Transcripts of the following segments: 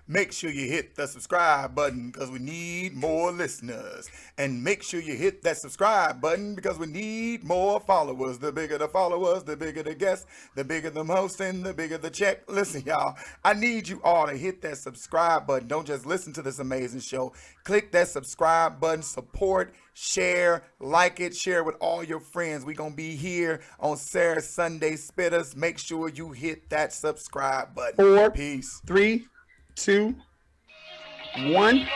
Make sure you hit the subscribe button because we need more listeners. And make sure you hit that subscribe button because we need more followers. The bigger the followers, the bigger the guests, the bigger the host, and the bigger the check. Listen, y'all, I need you all to hit that subscribe button. Don't just listen to this amazing show. Click that subscribe button, support, share, like it, share it with all your friends. We're going to be here on Saturday, Sunday Spittas. Make sure you hit that subscribe button. 4, Peace. 3, 2, 1.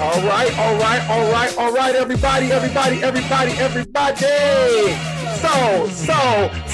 All right, everybody.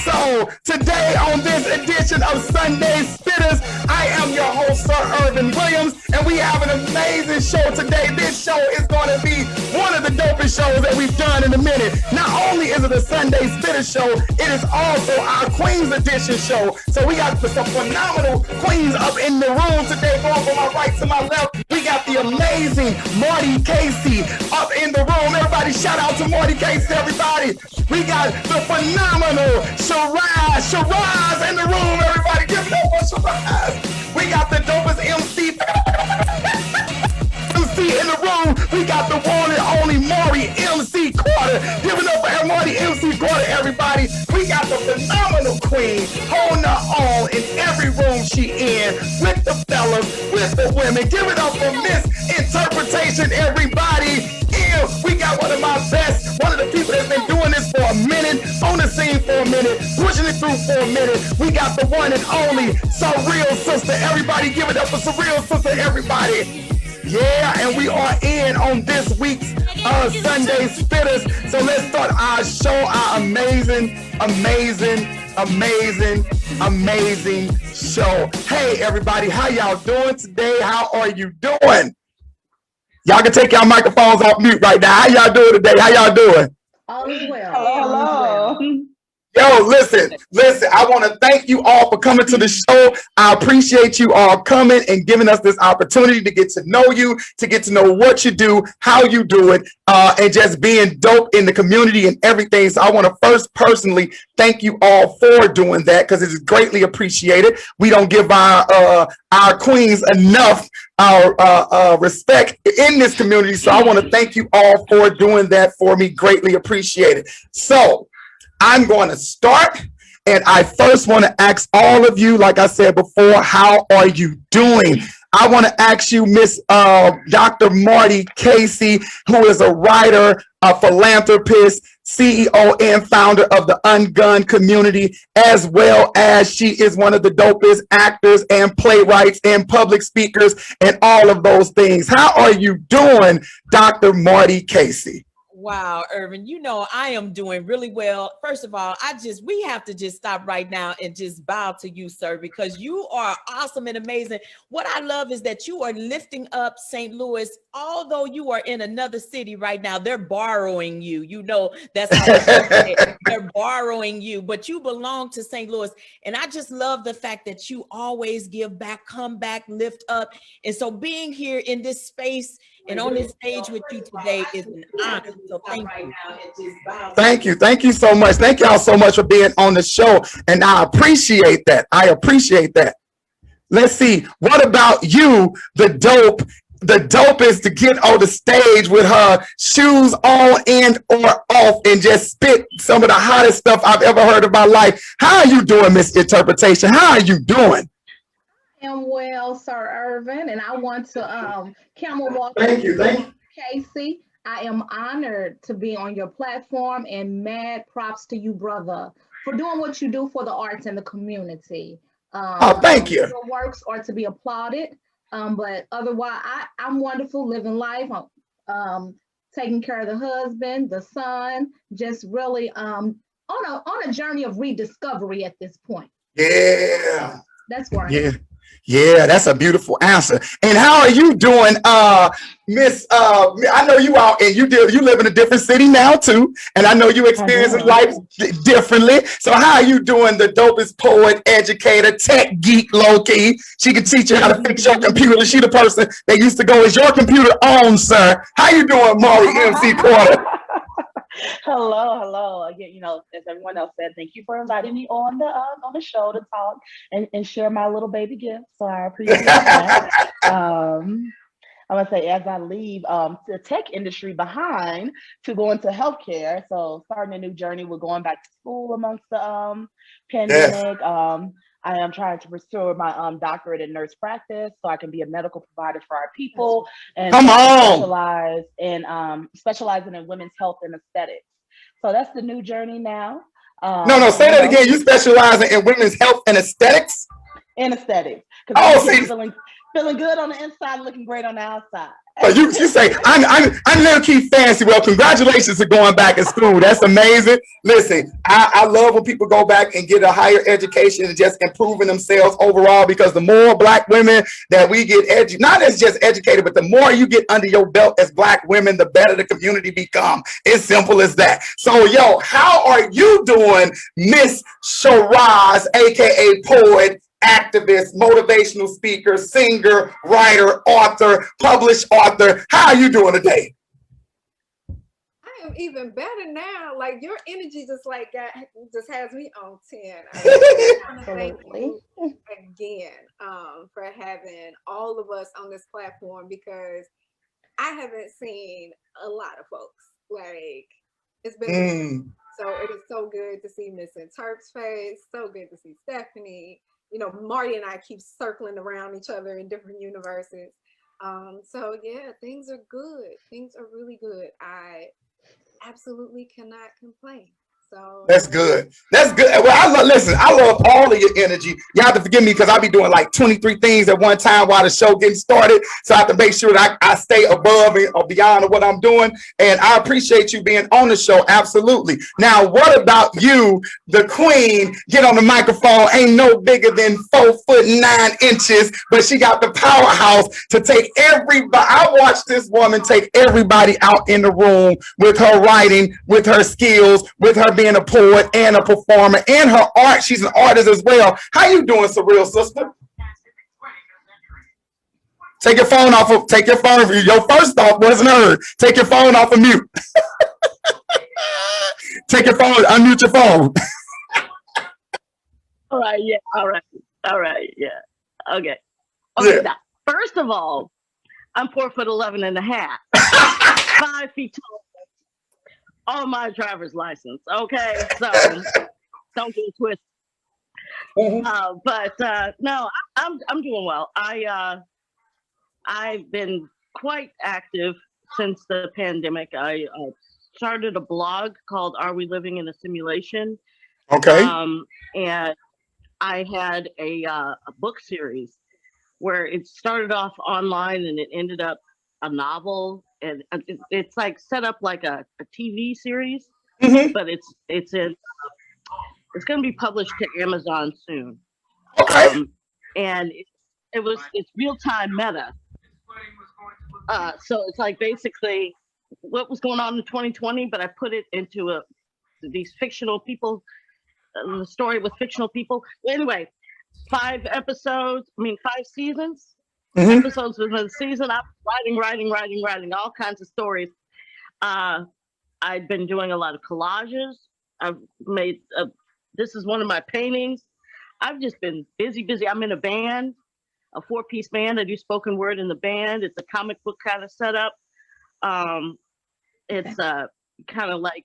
So, today on this edition of Sunday Spitters, I am your host, Sir ErvinJWilliams, and we have an amazing show today. This show is going to be one of the dopest shows that we've done in a minute. Not only is it a Sunday Spitters show, it is also our Queens Edition show. So we got some phenomenal queens up in the room today, going from my right to my left. We got the amazing Marty Casey up in the room. Everybody shout out to Marty Casey, everybody. We got the phenomenal Cheeraz in the room. Everybody give it up for Cheeraz. We got the dopest MC in the room. We got the one and only Marty MC Carter. Give it up for Marty MC Carter, everybody. We got the phenomenal queen holding her own in every room she in, with the fellas, with the women. Give it up for Miss Interpretation, everybody. And we got one of my best, one of the people that's been doing this for a minute, on the scene for a minute, pushing it through for a minute. We got the one and only Surreal Sista. Everybody give it up for Surreal Sista, everybody. Yeah, and we are in on this week's Sunday Spitters. So let's start our show, our amazing show. Hey, everybody, how y'all doing today? How are you doing? Y'all can take y'all microphones off mute right now. How y'all doing today? How y'all doing? All is well. Hello. Yo, listen, I want to thank you all for coming to the show. I appreciate you all coming and giving us this opportunity to get to know you, to get to know what you do, how you do it, and just being dope in the community and everything. So I want to first personally thank you all for doing that because it is greatly appreciated. We don't give our queens enough respect in this community. So I want to thank you all for doing that for me. Greatly appreciated. So I'm going to start, and I first want to ask all of you, like I said before, how are you doing? I want to ask you, Miss Dr. Marty Casey, who is a writer, a philanthropist, CEO and founder of the Ungun community, as well as she is one of the dopest actors and playwrights and public speakers and all of those things. How are you doing, Dr. Marty Casey? Wow, Ervin, you know, I am doing really well. First of all, we have to just stop right now and just bow to you, sir, because you are awesome and amazing. What I love is that you are lifting up St. Louis, although you are in another city right now. They're borrowing you. You know, that's how they're borrowing you, but you belong to St. Louis. And I just love the fact that you always give back, come back, lift up. And so being here in this space and on this stage with you today is an honor. So thank you. Thank you so much. Thank y'all so much for being on the show. And I appreciate that. Let's see. What about you, the dope? The dope is to get on the stage with her shoes on and or off and just spit some of the hottest stuff I've ever heard in my life. How are you doing, Miss Interpretation? How are you doing? I am well, Sir Ervin, and I want to camel walk. Thank you. Casey. I am honored to be on your platform, and mad props to you, brother, for doing what you do for the arts and the community. Thank you. Your works are to be applauded, but otherwise, I'm wonderful, living life, taking care of the husband, the son, just really on a journey of rediscovery at this point. Yeah. That's where I am. Yeah, that's a beautiful answer. And how are you doing, Miss, I know you out and you live in a different city now too, and I know you experiencing life differently. So how are you doing? The dopest poet, educator, tech geek, low key. She can teach you how to fix your computer. She the person that used to go, "Is your computer on, sir?" How you doing, Marty MC Porter? Hello. Again, as everyone else said, thank you for inviting me on the show to talk and share my little baby gift. So I appreciate that. I'm gonna say, as I leave the tech industry behind to go into healthcare, so starting a new journey with going back to school amongst the pandemic. I am trying to pursue my doctorate in nurse practice so I can be a medical provider for our people and specializing in women's health and aesthetics. So that's the new journey now. No, say that again. You specializing in women's health and aesthetics? In aesthetics. Feeling good on the inside, looking great on the outside. You say, I'm little key fancy. Well, congratulations to going back to school. That's amazing. Listen, I love when people go back and get a higher education and just improving themselves overall, because the more Black women that we get not as just educated, but the more you get under your belt as Black women, the better the community become. It's simple as that. So, how are you doing, Miss Cheeraz, aka Poet, activist, motivational speaker, singer, writer, author, published author? How are you doing today? I am even better now. Like, your energy just has me on 10. I want to thank you again for having all of us on this platform, because I haven't seen a lot of folks. Like, it's been so it is so good to see Miss Interp's face. So good to see Stephanie. Marty and I keep circling around each other in different universes. So yeah, things are good. Things are really good. I absolutely cannot complain. So that's good. That's good. Well, I love all of your energy. You have to forgive me because I be doing like 23 things at one time while the show getting started. So I have to make sure that I stay above or beyond what I'm doing. And I appreciate you being on the show. Absolutely. Now, what about you, the queen? Get on the microphone. Ain't no bigger than 4'9" but she got the powerhouse to take everybody. I watched this woman take everybody out in the room with her writing, with her skills, with her being a poet and a performer, and her art. She's an artist as well. How you doing, Surreal Sista? Take your phone off of, your first thought wasn't heard. Take your phone off of mute. Take your phone, unmute your phone. All right, yeah, all right, yeah. Okay, Yeah. now, first of all, I'm 4'11" and a half, 5 feet tall. On my driver's license, okay? So don't get it twisted. No, I'm doing well. I've been quite active since the pandemic. I started a blog called "Are We Living in a Simulation?" Okay. And I had a book series where it started off online and it ended up a novel. And it's like set up like a TV series, but it's going to be published to Amazon soon. Okay. And it's real-time meta. So it's like basically what was going on in 2020, but I put it into these fictional people, the story with fictional people. Anyway, 5 seasons. Episodes within the season. I'm writing all kinds of stories. I've been doing a lot of collages. I've made this is one of my paintings. I've just been busy. I'm in a band, a 4-piece band. I do spoken word in the band. It's a comic book kind of setup. It's kind of like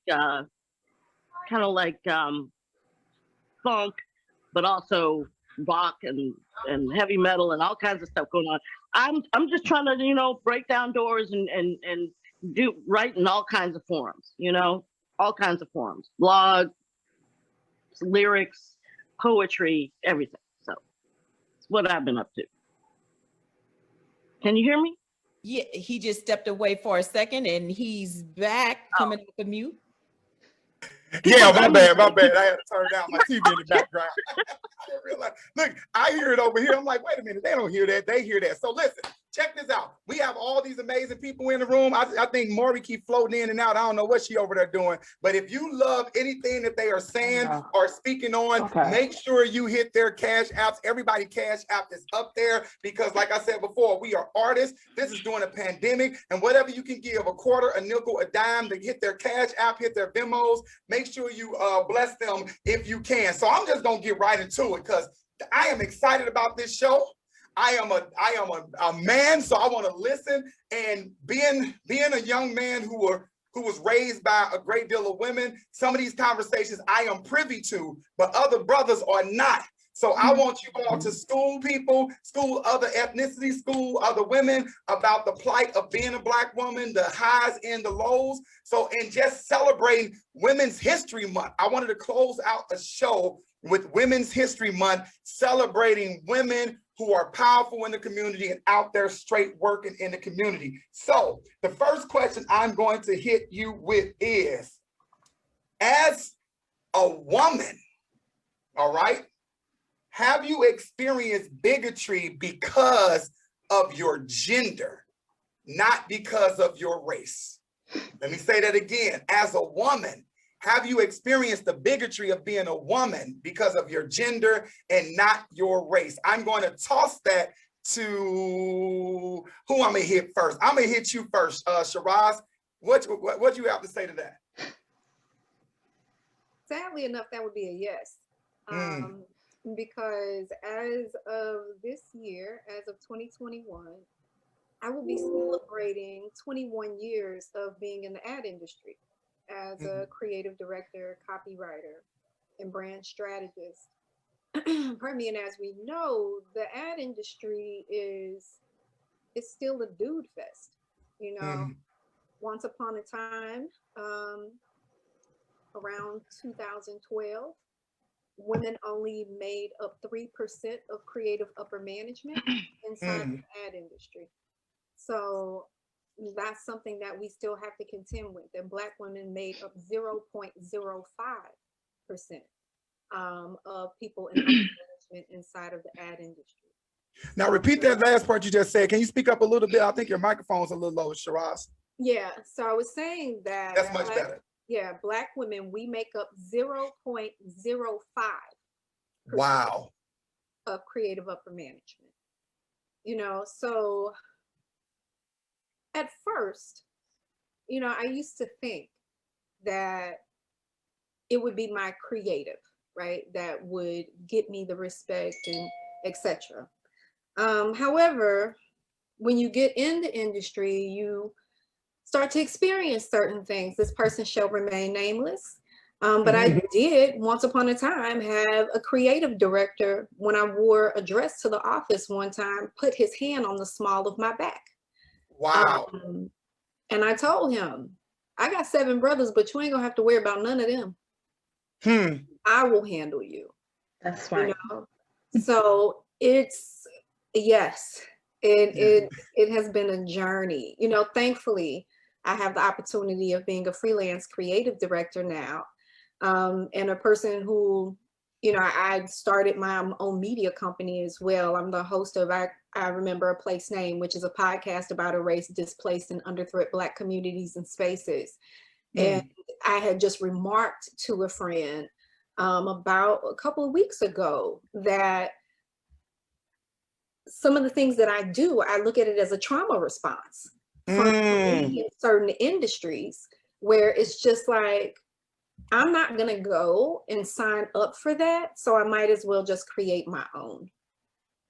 funk, but also rock and heavy metal and all kinds of stuff going on. I'm just trying to break down doors and write in all kinds of forms, all kinds of forms, blog, lyrics, poetry, everything. So it's what I've been up to. Can you hear me? Yeah, he just stepped away for a second and he's back, coming up the mute. Yeah, my bad. I had to turn down my TV in the background. I didn't realize. Look, I hear it over here. I'm like, wait a minute, they don't hear that. They hear that. So listen, check this out. We have all these amazing people in the room. I think Maury keep floating in and out. I don't know what she over there doing. But if you love anything that they are saying or speaking on, make sure you hit their cash apps. Everybody cash app is up there because like I said before, we are artists. This is during a pandemic. And whatever you can give, a quarter, a nickel, a dime, to hit their cash app, hit their Venmos, make sure you bless them if you can. So I'm just going to get right into it because I am excited about this show. I am a man, so I want to listen. And being a young man who was raised by a great deal of women, some of these conversations I am privy to, but other brothers are not. So I want you all to school people, school other ethnicities, school other women about the plight of being a Black woman, the highs and the lows. So, and just celebrating Women's History Month. I wanted to close out a show with Women's History Month, celebrating women who are powerful in the community and out there straight working in the community. So the first question I'm going to hit you with is, as a woman, all right, have you experienced bigotry because of your gender, not because of your race? Let me say that again. As a woman, have you experienced the bigotry of being a woman because of your gender and not your race? I'm going to toss that to who I'm going to hit first. I'm going to hit you first, Cheeraz. What do you have to say to that? Sadly enough, that would be a yes. Because as of this year, as of 2021, I will be celebrating 21 years of being in the ad industry as a creative director, copywriter, and brand strategist. Pardon me. And as we know, the ad industry is still a dude fest. You know, once upon a time, around 2012, women only made up 3% of creative upper management inside the ad industry. So that's something that we still have to contend with, that Black women made up 0.05% of people in upper management inside of the ad industry. Now repeat that last part you just said. Can you speak up a little bit? I think your microphone's a little low, Cheeraz. Yeah, so I was saying that that's much better. Yeah, Black women, we make up 0.05% wow of creative upper management. You know, so at first, you know, I used to think that it would be my creative, right, that would get me the respect and etc. However, when you get in the industry, you start to experience certain things. This person shall remain nameless. But I did once upon a time have a creative director, when I wore a dress to the office one time, put his hand on the small of my back. Wow. And I told him, I got 7 brothers, but you ain't gonna have to worry about none of them. I will handle you. That's right. You know? So it's, yes, it has been a journey. You know, thankfully, I have the opportunity of being a freelance creative director now. And a person who, you know, I started my own media company as well. I'm the host of I Remember a Place Name, which is a podcast about erased, displaced, and under threat Black communities and spaces. And I had just remarked to a friend about a couple of weeks ago that some of the things that I do, I look at it as a trauma response from in certain industries where it's just like, I'm not going to go and sign up for that. So I might as well just create my own.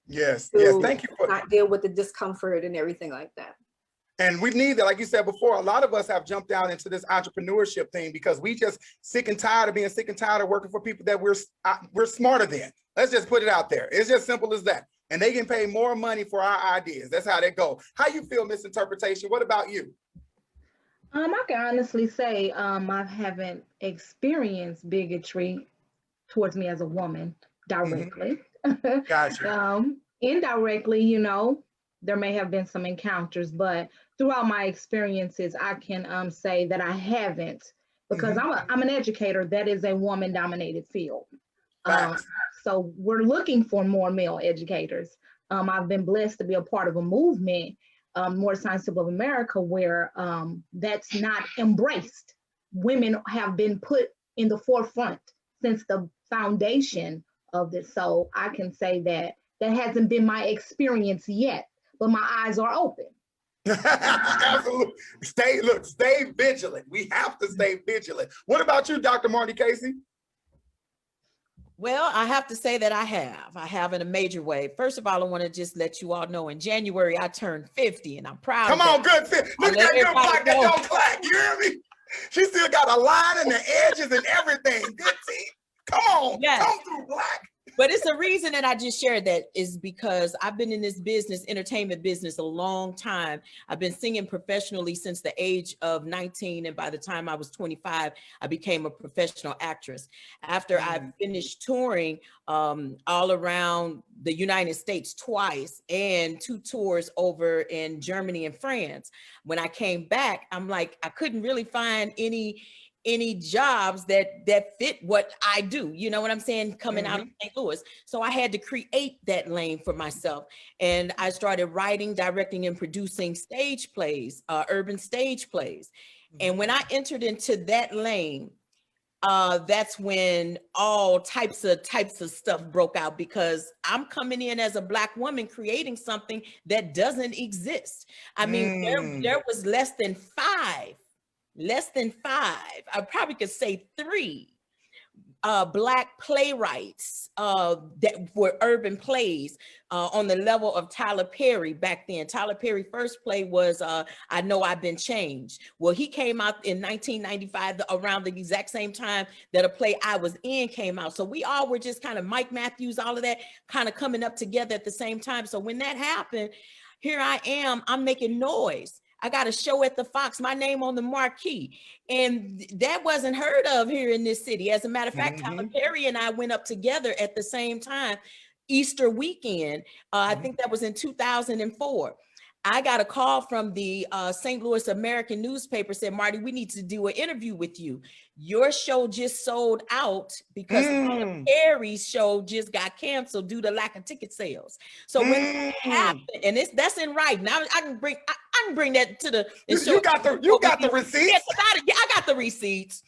Yes. Yes. Thank you for not deal with the discomfort and everything like that. And we need that, like you said before, a lot of us have jumped down into this entrepreneurship thing because we just sick and tired of being sick and tired of working for people that we're smarter than. Let's just put it out there. It's just simple as that. And they can pay more money for our ideas. That's how they go. How you feel, Misinterpretation? What about you? I can honestly say I haven't experienced bigotry towards me as a woman directly. Gotcha. Indirectly, you know, there may have been some encounters, but throughout my experiences, I can say that I haven't, because I'm an educator. That is a woman-dominated field. So we're looking for more male educators. I've been blessed to be a part of a movement, More Science of America, where that's not embraced. Women have been put in the forefront since the foundation of this. So I can say that that hasn't been my experience yet, but my eyes are open. Absolutely. Stay vigilant. We have to stay vigilant. What about you, Dr. Marty Casey? Well, I have to say that I have in a major way. First of all, I want to just let you all know in January, I turned 50 and I'm proud. Come on, good. Look at that good black that don't clap. You hear me? She still got a line and the edges and everything. Good team. Come on. Yes. Come through, black. But it's a reason that I just shared that is because I've been in this business, entertainment business, a long time. I've been singing professionally since the age of 19. And by the time I was 25, I became a professional actress. After I finished touring all around the United States twice and 2 tours over in Germany and France, when I came back, I'm like, I couldn't really find any jobs that fit what I do, you know what I'm saying, coming out of St. Louis. So I had to create that lane for myself. And I started writing, directing, and producing stage plays, urban stage plays. And when I entered into that lane, that's when all types of stuff broke out, because I'm coming in as a Black woman creating something that doesn't exist. I mean, there was less than five, I probably could say 3 Black playwrights that were urban plays on the level of Tyler Perry back then. Tyler Perry's first play was I Know I've Been Changed. Well, he came out in 1995, around the exact same time that a play I was in came out. So we all were just kind of Mike Matthews, all of that kind of coming up together at the same time. So when that happened, here I am, I'm making noise. I got a show at the Fox, my name on the marquee. And that wasn't heard of here in this city. As a matter of fact, Tyler Perry and I went up together at the same time, Easter weekend. I think that was in 2004. I got a call from the St. Louis American newspaper, said, Marty, we need to do an interview with you. Your show just sold out because Perry's show just got canceled due to lack of ticket sales. So when that happened, and that's in writing. Now I can bring that to the. You got the receipts. Yes, I got the receipts.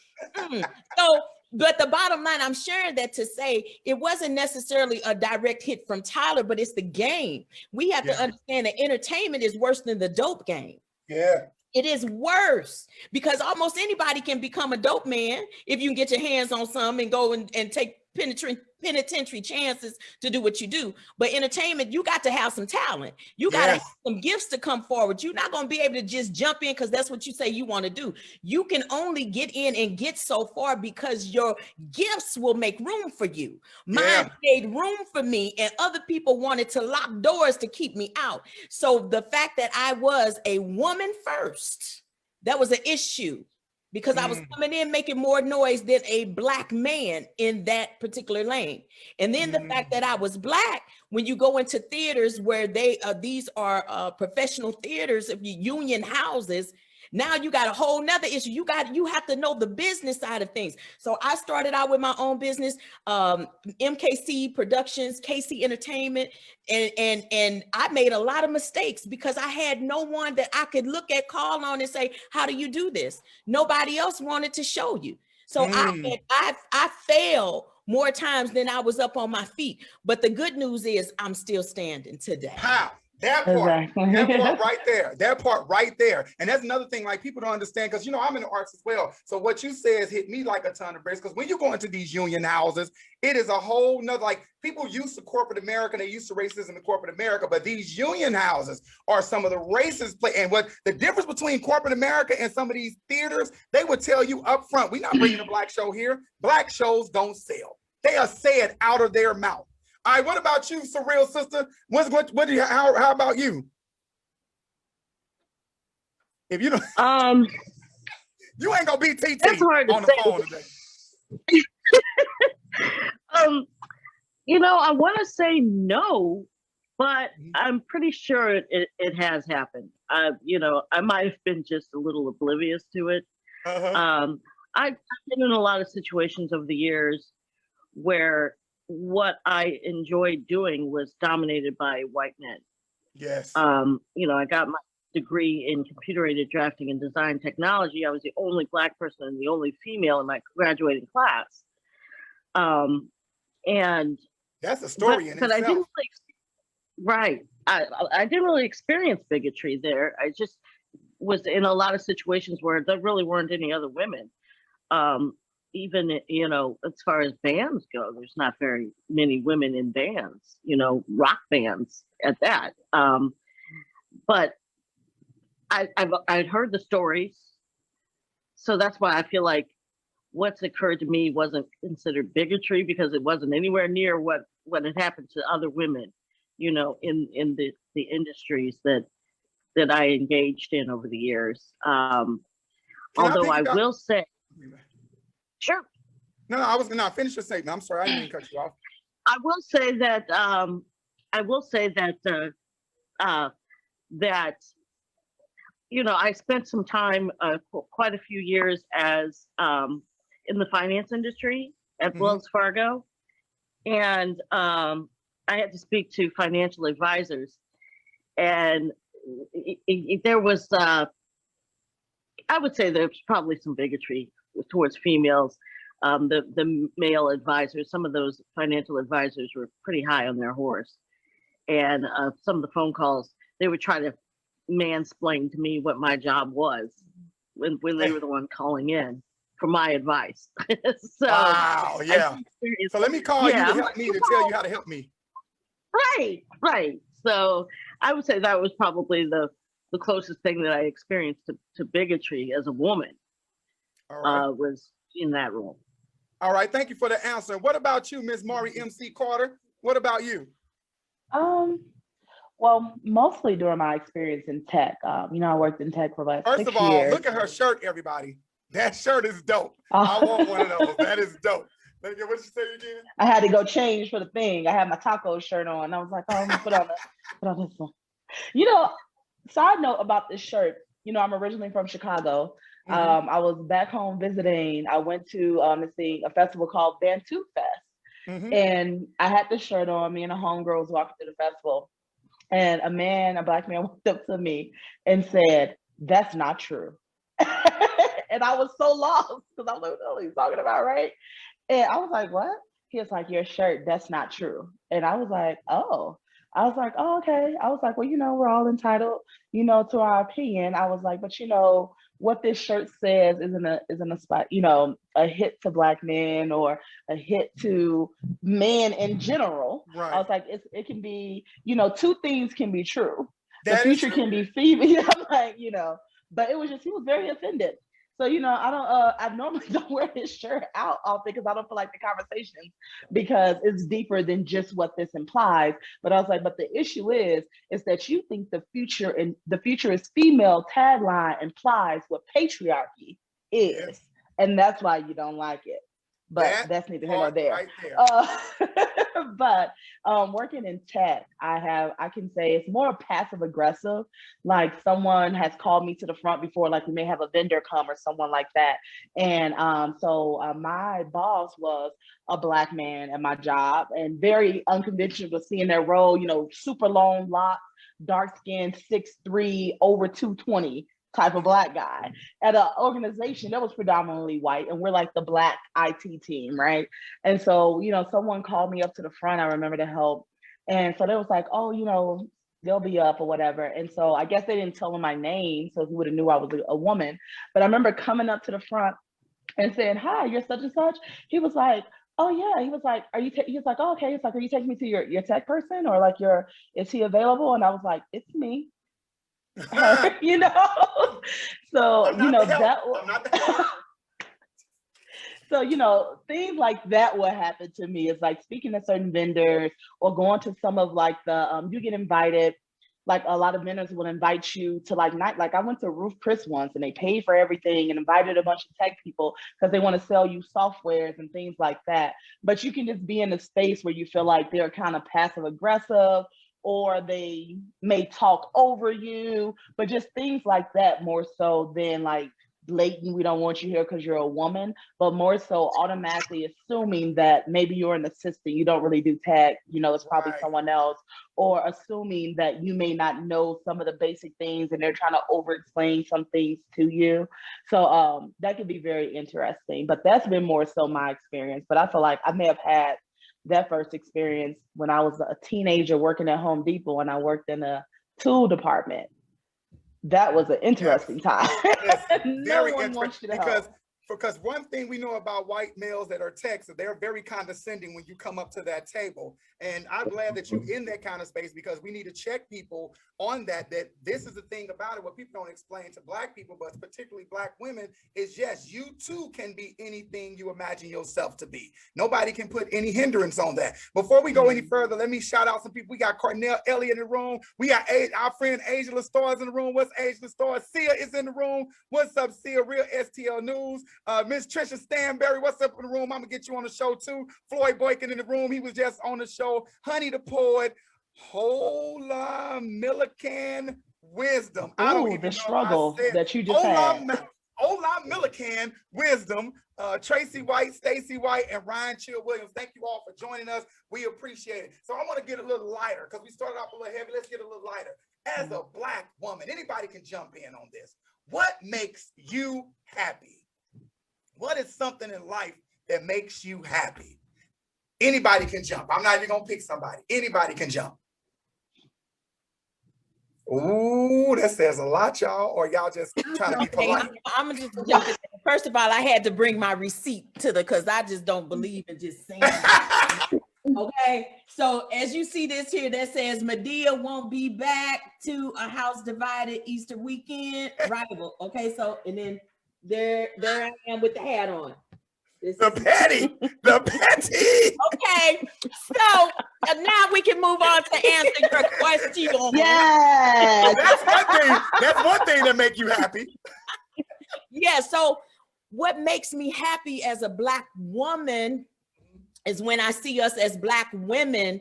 So. But the bottom line, I'm sharing that to say it wasn't necessarily a direct hit from Tyler, but it's the game. We have to understand that entertainment is worse than the dope game. Yeah. It is worse because almost anybody can become a dope man if you can get your hands on some and go and take penitentiary chances to do what you do. But entertainment, you got to have some talent. You got to have some gifts to come forward. You're not going to be able to just jump in because that's what you say you want to do. You can only get in and get so far because your gifts will make room for you. Mine made room for me, and other people wanted to lock doors to keep me out. So the fact that I was a woman first, that was an issue. Because I was coming in making more noise than a Black man in that particular lane. And then the fact that I was Black, when you go into theaters where these are professional theaters, if you union houses, now you got a whole nother issue. You have to know the business side of things. So I started out with my own business, MKC Productions, KC Entertainment, and I made a lot of mistakes because I had no one that I could look at, call on and say, how do you do this? Nobody else wanted to show you. So I failed more times than I was up on my feet. But the good news is I'm still standing today. How? That part, that part right there. And that's another thing, like, people don't understand, because, you know, I'm in the arts as well. So what you said hit me like a ton of bricks, because when you go into these union houses, it is a whole nother, like, people used to corporate America, they used to racism in corporate America, but these union houses are some of the racist play. And what the difference between corporate America and some of these theaters, they would tell you up front, we're not bringing a Black show here. Black shows don't sell. They are said out of their mouth. All right, what about you, Surreal Sista? How about you? If you don't, you ain't gonna be TT on the phone today. You know, I want to say no, but I'm pretty sure it has happened. You know, I might have been just a little oblivious to it. I've been in a lot of situations over the years where what I enjoyed doing was dominated by white men. Yes. You know, I got my degree in computer-aided drafting and design technology. I was the only Black person and the only female in my graduating class. And that's a story in but itself. I didn't really, right. I didn't really experience bigotry there. I just was in a lot of situations where there really weren't any other women. Even, you know, as far as bands go, there's not very many women in bands, you know, rock bands at that. But I'd heard the stories. So that's why I feel like what's occurred to me wasn't considered bigotry, because it wasn't anywhere near what had happened to other women, you know, in the industries that I engaged in over the years. Although I will say, sure. No, I was gonna finish your statement. I'm sorry, I didn't mean to cut you off. I will say that that you know, I spent some time, quite a few years as in the finance industry at Wells Fargo, and I had to speak to financial advisors, and there was, I would say there's probably some bigotry towards females. The male advisors, some of those financial advisors were pretty high on their horse. And some of the phone calls, they would try to mansplain to me what my job was when they were the one calling in for my advice. So, wow, yeah. So let me call you to help me, to tell you how to help me. Right. So I would say that was probably the closest thing that I experienced to bigotry as a woman. All right. Was in that role. All right, thank you for the answer. What about you, Ms. Maury MC Carter? What about you? Well, mostly during my experience in tech. You know, I worked in tech for like 6 years. First of all, look at her shirt, everybody. That shirt is dope. I want one of those. That is dope. What did you say again? I had to go change for the thing. I had my taco shirt on. I was like, oh, I'm gonna put on this one. You know, side note about this shirt. You know, I'm originally from Chicago. I was back home visiting. I went to a festival called Bantu Fest. And I had this shirt on. Me and a homegirl was walking through the festival. And a Black man walked up to me and said, "That's not true." And I was so lost because I was like, what are you talking about, right? And I was like, what? He was like, your shirt, that's not true. And I was like, oh. I was like, oh, okay. I was like, well, you know, we're all entitled, you know, to our opinion. I was like, but you know, what this shirt says isn't a spot, you know, a hit to Black men or a hit to men in general. Right. I was like, it can be, you know, two things can be true. That the future can be female. I'm like, you know, but it was just, he was very offended. So, you know, I normally don't wear this shirt out often because I don't feel like the conversation, because it's deeper than just what this implies. But I was like, but the issue is that you think the future is female tagline implies what patriarchy is. Yes. And that's why you don't like it. But that's neither here nor there. Right there. But working in tech, I can say it's more passive aggressive. Like someone has called me to the front before, like we may have a vendor come or someone like that. And so my boss was a Black man at my job and very unconventional to see in their role, you know, super long locks, dark skin, 6'3", over 220. Type of Black guy at an organization that was predominantly white, and we're like the Black IT team, right? And so, you know, someone called me up to the front, I remember, to help. And so they was like, oh, you know, they'll be up or whatever. And so I guess they didn't tell him my name, so he would have knew I was a woman. But I remember coming up to the front and saying, hi, you're such and such. He was like, oh yeah. He was like, he was like, oh, okay. He's like, are you taking me to your tech person, or like is he available? And I was like, it's me. You know, so you know so you know, things like that will happen to me. It's like speaking to certain vendors or going to some of like the you get invited, like a lot of vendors will invite you to like I went to Roof Chris once and they paid for everything and invited a bunch of tech people because they want to sell you softwares and things like that. But you can just be in a space where you feel like they're kind of passive aggressive, or they may talk over you, but just things like that more so than like blatant, we don't want you here because you're a woman, but more so automatically assuming that maybe you're an assistant, you don't really do tech, you know, it's probably someone else, or assuming that you may not know some of the basic things and they're trying to over explain some things to you. So that could be very interesting, but that's been more so my experience. But I feel like I may have had that first experience when I was a teenager working at Home Depot and I worked in a tool department. That was an interesting time. No one wants you to help. Because one thing we know about white males that are techs, they're very condescending when you come up to that table. And I'm glad that you're in that kind of space, because we need to check people on that this is the thing about it, what people don't explain to Black people, but particularly Black women, is yes, you too can be anything you imagine yourself to be. Nobody can put any hindrance on that. Before we go any further, let me shout out some people. We got Cornell Elliott in the room. We got our friend Angela Stars in the room. What's Angela Stars? Sia is in the room. What's up, Sia? Real STL News. Miss Trisha Stanberry, what's up in the room? I'm gonna get you on the show too. Floyd Boykin in the room. He was just on the show. Honey the Poet. Hola Millican Wisdom. Ooh, I don't even the struggle that you just had. Hola Millican Wisdom. Tracy White, Stacy White, and Ryan Chill Williams. Thank you all for joining us. We appreciate it. So I want to get a little lighter because we started off a little heavy. Let's get a little lighter. As a Black woman, anybody can jump in on this. What makes you happy? What is something in life that makes you happy? Anybody can jump. I'm not even gonna pick somebody. Anybody can jump. Ooh, that says a lot, y'all. Or y'all just trying to be polite. I'm gonna just jump in. First of all, I had to bring my receipt because I just don't believe in just saying it. Okay, so as you see this here, that says Medea won't be back to a house divided Easter weekend rival. Okay, so and then there I am with the hat on. The petty. Okay, so now we can move on to answer your question. Yes. That's one thing that make you happy. Yeah, so what makes me happy as a Black woman is when I see us as Black women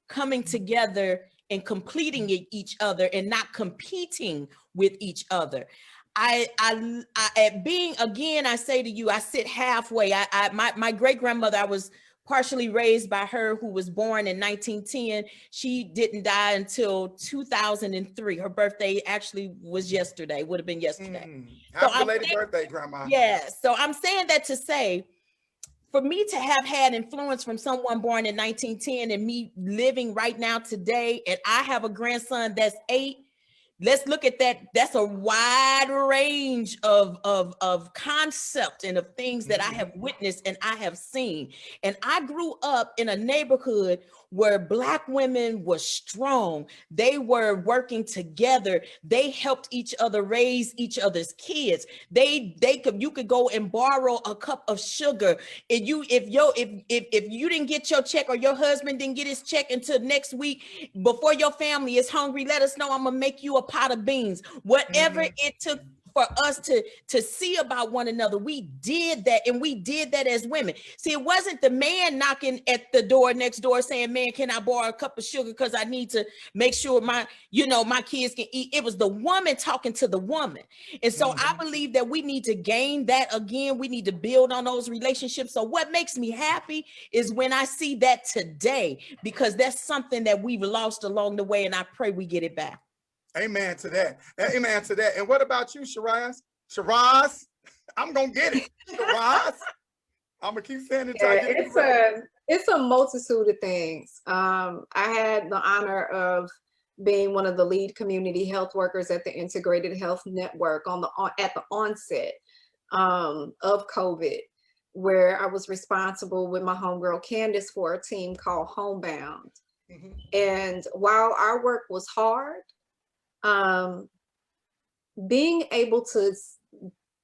coming together and completing each other and not competing with each other. I say to you, I sit halfway. My great grandmother, I was partially raised by her, who was born in 1910. She didn't die until 2003. Her birthday actually was yesterday, would have been yesterday. Happy belated birthday, Grandma. Yes. So I'm saying that to say, for me to have had influence from someone born in 1910 and me living right now today, and I have a grandson that's 8. Let's look at that. That's a wide range of concept and of things that I have witnessed and I have seen. And I grew up in a neighborhood where Black women were strong. They were working together. They helped each other raise each other's kids. You could go and borrow a cup of sugar. If you didn't get your check, or your husband didn't get his check until next week, before your family is hungry, let us know. I'm gonna make you a pot of beans. Whatever it took for us to see about one another, we did that, and we did that as women. See, it wasn't the man knocking at the door next door saying, man, can I borrow a cup of sugar because I need to make sure my kids can eat. It was the woman talking to the woman. And so I believe that we need to gain that again. We need to build on those relationships. So what makes me happy is when I see that today, because that's something that we've lost along the way, and I pray we get it back. Amen to that. Amen to that. And what about you, Cheeraz? Cheeraz? I'm gonna get it. Cheeraz? I'm gonna keep saying it. It's a multitude of things. I had the honor of being one of the lead community health workers at the Integrated Health Network at the onset of COVID, where I was responsible with my homegirl Candace for a team called Homebound. And while our work was hard, being able to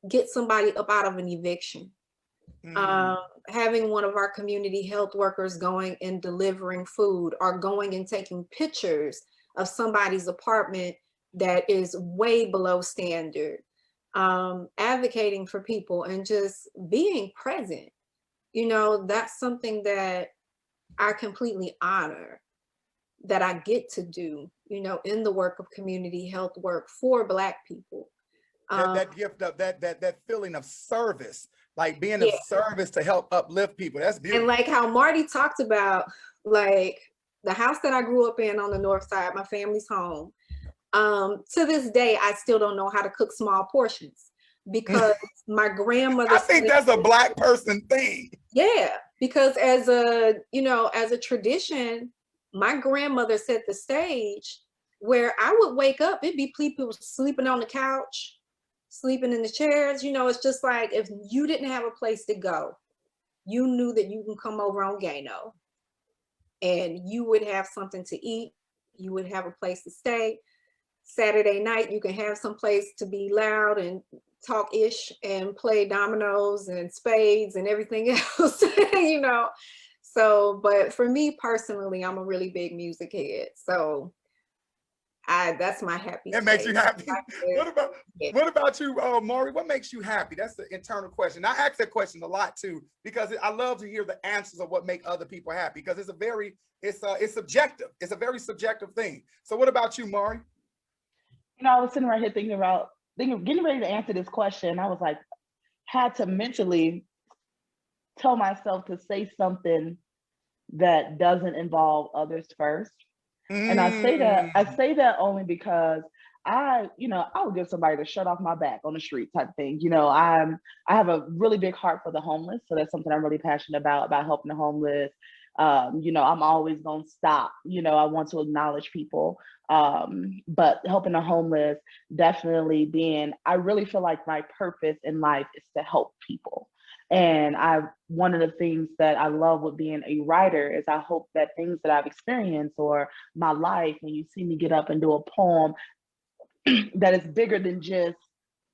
get somebody up out of an eviction, having one of our community health workers going and delivering food, or going and taking pictures of somebody's apartment that is way below standard, advocating for people and just being present, that's something that I completely honor that I get to do, in the work of community health work for Black people. That gift of that feeling of service, like being of service to help uplift people. That's beautiful. And like how Marty talked about, like the house that I grew up in on the north side, my family's home. To this day, I still don't know how to cook small portions because my grandmother. I think that's a Black person thing. Yeah, because as a tradition, my grandmother set the stage where I would wake up, it'd be people sleeping on the couch, sleeping in the chairs. You know, it's just like if you didn't have a place to go, you knew that you can come over on Gano and you would have something to eat. You would have a place to stay. Saturday night, you can have some place to be loud and talk ish and play dominoes and spades and everything else, you know. So, but for me personally, I'm a really big music head. So that's my happy. That makes you happy. What about you, Maury? What makes you happy? That's the internal question. I ask that question a lot too, because I love to hear the answers of what make other people happy, because it's subjective. It's a very subjective thing. So what about you, Maury? You know, I was sitting right here getting ready to answer this question. I was like, had to mentally tell myself to say something that doesn't involve others first. And I say that only because I would give somebody the shirt off my back on the street type thing. You know, I have a really big heart for the homeless. So that's something I'm really passionate about helping the homeless. You know, I'm always going to stop. You know, I want to acknowledge people. But helping the homeless, definitely I really feel like my purpose in life is to help people. And one of the things that I love with being a writer is I hope that things that I've experienced or my life, when you see me get up and do a poem, that is bigger than just,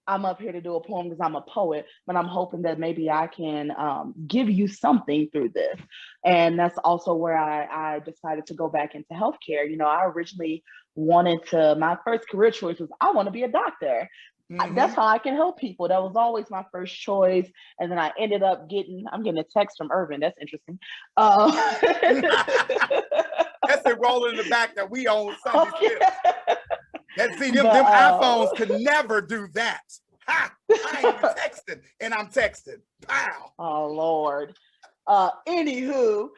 I'm up here to do a poem because I'm a poet, but I'm hoping that maybe I can give you something through this. And that's also where I decided to go back into healthcare. You know, I originally my first career choice was, I want to be a doctor. Mm-hmm. That's how I can help people. That was always my first choice. And then I ended up I'm getting a text from Ervin. That's interesting. That's the roll in the back that we own Sunday still. Them iPhones could never do that. Ha! I ain't even texting, and I'm texting. Pow! Oh Lord. Anywho,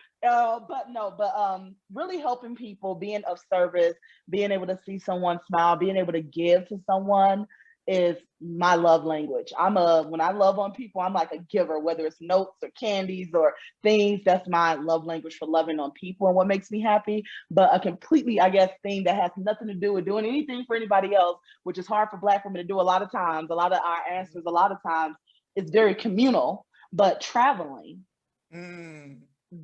really helping people, being of service, being able to see someone smile, being able to give to someone is my love language. When I love on people, I'm like a giver, whether it's notes or candies or things. That's my love language for loving on people and what makes me happy. But a completely, I guess, thing that has nothing to do with doing anything for anybody else, which is hard for Black women to do a lot of times. A lot of our answers, a lot of times, it's very communal, but traveling.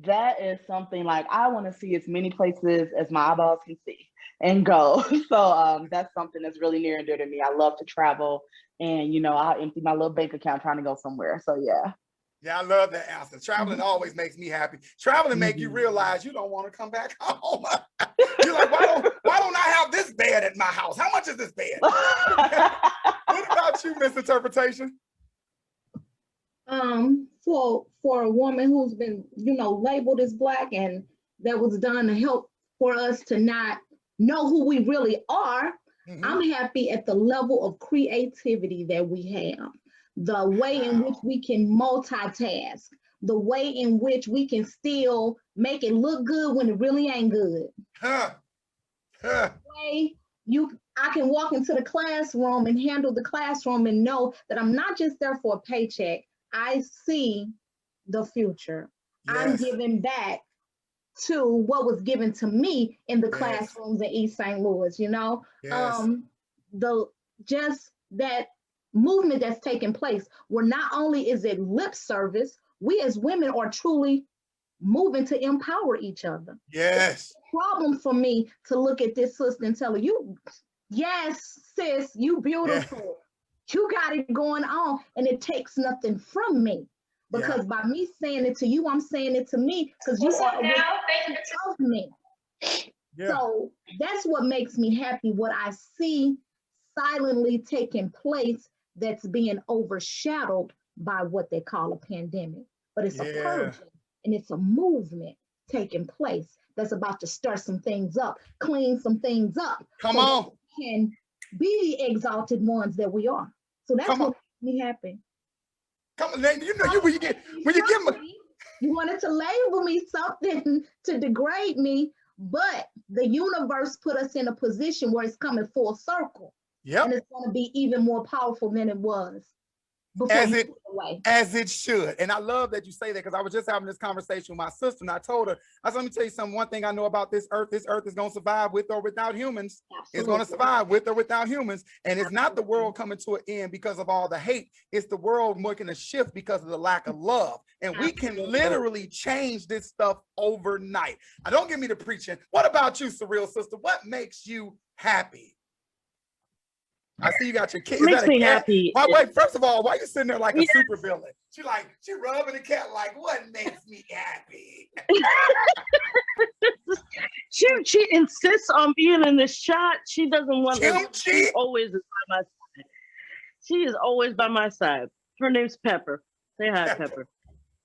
That is something like I want to see as many places as my eyeballs can see and go. So that's something that's really near and dear to me. I love to travel, and you know, I'll empty my little bank account trying to go somewhere. So yeah. Yeah, I love that answer. Traveling always makes me happy. Traveling make you realize you don't want to come back home. You're like, why don't I have this bed at my house? How much is this bed? What about you, Miss Interpretation? For a woman who's been, labeled as Black, and that was done to help for us to not know who we really are, I'm happy at the level of creativity that we have, the way in which we can multitask, the way in which we can still make it look good when it really ain't good. The way I can walk into the classroom and handle the classroom and know that I'm not just there for a paycheck. I see the future. Yes. I'm giving back to what was given to me in the classrooms in East St. Louis, Yes. Just that movement that's taking place, where not only is it lip service, we as women are truly moving to empower each other. Yes. It's a problem for me to look at this sister and tell her, yes, sis, you beautiful. Yeah. You got it going on, and it takes nothing from me, because by me saying it to you, I'm saying it to me, because you are of me. Yeah. So that's what makes me happy, what I see silently taking place that's being overshadowed by what they call a pandemic. But it's a purging, and it's a movement taking place that's about to stir some things up, clean some things up. Come on. We can be the exalted ones that we are. So that's Come what on. makes me happy. Come on, you know, when you get You wanted to label me something to degrade me, but the universe put us in a position where it's coming full circle. Yep. And it's going to be even more powerful than it was before As you it took it away. as it should. And I love that you say that, because I was just having this conversation with my sister, and I told her, I said, let me tell you something. One thing I know about this earth is going to survive with or without humans. It's going to survive with or without humans. And it's not the world coming to an end because of all the hate. It's the world making a shift because of the lack of love. And we can literally change this stuff overnight. Don't get me to preaching. What about you, Surreal Sister? What makes you happy? I see you got your kid. Makes me happy. Wait, first of all, why you sitting there like a super villain? She rubbing the cat like, what makes me happy? She insists on being in the shot. She doesn't want to. Kimchi? She always is by my side. She is always by my side. Her name's Pepper. Say hi, Pepper.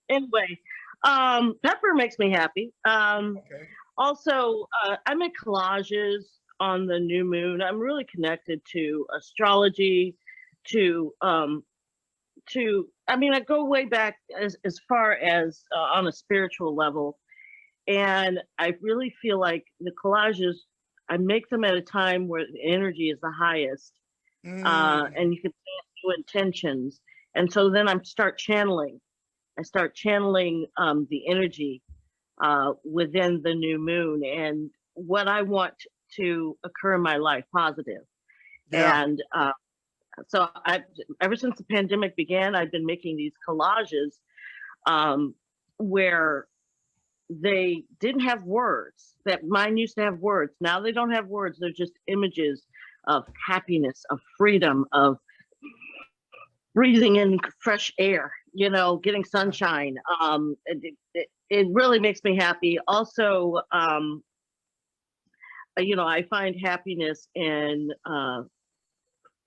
Anyway, Pepper makes me happy. Okay. Also, I make collages on the new moon. I'm really connected to astrology, I go way back as far as on a spiritual level. And I really feel like the collages, I make them at a time where the energy is the highest. And you can see new intentions. And so then I start channeling the energy within the new moon and what I want to occur in my life, positive. Yeah. And so ever since the pandemic began, I've been making these collages where they didn't have words. That mine used to have words. Now they don't have words. They're just images of happiness, of freedom, of breathing in fresh air, getting sunshine. It really makes me happy. Also, I find happiness in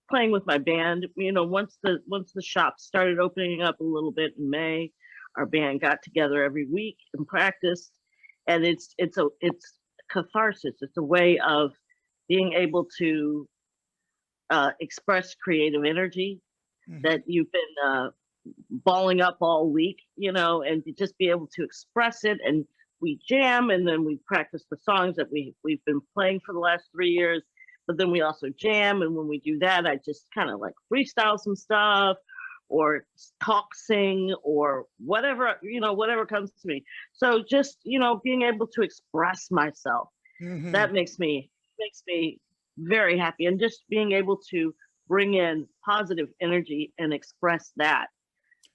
playing with my band. Once the shop started opening up a little bit in May, our band got together every week and practiced, and it's catharsis. It's a way of being able to express creative energy that you've been balling up all week, and to just be able to express it. And we jam, and then we practice the songs that we've been playing for the last 3 years, but then we also jam. And when we do that, I just kind of like freestyle some stuff or sing or whatever, whatever comes to me. So just, being able to express myself, that makes me very happy. And just being able to bring in positive energy and express that.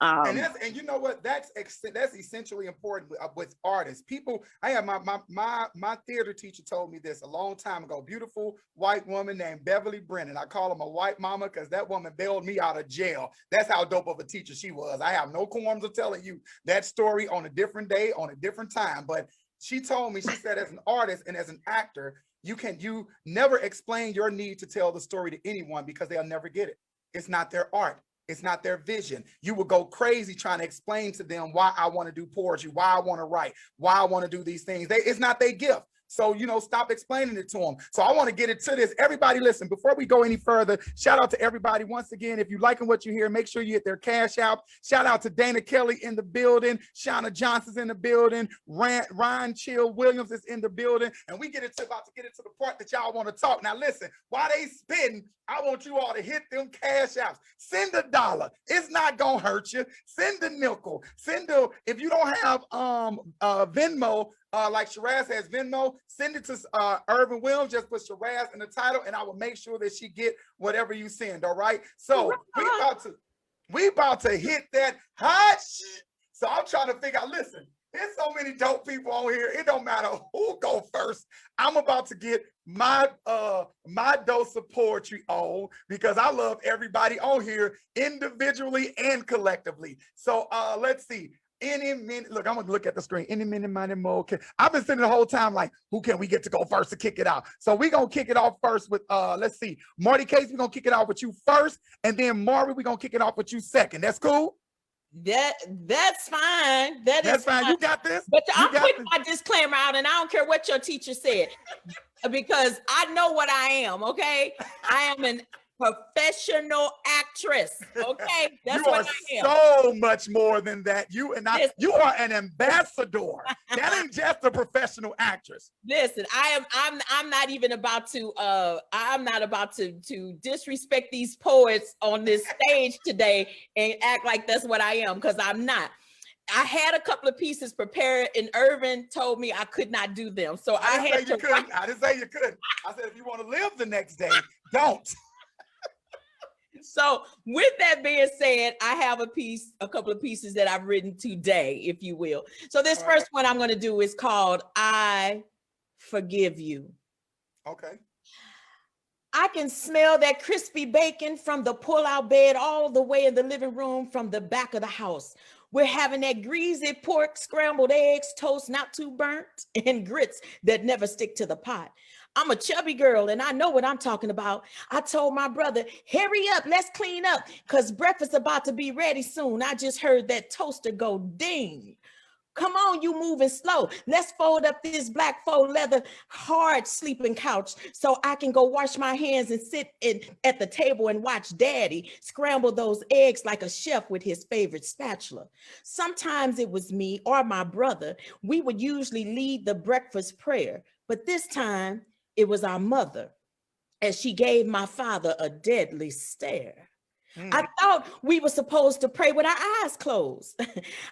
And you know what? That's essentially important with artists. People, I have my theater teacher told me this a long time ago. Beautiful white woman named Beverly Brennan. I call her my white mama because that woman bailed me out of jail. That's how dope of a teacher she was. I have no qualms of telling you that story on a different day, on a different time. But she told me, she said, as an artist and as an actor, you never explain your need to tell the story to anyone because they'll never get it. It's not their art. It's not their vision. You will go crazy trying to explain to them why I want to do poetry, why I want to write, why I want to do these things. It's not their gift. So, stop explaining it to them. So I want to get into this. Everybody listen, before we go any further, shout out to everybody. Once again, if you're liking what you hear, make sure you hit their Cash App. Shout out to Dana Kelly in the building. Shauna Johnson's in the building. Ryan Chill Williams is in the building. And we about to get into the part that y'all want to talk. Now listen, while they spitting, I want you all to hit them Cash Apps. Send $1. It's not gonna hurt you. Send a nickel. If you don't have Venmo, like Cheeraz has Venmo, send it to ErvinJWilliams. Just put Cheeraz in the title, and I will make sure that she get whatever you send. All right. So we about to hit that hot shit. So I'm trying to figure out. Listen, there's so many dope people on here. It don't matter who go first. I'm about to get my dose of poetry on because I love everybody on here individually and collectively. So let's see. Any minute, look, I'm gonna look at the screen. Any minute, money more. I've been sitting the whole time like, who can we get to go first to kick it out? So we're gonna kick it off first with let's see, Marty Casey. We're gonna kick it off with you first, and then Maury, we're gonna kick it off with you second. That's cool. That's fine. That's fine. You got this. But I'm putting my disclaimer out, and I don't care what your teacher said, because I know what I am. Okay, I am an Professional actress. Okay, that's You are what I am. so much more than that. You you are an ambassador. That ain't just a professional actress. Listen, I'm not even about to I'm not about to disrespect these poets on this stage today and act like that's what I am, because I'm not. I had a couple of pieces prepared and Ervin told me I could not do them. So I had to write. I didn't say you couldn't. I said if you want to live the next day, don't. So with that being said, I have a couple of pieces that I've written today, if you will. So this first one I'm going to do is called I Forgive You. Okay. I can smell that crispy bacon from the pull-out bed all the way in the living room from the back of the house. We're having that greasy pork, scrambled eggs, toast not too burnt, and grits that never stick to the pot. I'm a chubby girl and I know what I'm talking about. I told my brother, hurry up, let's clean up because breakfast's about to be ready soon. I just heard that toaster go ding. Come on, you moving slow. Let's fold up this black faux leather hard sleeping couch so I can go wash my hands and sit at the table and watch Daddy scramble those eggs like a chef with his favorite spatula. Sometimes it was me or my brother. We would usually lead the breakfast prayer, but this time it was our mother as she gave my father a deadly stare. I thought we were supposed to pray with our eyes closed.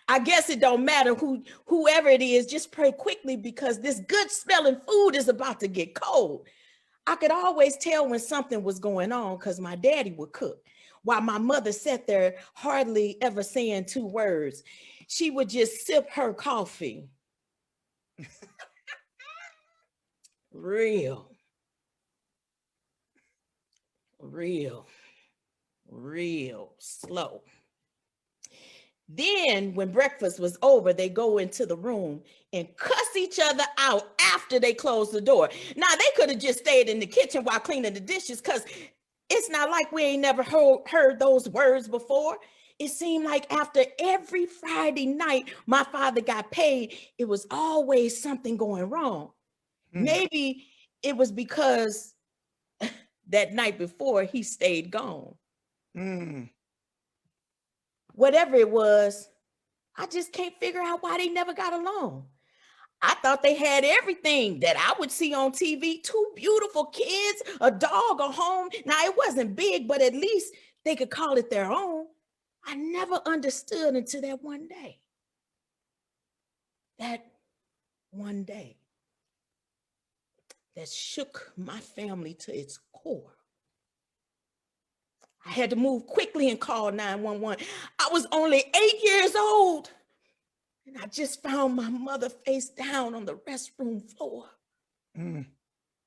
I guess it don't matter whoever it is, just pray quickly because this good smelling food is about to get cold. I could always tell when something was going on because my daddy would cook while my mother sat there hardly ever saying two words. She would just sip her coffee. Real slow. Then when breakfast was over, they go into the room and cuss each other out after they close the door. Now they could have just stayed in the kitchen while cleaning the dishes because it's not like we ain't never heard those words before. It seemed like after every Friday night my father got paid, it was always something going wrong. Maybe it was because that night before he stayed gone. Whatever it was, I just can't figure out why they never got along. I thought they had everything that I would see on TV, 2 beautiful kids, a dog, a home. Now it wasn't big, but at least they could call it their own. I never understood until that one day. That one day that shook my family to its core. I had to move quickly and call 911. I was only 8 years old, and I just found my mother face down on the restroom floor.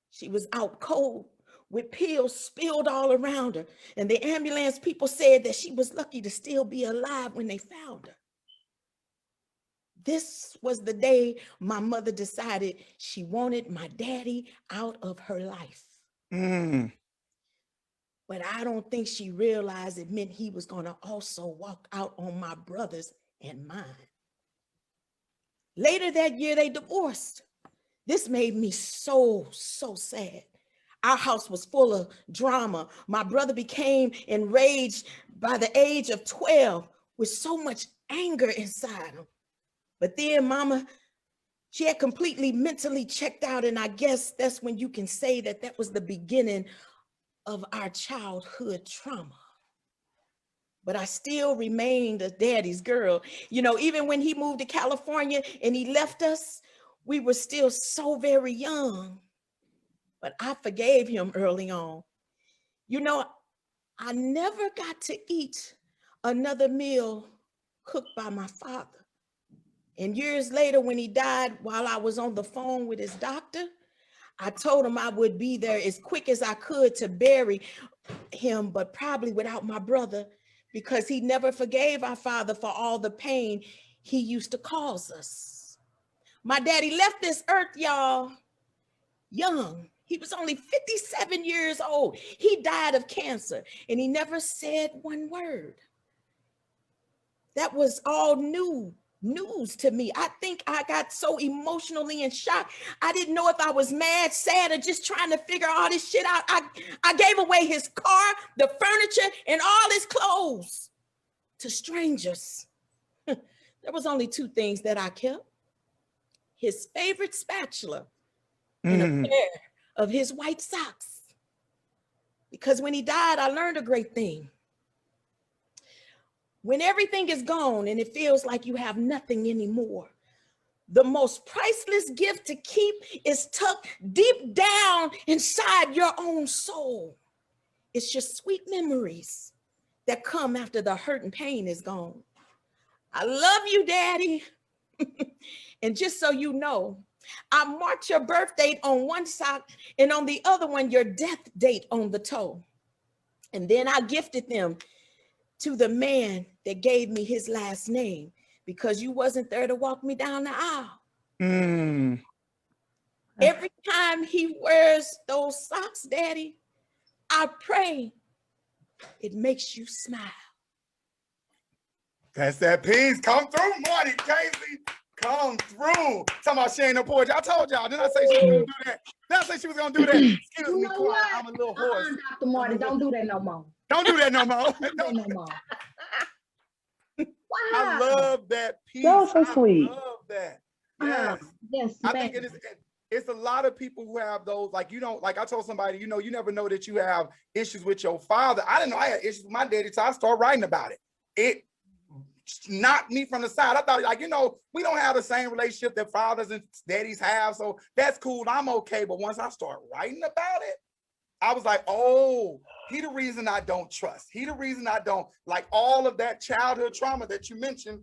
She was out cold with pills spilled all around her, and the ambulance people said that she was lucky to still be alive when they found her. This was the day my mother decided she wanted my daddy out of her life. But I don't think she realized it meant he was going to also walk out on my brothers and mine. Later that year, they divorced. This made me so sad. Our house was full of drama. My brother became enraged by the age of 12 with so much anger inside him. But then Mama, she had completely mentally checked out, and I guess that's when you can say that that was the beginning of our childhood trauma. But I still remained a daddy's girl. You know, even when he moved to California and he left us, we were still so very young. But I forgave him early on. You know, I never got to eat another meal cooked by my father. And years later, when he died, while I was on the phone with his doctor, I told him I would be there as quick as I could to bury him, but probably without my brother, because he never forgave our father for all the pain he used to cause us. My daddy left this earth, y'all, young. He was only 57 years old. He died of cancer, and he never said one word. That was all new news to me. I think I got so emotionally in shock. I didn't know if I was mad, sad, or just trying to figure all this shit out. I gave away his car, the furniture, and all his clothes to strangers. There was only 2 things that I kept: his favorite spatula and a pair of his white socks. Because when he died, I learned a great thing. When everything is gone and it feels like you have nothing anymore, the most priceless gift to keep is tucked deep down inside your own soul. It's just sweet memories that come after the hurt and pain is gone. I love you, Daddy. And just so you know, I marked your birth date on one sock and on the other one, your death date on the toe. And then I gifted them to the man that gave me his last name, because you wasn't there to walk me down the aisle. Every time he wears those socks, Daddy, I pray it makes you smile. That's that piece. Come through, Marty Casey. Come through. Talking about she ain't no poetry. I told y'all. Didn't I say she was gonna do that? Did I say she was gonna do that? Excuse You me, know quiet. what? I'm a little hoarse. Dr. Marty, don't do that no more. Don't do that no more. Don't do that no more. Wow. I love that piece. That was so sweet. I love that. Yes. Yes, I think it's a lot of people who have those, like, you don't, like I told somebody, you know, you never know that you have issues with your father. I didn't know I had issues with my daddy until I started writing about it. It knocked me from the side. I thought, like, you know, we don't have the same relationship that fathers and daddies have, so that's cool. I'm okay. But once I start writing about it, I was like, oh, he the reason I don't trust. He the reason I don't, like, all of that childhood trauma that you mentioned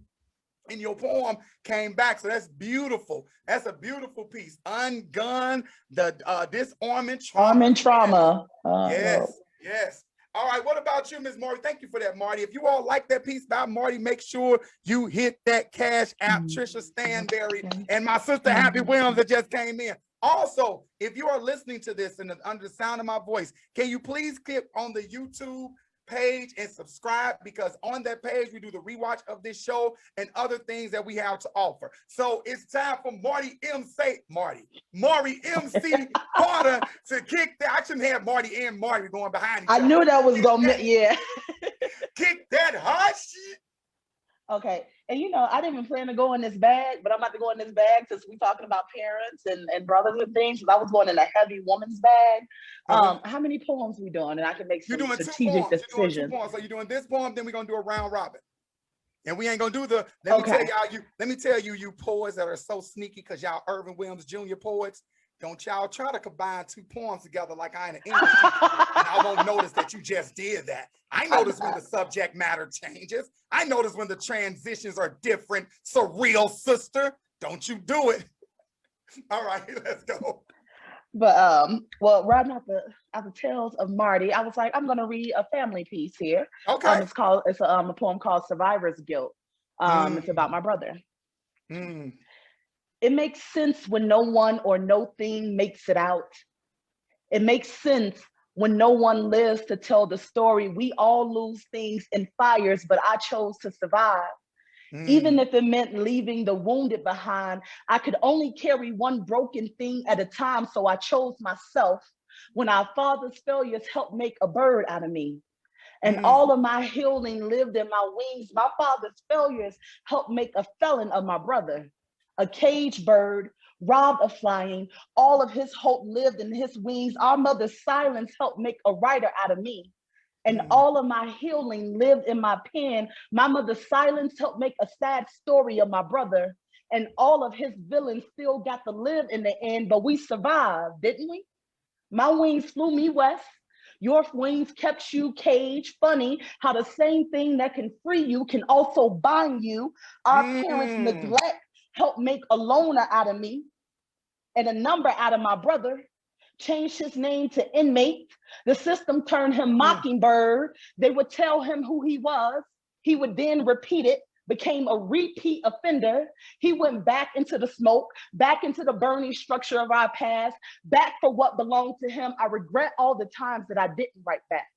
in your poem came back. So that's beautiful. That's a beautiful piece. Ungun the disarmament trauma. Armament trauma. Yes, yes. All right, what about you, Ms. Marty? Thank you for that, Marty. If you all like that piece about Marty, make sure you hit that Cash App, Trisha Stanberry, and my sister Happy Williams that just came in. Also, if you are listening to this and under the sound of my voice, can you please click on the YouTube page and subscribe, because on that page we do the rewatch of this show and other things that we have to offer. So it's time for Marty MC Carter to kick that. I shouldn't have Marty and Marty going behind each other. I knew that was gonna yeah. Kick that hot shit. Okay, and you know, I didn't even plan to go in this bag, but I'm about to go in this bag since we're talking about parents and brothers and things. So I was going in a heavy woman's bag. How many poems we doing? And I can make some strategic decisions. So you're doing this poem, then we're gonna do a round robin. And we ain't gonna do the, let me tell you, you poets that are so sneaky, because y'all ErvinJWilliams Jr. poets, don't y'all try to combine 2 poems together like I ain't an English teacher, and I won't notice that you just did that. I notice when the subject matter changes. I notice when the transitions are different. Surreal Sister, don't you do it. All right, let's go. But well, right out the tales of Marty, I was like, I'm gonna read a family piece here. Okay. It's a poem called Survivor's Guilt. It's about my brother. It makes sense when no one or no thing makes it out. It makes sense when no one lives to tell the story. We all lose things in fires, but I chose to survive. Even if it meant leaving the wounded behind, I could only carry one broken thing at a time, so I chose myself. When our father's failures helped make a bird out of me. And all of my healing lived in my wings. My father's failures helped make a felon of my brother. A caged bird, robbed of flying. All of his hope lived in his wings. Our mother's silence helped make a writer out of me. And all of my healing lived in my pen. My mother's silence helped make a sad story of my brother. And all of his villains still got to live in the end, but we survived, didn't we? My wings flew me west. Your wings kept you caged. Funny how the same thing that can free you can also bind you. Our parents' neglect helped make a loner out of me and a number out of my brother. Changed his name to inmate. The system turned him mockingbird. They would tell him who he was. He would then repeat it, became a repeat offender. He went back into the smoke, back into the burning structure of our past, back for what belonged to him. I regret all the times that I didn't write back.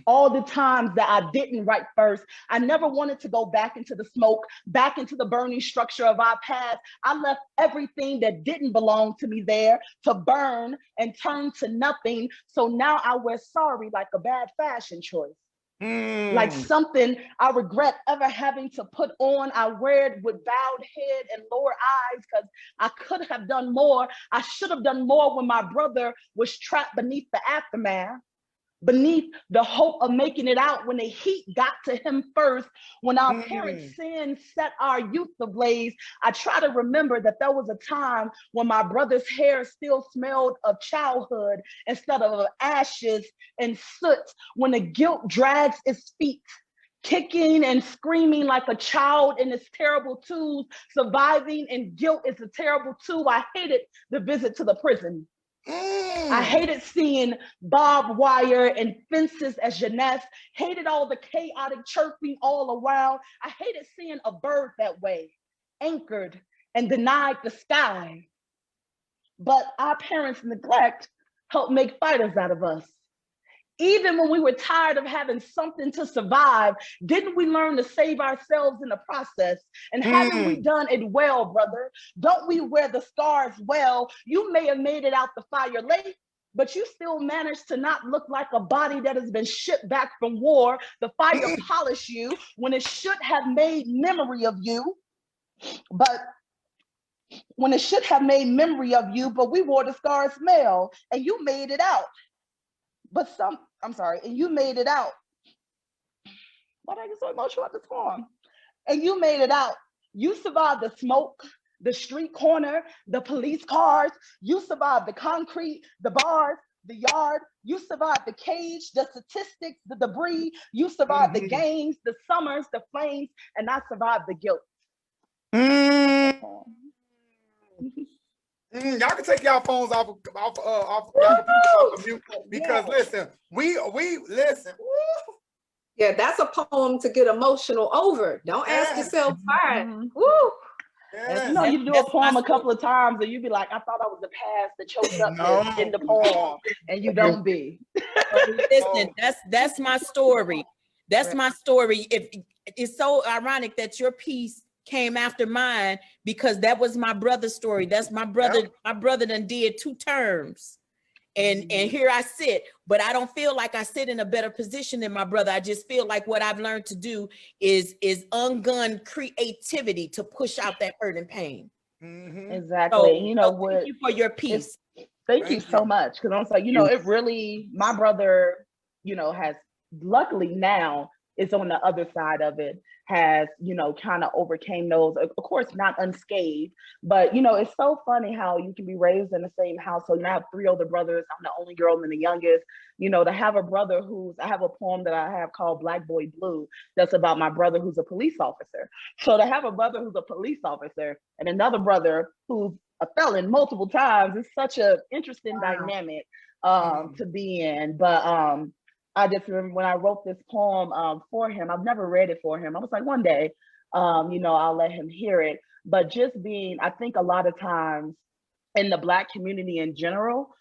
All the times that I didn't write first. I never wanted to go back into the smoke, back into the burning structure of our past. I left everything that didn't belong to me there to burn and turn to nothing. So now I wear sorry like a bad fashion choice. Like something I regret ever having to put on. I wear it with bowed head and lower eyes because I could have done more. I should have done more when my brother was trapped beneath the aftermath, beneath the hope of making it out, when the heat got to him first, when our parents' sin set our youth ablaze. I try to remember that there was a time when my brother's hair still smelled of childhood instead of ashes and soot, when the guilt drags its feet, kicking and screaming like a child in its terrible twos. Surviving in guilt is a terrible too. I hated the visit to the prison. I hated seeing barbed wire and fences as Jeunesse, hated all the chaotic chirping all around. I hated seeing a bird that way, anchored and denied the sky. But our parents' neglect helped make fighters out of us. Even when we were tired of having something to survive, didn't we learn to save ourselves in the process? And haven't we done it well, brother? Don't we wear the scars well? You may have made it out the fire late, but you still managed to not look like a body that has been shipped back from war. The fire polished you when it should have made memory of you. But when it should have made memory of you, but we wore the scars smell and you made it out. But and you made it out. Why did I get so emotional at this poem? And you made it out. You survived the smoke, the street corner, the police cars. You survived the concrete, the bars, the yard. You survived the cage, the statistics, the debris. You survived the games, the summers, the flames, and I survived the guilt. Y'all can take y'all phones off mute because listen, we listen. Woo. Yeah, that's a poem to get emotional over. Don't ask yourself why. Woo. You know, you do a poem a couple of times and you be like, I thought I was the past that choked up in the poem, and you don't be. Listen, that's my story. That's my story. It's so ironic that your piece came after mine because that was my brother's story. That's my brother. Yep. My brother done did 2 terms. And here I sit, but I don't feel like I sit in a better position than my brother. I just feel like what I've learned to do is ungun creativity to push out that hurt and pain. Exactly. So, you know what? Thank you for your piece. Thank you so much. Because I'm like, you know, it really, my brother, you know, has luckily now is on the other side of it, has, you know, kind of overcame those, of course, not unscathed, but, you know, it's so funny how you can be raised in the same household. And I have 3 older brothers. I'm the only girl and the youngest, you know, to have a brother I have a poem that I have called Black Boy Blue, that's about my brother who's a police officer. So to have a brother who's a police officer and another brother who's a felon multiple times is such an interesting dynamic to be in. But I just remember when I wrote this poem for him, I've never read it for him. I was like, one day, you know, I'll let him hear it. But just being, I think a lot of times in the Black community in general,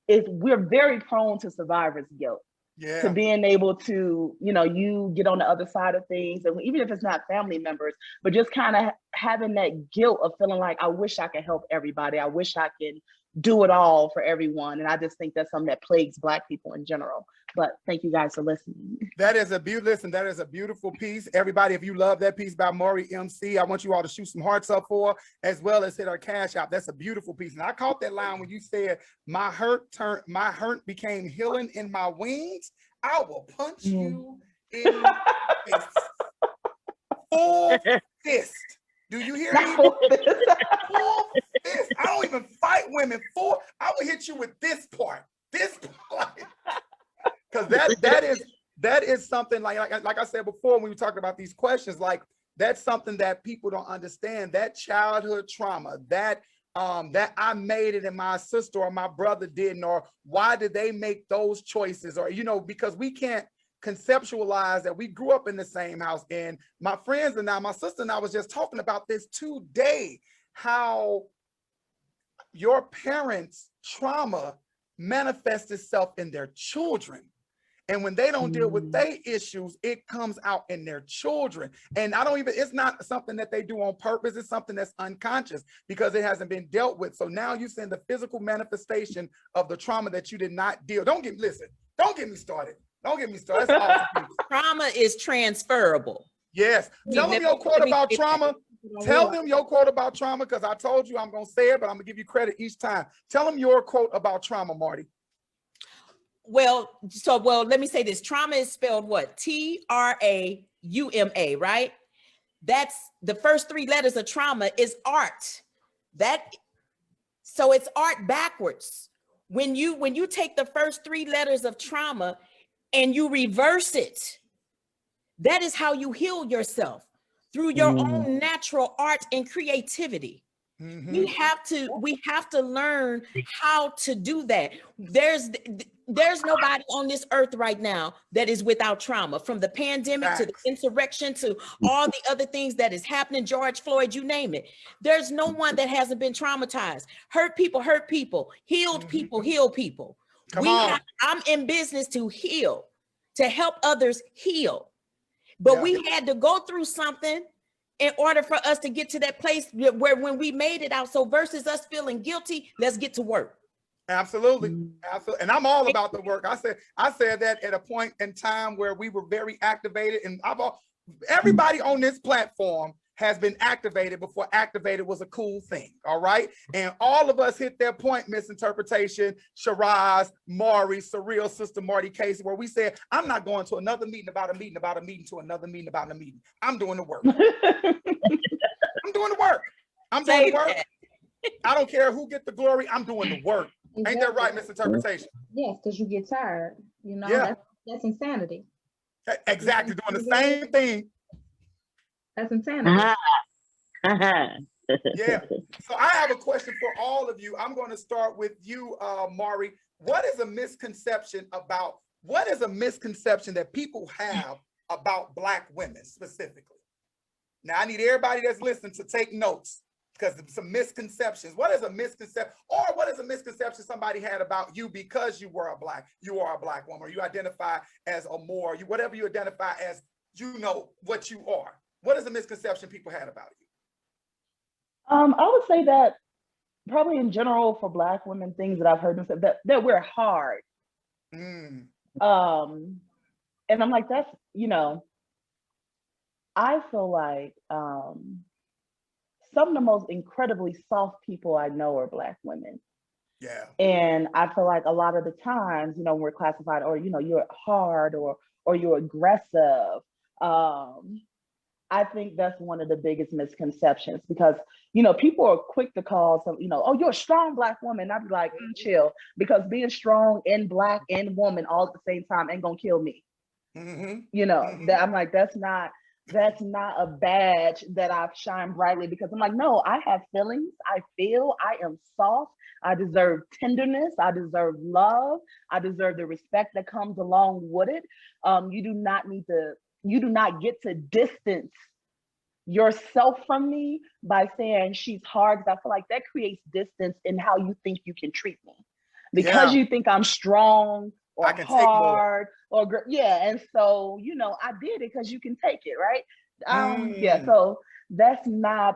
we're very prone to survivor's guilt. To being able to, you know, you get on the other side of things, and even if it's not family members, but just kind of having that guilt of feeling like, I wish I could help everybody. I wish I could do it all for everyone. And I just think that's something that plagues Black people in general. But thank you guys for listening. That is a beautiful piece. Everybody, if you love that piece by Maury MC, I want you all to shoot some hearts up for, as well as hit our Cash App. That's a beautiful piece. And I caught that line when you said, my hurt became healing in my wings. I will punch you in the face. Full fist. Do you hear me? Full fist. I don't even fight women. I will hit you with this part. This part. Because that is something like I said before when we were talking about these questions, like that's something that people don't understand. That childhood trauma, that I made it and my sister or my brother didn't, or why did they make those choices, or, you know, because we can't conceptualize that we grew up in the same house. And my friends and my sister and I was just talking about this today, how your parents' trauma manifests itself in their children. And when they don't deal with their issues, it comes out in their children. And it's not something that they do on purpose. It's something that's unconscious because it hasn't been dealt with. So now you're seeing the physical manifestation of the trauma that you did not deal. Don't get me started. Don't get me started. That's awesome. Trauma is transferable. Yes. Tell them your quote about trauma. Tell them your quote about trauma, because I told you I'm going to say it, but I'm going to give you credit each time. Tell them your quote about trauma, Marty. Well, let me say this. Trauma is spelled what? T-R-A-U-M-A, right? That's the first three letters of trauma is art. So it's art backwards. When you take the first three letters of trauma and you reverse it, that is how you heal yourself, through your own natural art and creativity. We have to learn how to do that. There's nobody on this earth right now that is without trauma, from the pandemic to the insurrection to all the other things that is happening, George Floyd, you name it. There's no one that hasn't been traumatized. Hurt people, healed people, heal people. I'm in business to heal, to help others heal. But we had to go through something in order for us to get to that place where when we made it out. So versus us feeling guilty, let's get to work. Absolutely. And I'm all about the work. I said that at a point in time where we were very activated, and everybody on this platform has been activated before activated was a cool thing. All right. And all of us hit their point, Misinterpretation, Cheeraz, Maury, Surreal Sista, Marty Casey, where we said, I'm not going to another meeting about a meeting about a meeting to another meeting about a meeting. I'm doing the work. I'm doing the work. I'm doing the work. I don't care who get the glory. I'm doing the work. Exactly. Ain't that right, Misinterpretation? Yes, because you get tired. You know, that's insanity. Exactly. Doing the same thing. That's insanity. Yeah. So I have a question for all of you. I'm going to start with you, Maury. What is a misconception that people have about Black women specifically? Now, I need everybody that's listening to take notes, because there's some misconceptions. What is a misconception, or what is a misconception somebody had about you because you are a Black woman, or you identify as whatever you identify as, you know what you are. What is the misconception people had about you? I would say that probably in general for Black women, things that I've heard them say that we're hard. And I'm like, that's, I feel like some of the most incredibly soft people I know are Black women. Yeah. And I feel like a lot of the times, we're classified, or, you're hard or you're aggressive. I think that's one of the biggest misconceptions, because, people are quick to call some, oh, you're a strong Black woman. I'd be like, chill, because being strong and Black and woman all at the same time ain't gonna kill me. That I'm like, that's not a badge that I shine brightly, because I'm like, no, I have feelings. I feel, I am soft. I deserve tenderness. I deserve love. I deserve the respect that comes along with it. You do not get to distance yourself from me by saying she's hard, because I feel like that creates distance in how you think you can treat me, because you think I'm strong or hard or and so I did it because you can take it, right? So that's not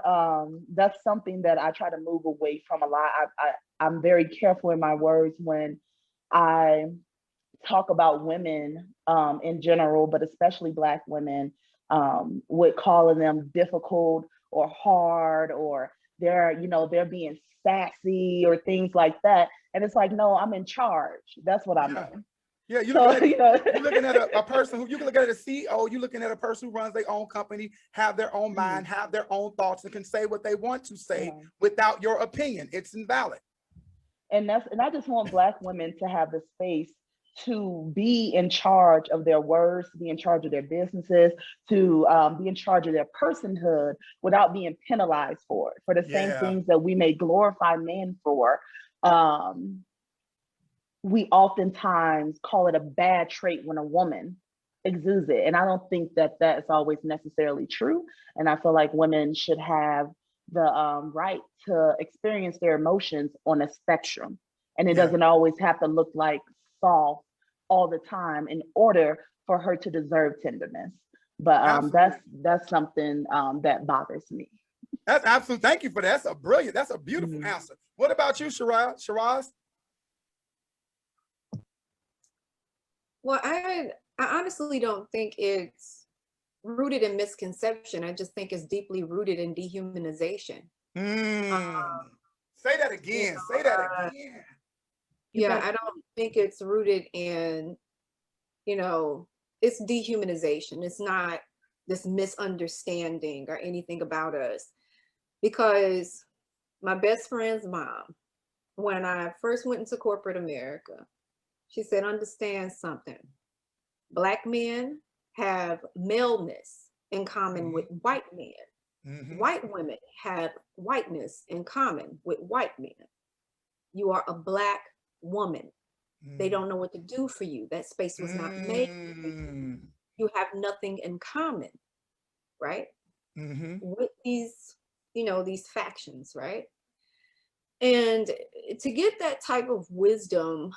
that's something that I try to move away from a lot. I'm very careful in my words when I talk about women in general, but especially Black women, with calling them difficult or hard, or they're being sassy or things like that. And it's like, no, I'm in charge. That's what I mean. Yeah, you're looking at a person who, you can look at a CEO, you're looking at a person who runs their own company, have their own mind, have their own thoughts, and can say what they want to say without your opinion. It's invalid. And I just want Black women to have the space to be in charge of their words, to be in charge of their businesses, to be in charge of their personhood without being penalized for it, for the same things that we may glorify men for. We oftentimes call it a bad trait when a woman exudes it. And I don't think that that's always necessarily true. And I feel like women should have the right to experience their emotions on a spectrum. And it doesn't always have to look like soft all the time in order for her to deserve tenderness. But that's something that bothers me. That's absolute. Thank you for that. That's a beautiful answer. What about you, Cheeraz? Well, I honestly don't think it's rooted in misconception. I just think it's deeply rooted in dehumanization. Say that again. Say that again. Yeah, I don't think it's rooted in, it's dehumanization. It's not this misunderstanding or anything about us. Because my best friend's mom, when I first went into corporate America, she said, understand something. Black men have maleness in common with white men. White women have whiteness in common with white men. You are a Black woman. They don't know what to do for you. That space was not made for you. You have nothing in common, right? With these, these factions, right? And to get that type of wisdom,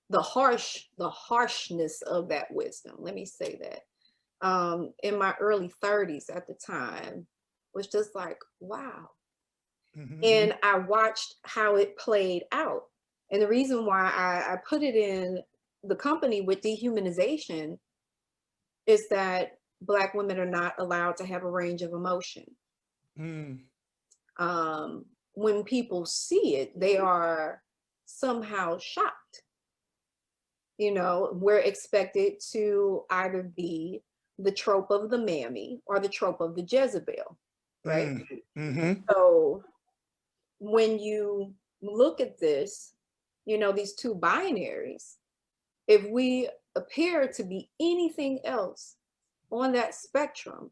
the harshness of that wisdom, let me say that, in my early 30s at the time, was just like, wow. And I watched how it played out. And the reason why I put it in the company with dehumanization is that Black women are not allowed to have a range of emotion. When people see it, they are somehow shocked. We're expected to either be the trope of the mammy or the trope of the Jezebel, right? So when you look at this, these two binaries, if we appear to be anything else on that spectrum,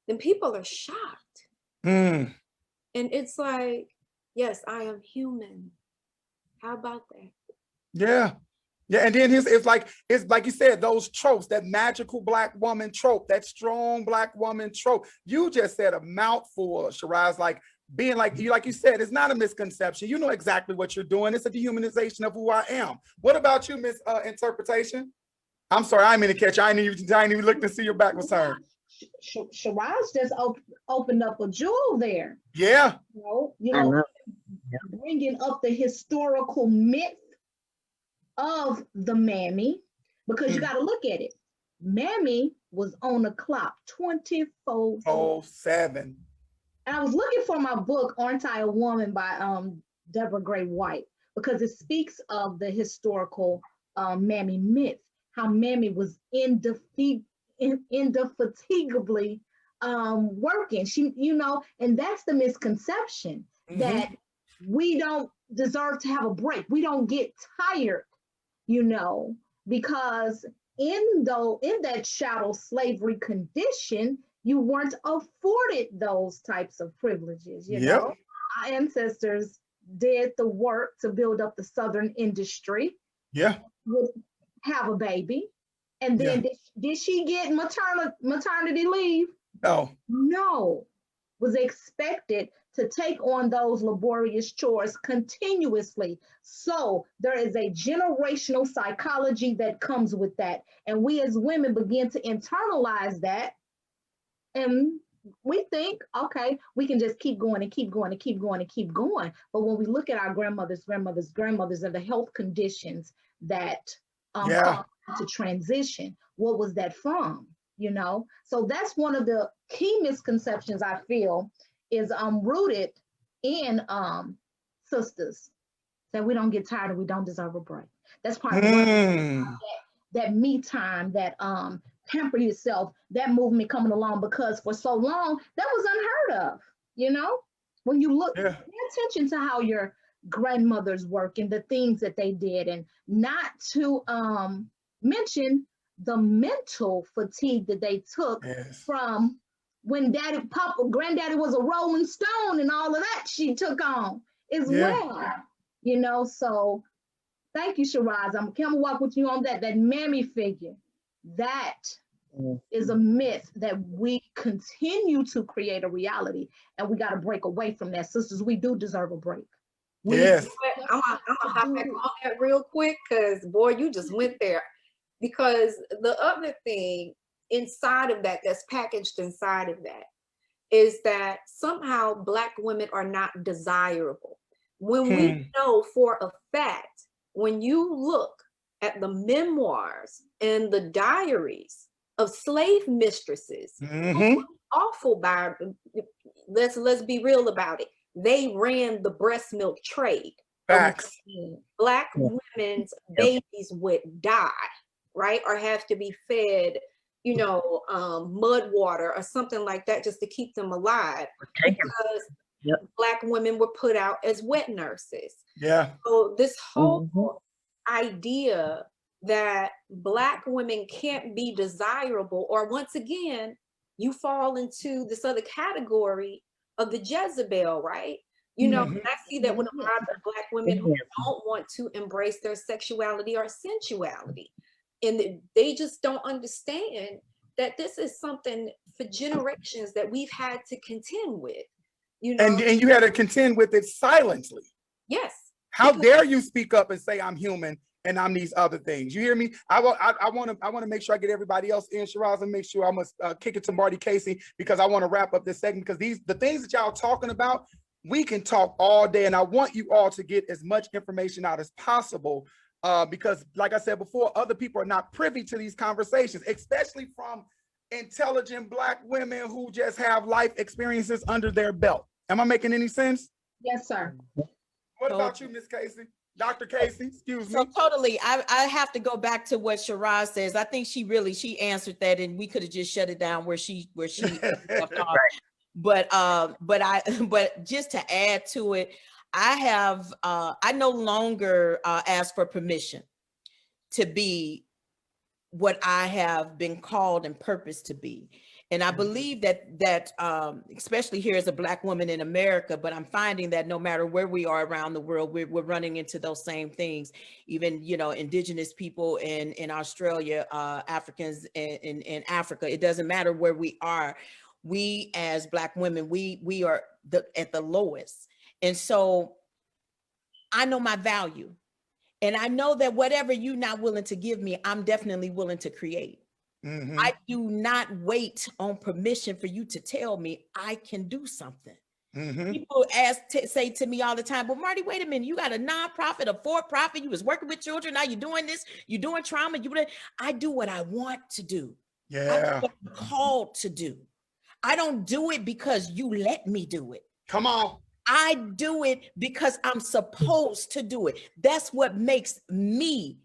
then people are shocked. And it's like, yes, I am human. How about that? Yeah. And then it's like you said, those tropes, that magical Black woman trope, that strong Black woman trope. You just said a mouthful, Cheeraz, like being like you said, it's not a misconception. You know exactly what you're doing. It's a dehumanization of who I am. What about you, Miss Interpretation? I'm sorry, I didn't mean to catch you. I didn't even look to see your back was turned. Cheeraz just opened up a jewel there. Yeah. Bringing up the historical myth of the mammy, because you got to look at it. Mammy was on the clock 24/7. And I was looking for my book, Aren't I a Woman, by Deborah Gray White, because it speaks of the historical mammy myth, how mammy was indefatigably working. She, and that's the misconception, that we don't deserve to have a break. We don't get tired, because in that chattel slavery condition, you weren't afforded those types of privileges. Our ancestors did the work to build up the Southern industry. Yeah. Would have a baby. And then did she get maternity leave? No. Was expected to take on those laborious chores continuously. So there is a generational psychology that comes with that. And we as women begin to internalize that. And we think, okay, we can just keep going and keep going and keep going and keep going. But when we look at our grandmothers and the health conditions that caused to transition, what was that from? So that's one of the key misconceptions I feel is rooted in sisters, that we don't get tired and we don't deserve a break. That's part of that me time, that pamper yourself, that movement coming along, because for so long that was unheard of. When you look, pay attention to how your grandmothers work and the things that they did, and not to mention the mental fatigue that they took from when granddaddy was a rolling stone, and all of that she took on as well. So thank you, Cheeraz. I'm gonna walk with you on that mammy figure. That is a myth that we continue to create a reality, and we got to break away from that. Sisters, we do deserve a break. Yes. I'm gonna hop back on that real quick because boy, you just went there. Because the other thing inside of that, that's packaged inside of that, is that somehow Black women are not desirable. When we know for a fact, when you look at the memoirs and the diaries of slave mistresses, awful by, let's be real about it. They ran the breast milk trade. Facts. Black women's babies would die, right? Or have to be fed, you know, mud water or something like that just to keep them alive. Because Black women were put out as wet nurses. Yeah. So this whole idea that Black women can't be desirable, or once again, you fall into this other category of the Jezebel, right? You know, I see that with a lot of Black women who don't want to embrace their sexuality or sensuality. And they just don't understand that this is something for generations that we've had to contend with. You know? And you had to contend with it silently. Yes. How dare you speak up and say I'm human and I'm these other things? You hear me? I want to make sure I get everybody else in, Cheeraz, and make sure I must kick it to Marty Casey, because I want to wrap up this segment, because the things that y'all talking about, we can talk all day, and I want you all to get as much information out as possible, because like I said before, other people are not privy to these conversations, especially from intelligent Black women who just have life experiences under their belt. Am I making any sense? Yes, sir. What about you, Miss Casey? Dr. Casey, excuse me. So totally, I have to go back to what Cheeraz says. I think she answered that, and we could have just shut it down where she left off. But just to add to it, I no longer ask for permission to be what I have been called and purposed to be. And I believe that especially here as a Black woman in America, but I'm finding that no matter where we are around the world, we're running into those same things. Even, you know, indigenous people in Australia, Africans in Africa, it doesn't matter where we are. We as Black women, we are at the lowest. And so I know my value. And I know that whatever you're not willing to give me, I'm definitely willing to create. I do not wait on permission for you to tell me I can do something. People say to me all the time, but Marty, wait a minute, you got a nonprofit, a for-profit, you was working with children, now you're doing this, you're doing trauma, I do what I want to do. Yeah. I do what I'm called to do. I don't do it because you let me do it. Come on. I do it because I'm supposed to do it. That's what makes me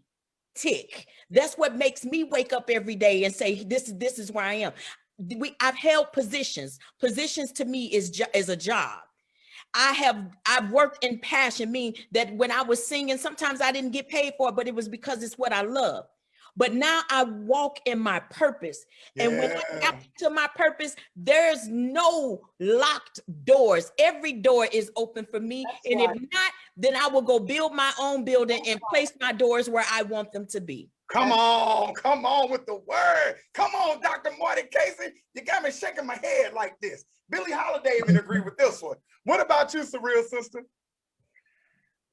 tick. That's what makes me wake up every day and say, this is where I am. I've held positions. Positions to me is a job. I've worked in passion, meaning that when I was singing, sometimes I didn't get paid for it, but it was because it's what I love. But now I walk in my purpose. And when I got to my purpose, there's no locked doors. Every door is open for me. That's and right. If not, then I will go build my own building and place my doors where I want them to be. Come on with the word. Come on, Dr. Marty Casey. You got me shaking my head like this. Billie Holiday even agreed with this one. What about you, Surreal Sista?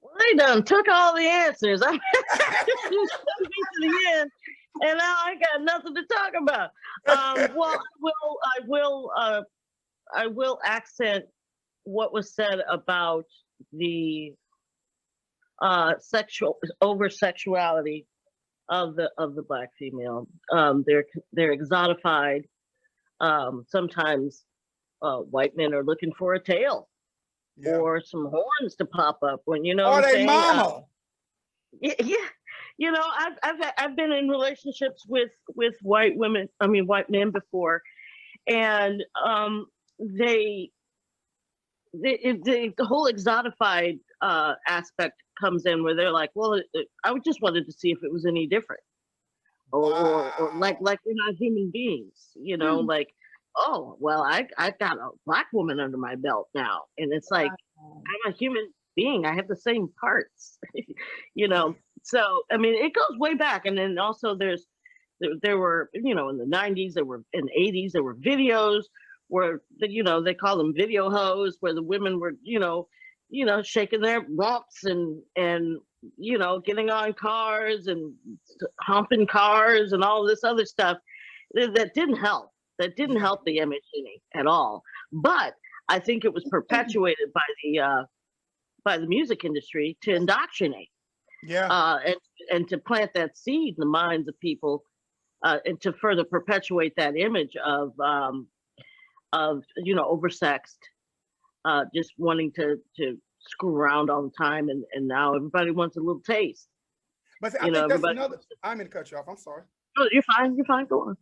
Well, they done took all the answers. I to the end, and now I got nothing to talk about. Well, I will accent what was said about the over sexuality of the Black female. They're exotified. Sometimes white men are looking for a tail. Yeah. Or some horns to pop up when, you know, or they mama. Yeah, you know, I've been in relationships with white women, white men before, and the whole exotified aspect comes in where they're like, well, I just wanted to see if it was any different, or like we're not human beings, you know, like. Oh, well, I got a Black woman under my belt now. And it's like, I'm a human being. I have the same parts, you know? So, I mean, it goes way back. And then also there were, you know, in the 90s, in the 80s, there were videos where, you know, they call them video hoes, where the women were, you know, you know, shaking their rumps and you know, getting on cars and humping cars and all this other stuff. That didn't help. That didn't help the image any at all. But I think it was perpetuated by the music industry to indoctrinate. Yeah. And to plant that seed in the minds of people, and to further perpetuate that image of you know, oversexed, just wanting to screw around all the time, and now everybody wants a little taste. But see, I think that's another. I'm gonna cut you off. I'm sorry. Oh, you're fine. You're fine. Go on.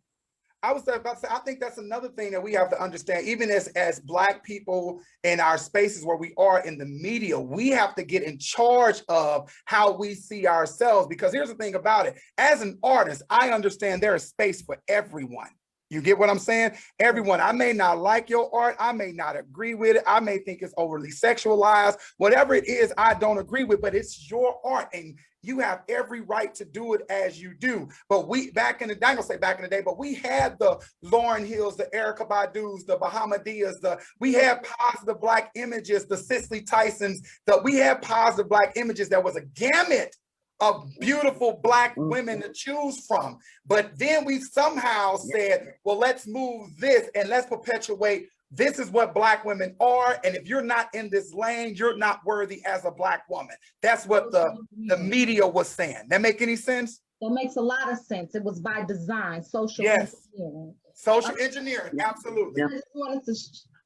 I was about to say, I think that's another thing that we have to understand, even as Black people in our spaces where we are in the media, we have to get in charge of how we see ourselves. Because here's the thing about it. As an artist, I understand there is space for everyone. You get what I'm saying? Everyone. I may not like your art. I may not agree with it. I may think it's overly sexualized. Whatever it is, I don't agree with, but it's your art. And you have every right to do it as you do. But we, back in the day, I'm gonna say back in the day, but we had the Lauryn Hills, the Erykah Badu's, the Bahamadia, we had positive Black images, the Cicely Tysons, we had positive Black images. That was a gamut of beautiful Black women to choose from. But then we somehow said, well, let's move this and let's perpetuate, this is what Black women are. And if you're not in this lane, you're not worthy as a Black woman. That's what the media was saying. That make any sense? That makes a lot of sense. It was by design, social engineering. Social engineering, absolutely. I just wanted to,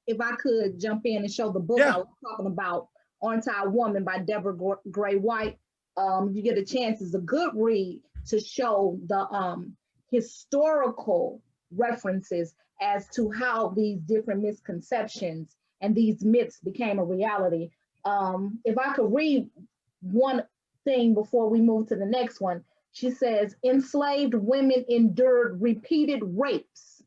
if I could jump in and show the book I was talking about, Aren't I a Woman by Deborah Gray White. You get a chance, it's a good read to show the historical references as to how these different misconceptions and these myths became a reality. If I could read one thing before we move to the next one, she says, enslaved women endured repeated rapes,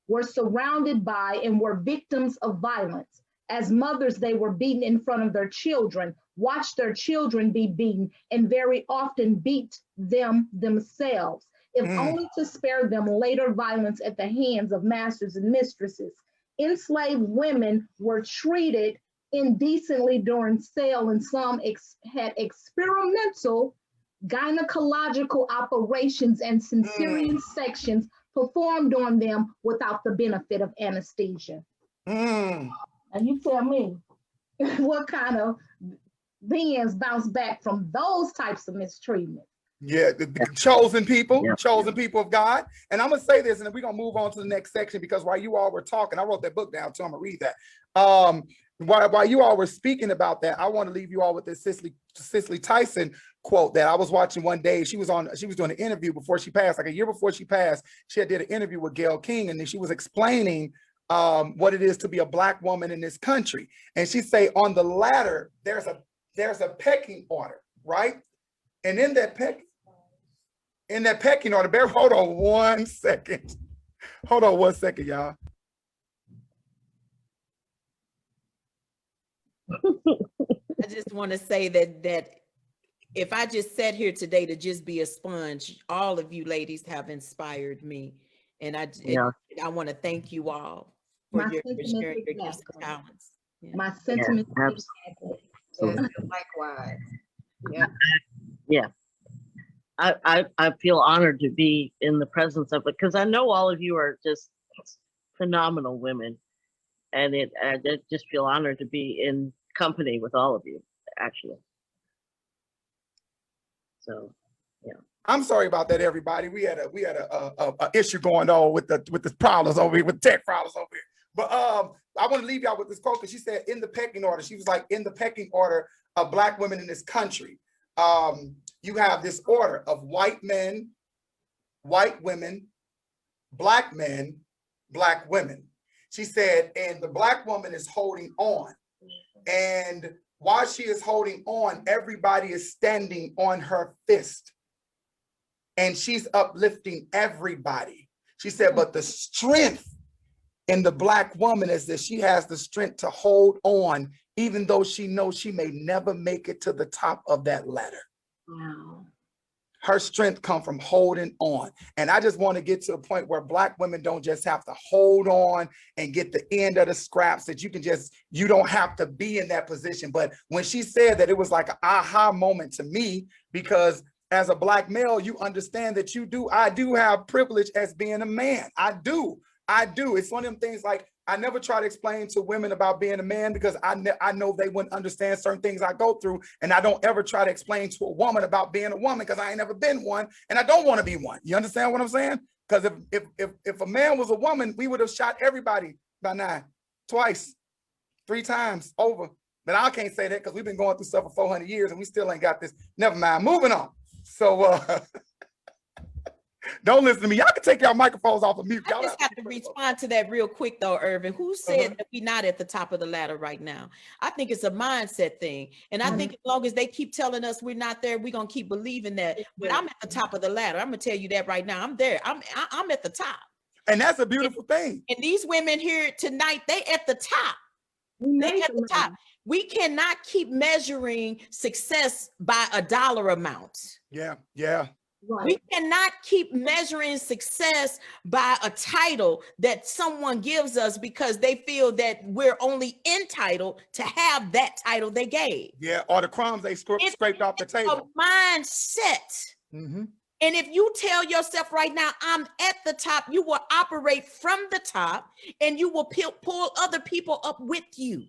were surrounded by and were victims of violence. As mothers, they were beaten in front of their children, watched their children be beaten, and very often beat them themselves, if only to spare them later violence at the hands of masters and mistresses. Enslaved women were treated indecently during sale, and some had experimental gynecological operations and cesarean sections performed on them without the benefit of anesthesia. And you tell me what kind of beings bounce back from those types of mistreatment. Yeah, the chosen people, chosen people of God. And I'm gonna say this, and then we're gonna move on to the next section, because while you all were talking, I wrote that book down too. I'm gonna read that. While you all were speaking about that, I want to leave you all with this Cicely Tyson quote that I was watching one day. She was doing an interview before she passed, like a year before she passed. She did an interview with Gayle King, and then she was explaining what it is to be a Black woman in this country. And she say on the ladder, there's a pecking order, right? And in that pecking order, hold on 1 second. Hold on 1 second, y'all. I just want to say that if I just sat here today to just be a sponge, all of you ladies have inspired me. And I want to thank you all for sharing your gifts and talents. Yeah. My sentiments. Likewise. Yeah. Yeah. I feel honored to be in the presence of it, because I know all of you are just phenomenal women, and I just feel honored to be in company with all of you, actually. So, yeah. I'm sorry about that, everybody. We had a issue going on with the problems over here, with tech problems over here. But I want to leave y'all with this quote, because she said in the pecking order, she was like, in the pecking order of Black women in this country, you have this order of white men, white women, Black men, Black women. She said, and the Black woman is holding on. And while she is holding on, everybody is standing on her fist. And she's uplifting everybody. She said, but the strength in the Black woman is that she has the strength to hold on, even though she knows she may never make it to the top of that ladder. Wow. Her strength come from holding on. And I just want to get to a point where Black women don't just have to hold on and get the end of the scraps, that you don't have to be in that position. But when she said that, it was like an aha moment to me, because as a Black male, you understand that I do have privilege as being a man. I do. It's one of them things, like, I never try to explain to women about being a man, because I know they wouldn't understand certain things I go through. And I don't ever try to explain to a woman about being a woman, because I ain't never been one, and I don't want to be one. You understand what I'm saying? Because if a man was a woman, we would have shot everybody by now, twice, 3 times over. But I can't say that, because we've been going through stuff for 400 years and we still ain't got this. Never mind, moving on. So don't listen to me. Y'all can take y'all microphones off of mute. I just have to respond to that real quick though, Ervin. Who said that we're not at the top of the ladder right now? I think it's a mindset thing. And I think as long as they keep telling us we're not there, we're gonna keep believing that. But I'm at the top of the ladder. I'm gonna tell you that right now. I'm there. I'm at the top. And that's a beautiful thing. And these women here tonight, they at the top. They at the top. We cannot keep measuring success by a dollar amount. Yeah. Right. We cannot keep measuring success by a title that someone gives us, because they feel that we're only entitled to have that title they gave. Yeah, or the crumbs they scraped off the table. A mindset. And if you tell yourself right now, I'm at the top, you will operate from the top, and you will pull other people up with you.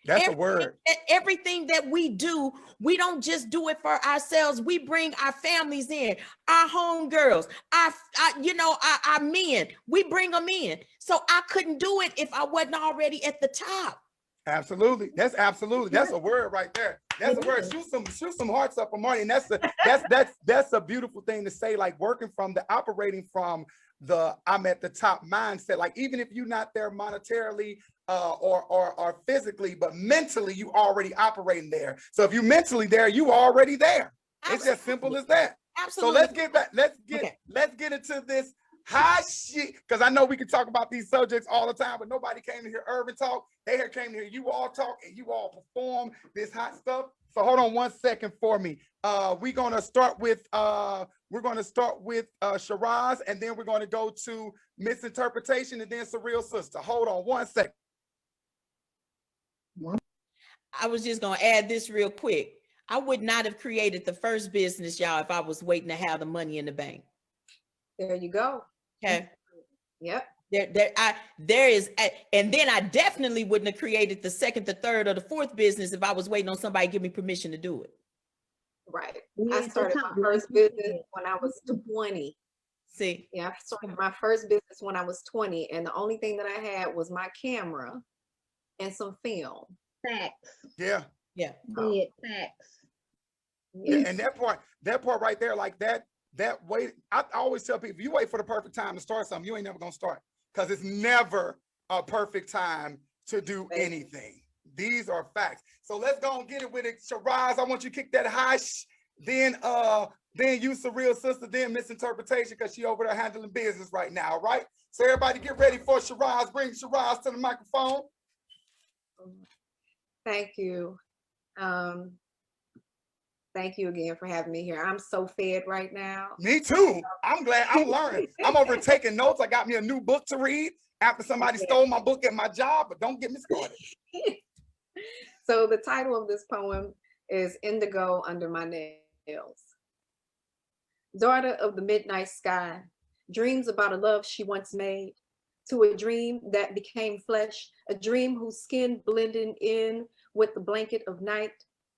That's a word. Everything that we do, we don't just do it for ourselves. We bring our families in, our homegirls, our men. We bring them in. So I couldn't do it if I wasn't already at the top. Absolutely. That's a word right there. That's a word. Shoot some hearts up for Marty. And that's a beautiful thing to say, like operating from the I'm at the top mindset. Like, even if you're not there monetarily or physically, but mentally you already operating there. So if you're mentally there, you already there. Absolutely. It's as simple as that. Absolutely. So let's get back. Let's get into this hot shit, because I know we can talk about these subjects all the time, but nobody came to hear Ervin talk. They came to hear you all talk, and you all perform this hot stuff. So hold on 1 second for me. We're gonna start with Cheeraz, and then we're gonna go to Misinterpretation, and then Surreal Sista. Hold on 1 second. I was just gonna add this real quick. I would not have created the first business, y'all, if I was waiting to have the money in the bank. There you go. Okay. Yep. There is, and then I definitely wouldn't have created the second, the third, or the fourth business if I was waiting on somebody to give me permission to do it. Right. I started my first business when I was 20. See? Yeah, I started my first business when I was 20, and the only thing that I had was my camera and some film. Facts. Yeah. Facts. Yeah. And that part right there, like that wait, I always tell people, if you wait for the perfect time to start something, you ain't never gonna start, because it's never a perfect time to do anything. These are facts. So let's go and get it with it. Cheeraz, I want you to kick that high, then you Surreal Sista, then Misinterpretation, because she over there handling business right now, right? So everybody get ready for Cheeraz. Bring Cheeraz to the microphone. Thank you. Thank you again for having me here. I'm so fed right now. Me too. I'm glad I'm learning. I'm over taking notes. I got me a new book to read after somebody stole my book at my job, but don't get me started. So the title of this poem is Indigo Under My Nails. Daughter of the midnight sky, dreams about a love she once made, to a dream that became flesh, a dream whose skin blended in with the blanket of night,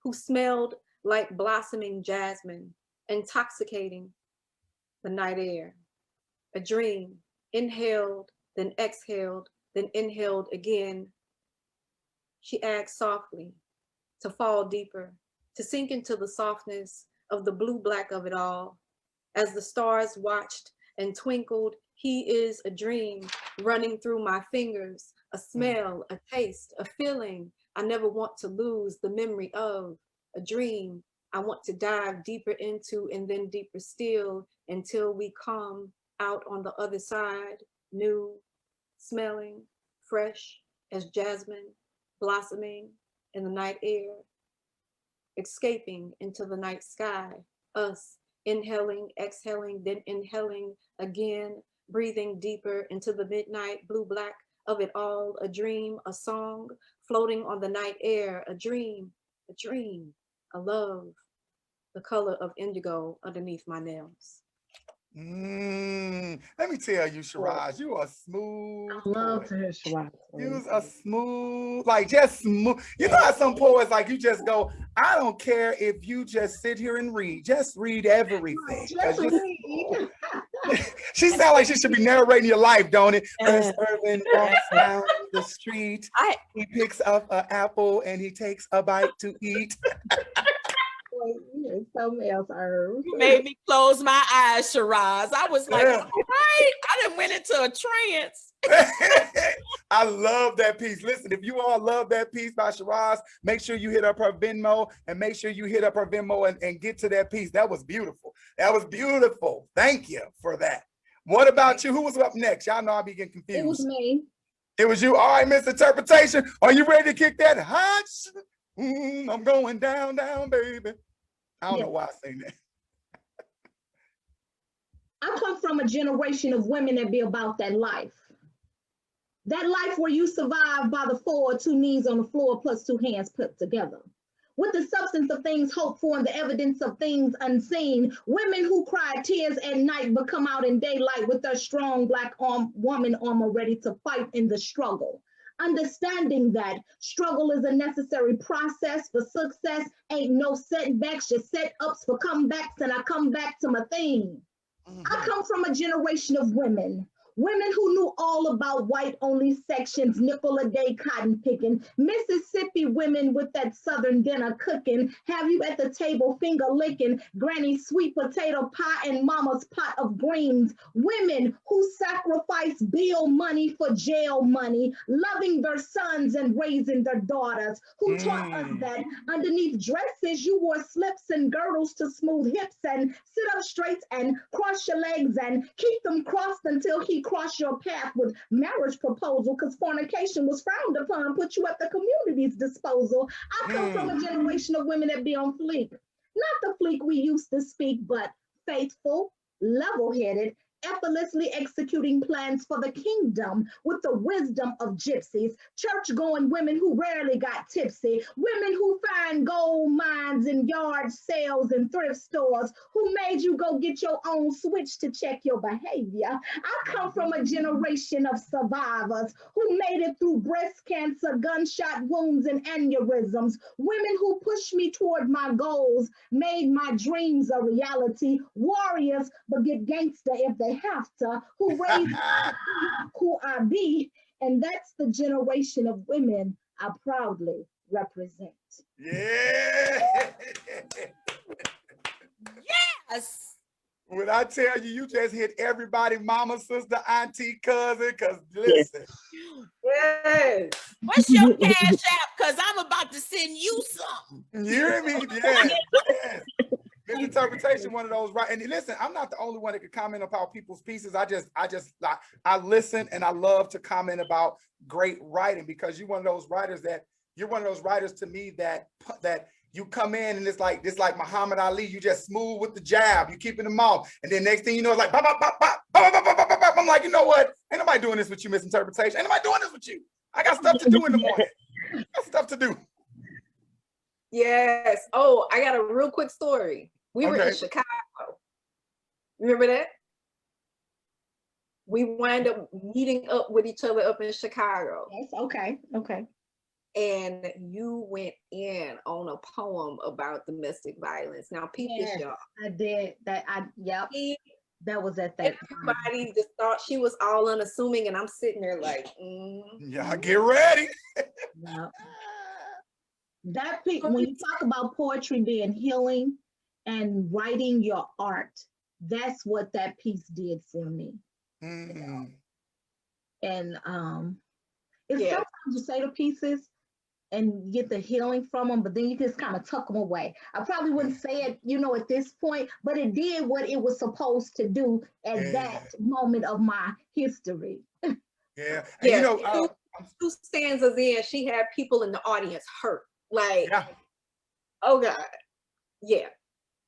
who smelled like blossoming jasmine, intoxicating the night air. A dream, inhaled, then exhaled, then inhaled again. She asked softly to fall deeper, to sink into the softness of the blue-black of it all. As the stars watched and twinkled, he is a dream running through my fingers, a smell, a taste, a feeling I never want to lose the memory of. A dream I want to dive deeper into, and then deeper still, until we come out on the other side, new, smelling, fresh as jasmine, blossoming in the night air, escaping into the night sky, us inhaling, exhaling, then inhaling again, breathing deeper into the midnight blue black of it all, a dream, a song, floating on the night air, a dream, a love, the color of indigo underneath my nails. Let me tell you, Cheeraz, you are smooth. I love to hear Cheeraz. You's a smooth, like just smooth. You know how some poets like you just go, I don't care if you just sit here and read, just read everything. Just read. She sounds like she should be narrating your life, don't it? As Ervin walks down the street, he picks up an apple and he takes a bite to eat. Something else, Irv. You made me close my eyes, Cheeraz. I was like, all right, I done went into a trance. I love that piece. Listen, if you all love that piece by Cheeraz, make sure you hit up her Venmo and make sure you hit up her Venmo and get to that piece. That was beautiful. That was beautiful. Thank you for that. What about you? Who was up next? Y'all know I be getting confused. It was me. It was you. All right, Miss Interpretation. Are you ready to kick that hot? I'm going down, down, baby. I don't know why I say that. I come from a generation of women that be about that life. That life where you survive by the 4 or 2 knees on the floor plus 2 hands put together. With the substance of things hoped for and the evidence of things unseen, women who cry tears at night but come out in daylight with their strong Black woman armor ready to fight in the struggle. Understanding that struggle is a necessary process for success, ain't no setbacks, just setups for comebacks, and I come back to my theme. I come from a generation of women who knew all about white-only sections, nickel-a-day cotton picking, Mississippi women with that southern dinner cooking, have you at the table finger licking, granny's sweet potato pie and mama's pot of greens, women who sacrifice bill money for jail money, loving their sons and raising their daughters, who taught us that underneath dresses you wore slips and girdles to smooth hips and sit up straight and cross your legs and keep them crossed until he cross your path with marriage proposal, because fornication was frowned upon, put you at the community's disposal. I come from a generation of women that be on fleek. Not the fleek we used to speak, but faithful, level-headed, effortlessly executing plans for the kingdom with the wisdom of gypsies, church-going women who rarely got tipsy, women who find gold mines in yard sales and thrift stores, who made you go get your own switch to check your behavior. I come from a generation of survivors who made it through breast cancer, gunshot wounds, and aneurysms, women who pushed me toward my goals, made my dreams a reality, warriors but get gangster if they have to, who raised who I be, and that's the generation of women I proudly represent. Yeah. Yes. When I tell you, you just hit everybody, mama, sister, auntie, cousin, because listen. Yes. What's your cash app? Because I'm about to send you something. You hear me? Yes. Yes. Misinterpretation, one of those, right? And listen, I'm not the only one that can comment about people's pieces. I listen and I love to comment about great writing, because you're one of those writers to me that you come in and it's like Muhammad Ali. You just smooth with the jab. You keeping them off, and then next thing you know, it's like bop, bop, bop, bop, bop, bop, bop, bop, bop. I'm like, you know what? Ain't nobody doing this with you, Misinterpretation. Ain't nobody doing this with you. I got stuff to do in the morning. I got stuff to do. Yes. Oh, I got a real quick story. We were in Chicago. Remember that? We wind up meeting up with each other up in Chicago. Yes, okay. And you went in on a poem about domestic violence. Now, peep this, y'all. I did that. That was at that. Everybody just thought she was all unassuming, and I'm sitting there like, Y'all get ready. Yep. That piece, when you talk about poetry being healing and writing your art, that's what that piece did for me. And it's sometimes you say the pieces and get the healing from them, but then you just kind of tuck them away. I probably wouldn't say it, at this point, but it did what it was supposed to do at that moment of my history. Yeah. And two stanzas in, she had people in the audience hurt. Like, oh God. Yeah.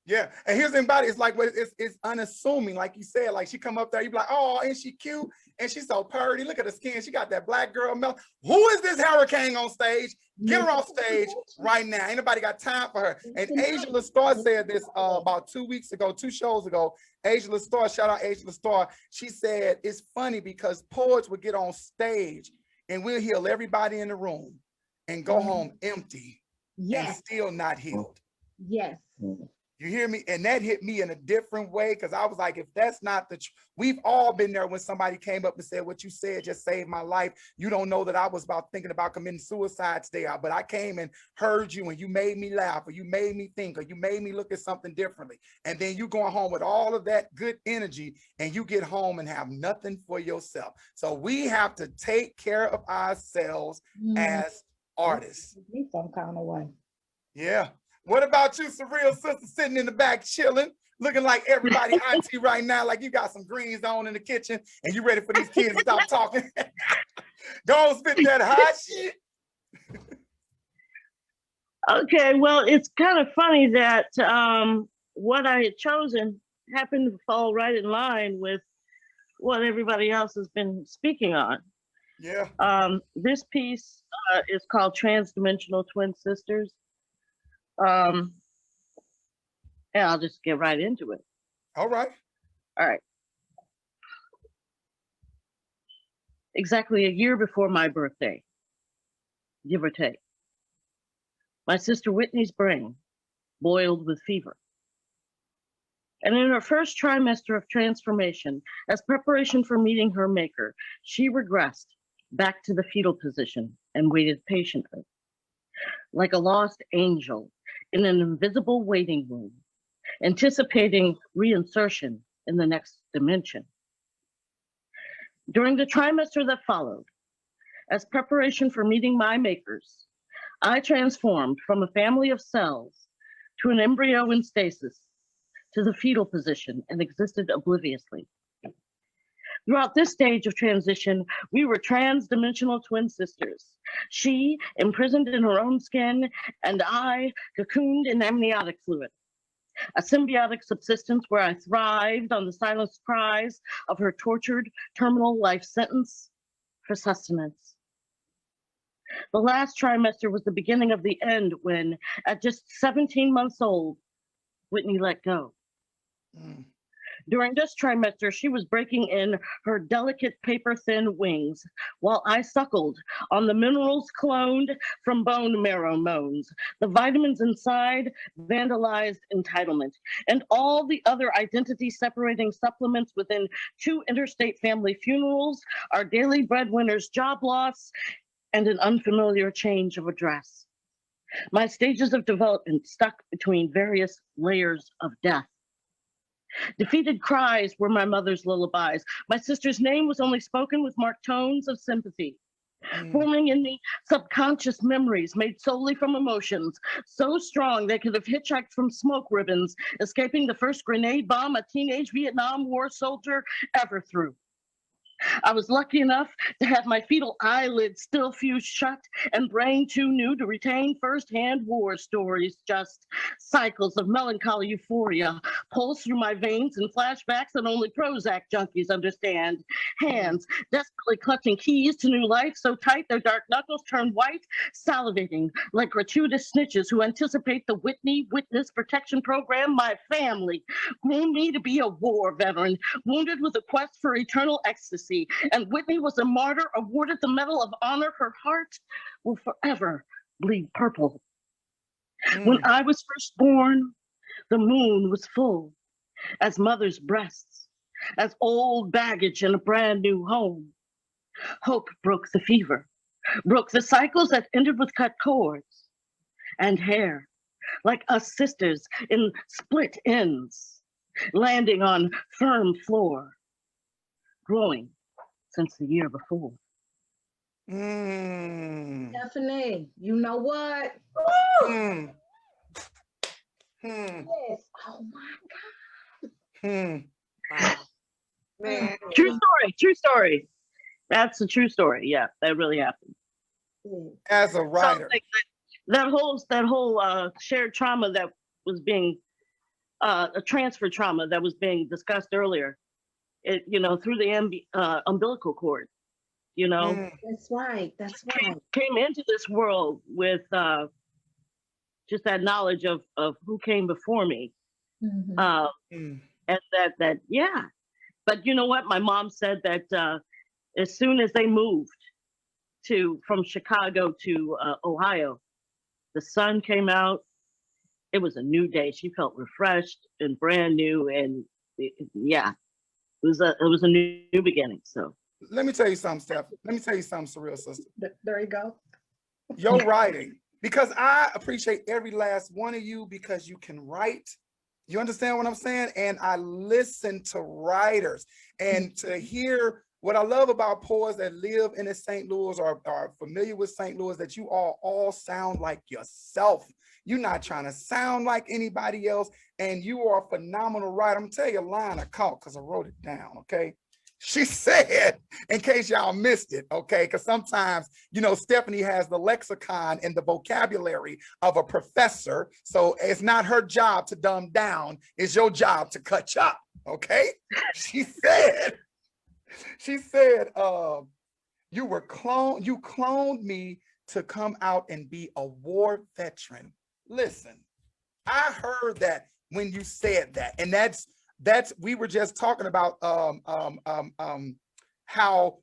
Yeah, and here's the body. It's like it's unassuming, like you said. Like she come up there, you be like, oh, ain't she cute? And she's so pretty. Look at her skin. She got that black girl melt. Who is this hurricane on stage? Get her off stage right now. Ain't nobody got time for her. And Asia LaStar said this about 2 weeks ago, 2 shows ago. Asia LaStar, shout out Asia LaStar. She said it's funny because poets would get on stage and we'll heal everybody in the room and go home empty and still not healed. Yes. You hear me? And that hit me in a different way because I was like, if that's not the truth, we've all been there when somebody came up and said, what you said just saved my life. You don't know that I was thinking about committing suicide today, but I came and heard you and you made me laugh or you made me think or you made me look at something differently. And then you going home with all of that good energy and you get home and have nothing for yourself. So we have to take care of ourselves as artists. Some kind of way. Yeah. What about you, Surreal Sista, sitting in the back chilling, looking like everybody auntie right now, like you got some greens on in the kitchen and you ready for these kids to stop talking? Go on, spit that hot shit. Okay, well, it's kind of funny that what I had chosen happened to fall right in line with what everybody else has been speaking on. Yeah. This piece is called Transdimensional Twin Sisters. And I'll just get right into it. All right. Exactly a year before my birthday, give or take, my sister Whitney's brain boiled with fever. And in her first trimester of transformation, as preparation for meeting her maker, she regressed back to the fetal position and waited patiently, like a lost angel in an invisible waiting room, anticipating reinsertion in the next dimension. During the trimester that followed, as preparation for meeting my makers, I transformed from a family of cells to an embryo in stasis to the fetal position and existed obliviously. Throughout this stage of transition, we were transdimensional twin sisters. She imprisoned in her own skin, and I cocooned in amniotic fluid. A symbiotic subsistence where I thrived on the silenced cries of her tortured terminal life sentence for sustenance. The last trimester was the beginning of the end when, at just 17 months old, Whitney let go. During this trimester, she was breaking in her delicate paper-thin wings while I suckled on the minerals cloned from bone marrow moans, the vitamins inside vandalized entitlement, and all the other identity-separating supplements within 2 interstate family funerals, our daily breadwinner's job loss, and an unfamiliar change of address. My stages of development stuck between various layers of death. Defeated cries were my mother's lullabies. My sister's name was only spoken with marked tones of sympathy, forming in me subconscious memories made solely from emotions, so strong they could have hitchhiked from smoke ribbons, escaping the first grenade bomb a teenage Vietnam War soldier ever threw. I was lucky enough to have my fetal eyelids still fused shut and brain too new to retain firsthand war stories, just cycles of melancholy euphoria pulse through my veins and flashbacks that only Prozac junkies understand. Hands desperately clutching keys to new life so tight their dark knuckles turn white, salivating like gratuitous snitches who anticipate the Whitney Witness Protection Program. My family groomed me to be a war veteran, wounded with a quest for eternal ecstasy. And Whitney was a martyr, awarded the Medal of Honor. Her heart will forever bleed purple. When I was first born, the moon was full as mother's breasts, as old baggage in a brand new home. Hope broke the fever, broke the cycles that ended with cut cords and hair, like us sisters in split ends, landing on firm floor, growing since the year before. Stephanie, you know what? Yes. Oh my God. Man. True story. That's a true story. Yeah, that really happened. As a writer. So, like, that whole shared trauma that was being a transfer trauma that was being discussed earlier. It, you know, through the umbilical cord. You know, That's right. That's right. came into this world with just that knowledge of who came before me, and that yeah. But you know what? My mom said that as soon as they moved from Chicago to Ohio, the sun came out. It was a new day. She felt refreshed and brand new, and yeah, it was a new beginning. So Let me tell you something, Steph. Let me tell you something, Surreal Sister. There you go. Your writing, because I appreciate every last one of you because you can write. You understand what I'm saying? And I listen to writers, and to hear what I love about poets that live in St. Louis or are familiar with St. Louis, that you all sound like yourself. You're not trying to sound like anybody else, and you are a phenomenal writer. I'm gonna tell you a line I caught because I wrote it down, okay? She said, in case y'all missed it, okay, because sometimes, you know, Stephanie has the lexicon and the vocabulary of a professor, so it's not her job to dumb down, it's your job to catch up, okay? She said, you cloned me to come out and be a war veteran. Listen, I heard that when you said that, and that's we were just talking about how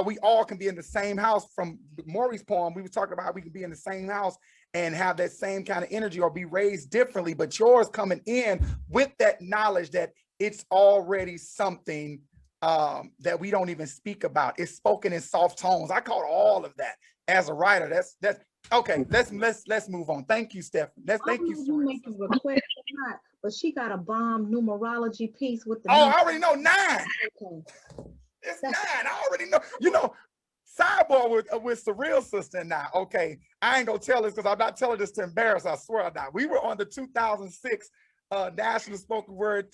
we all can be in the same house. From Maury's poem, we were talking about how we can be in the same house and have that same kind of energy or be raised differently, but yours coming in with that knowledge that it's already something that we don't even speak about. It's spoken in soft tones. I caught all of that as a writer. That's okay. Let's move on. Thank you, Steph. Thank you. You make a request, but she got a bomb numerology piece with the. Oh, I already know 9. Okay. It's 9. I already know. You know, sidebar with Surreal Sista now. Okay, I ain't gonna tell this because I'm not telling this to embarrass. I swear I'm not. We were on the 2006 National Spoken Word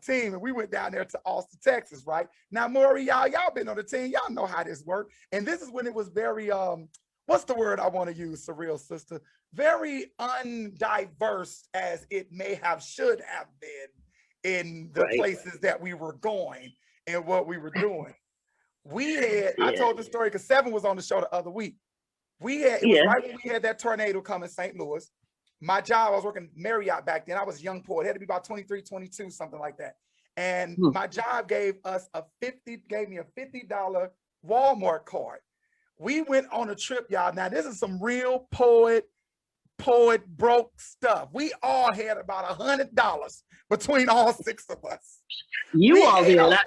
team, and we went down there to Austin, Texas. Right now, Maury, y'all been on the team. Y'all know how this worked. And this is when it was very what's the word I want to use, Surreal Sista? Very undiverse as it should have been in the places that we were going and what we were doing. I told the story because 7 was on the show the other week. It was right when we had that tornado come in St. Louis. My job, I was working Marriott back then. I was a young poet. It had to be about 23, 22, something like that. And my job gave me a $50 Walmart card. We went on a trip, y'all. Now, this is some real poet broke stuff. We all had about $100 between all 6 of us. You all did that.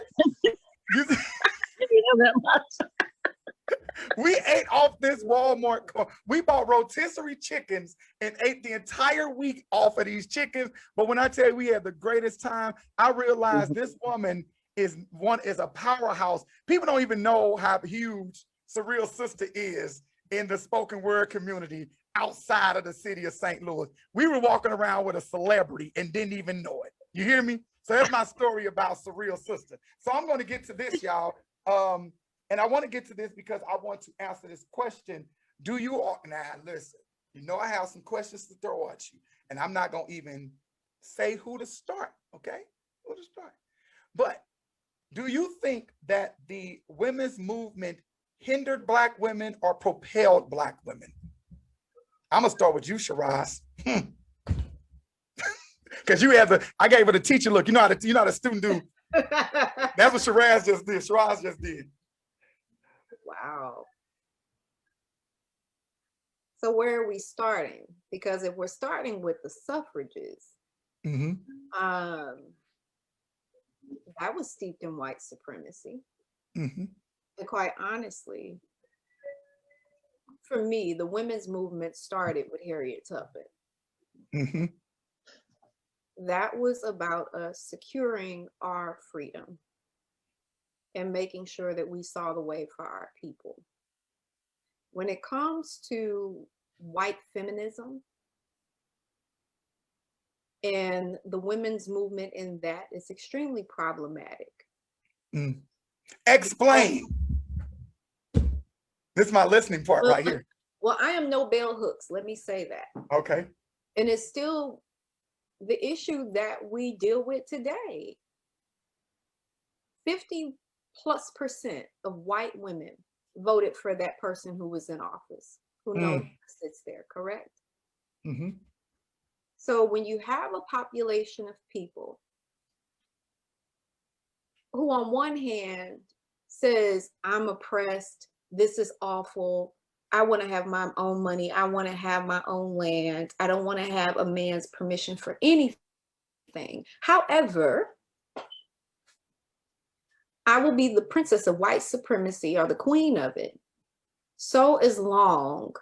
We ate off this Walmart card. We bought rotisserie chickens and ate the entire week off of these chickens. But when I tell you we had the greatest time, I realized this woman is a powerhouse. People don't even know how huge Surreal Sista is in the spoken word community outside of the city of St. Louis. We were walking around with a celebrity and didn't even know it. You hear me? So that's my story about Surreal Sista. So I'm going to get to this, y'all. And I want to get to this because I want to answer this question. Do you all, now listen, you know I have some questions to throw at you, and I'm not going to even say who to start, okay? Who to start. But do you think that the women's movement hindered Black women or propelled Black women? I'm going to start with you, Cheeraz. Because I gave her the teacher look. You know how the student do. That's what Cheeraz just did. Cheeraz just did. Wow. So where are we starting? Because if we're starting with the suffrages, that was steeped in white supremacy. And quite honestly, for me, the women's movement started with Harriet Tubman. That was about us securing our freedom and making sure that we saw the way for our people. When it comes to white feminism and the women's movement in that, it's extremely problematic. Explain. This is my listening part right here. Well, I am no bell hooks, let me say that. Okay. And it's still the issue that we deal with today. 50+% of white women voted for that person who was in office, who knows sits there, correct? Mm-hmm. So when you have a population of people who on one hand says, I'm oppressed, this is awful, I want to have my own money, I want to have my own land, I don't want to have a man's permission for anything. However, I will be the princess of white supremacy or the queen of it, so as long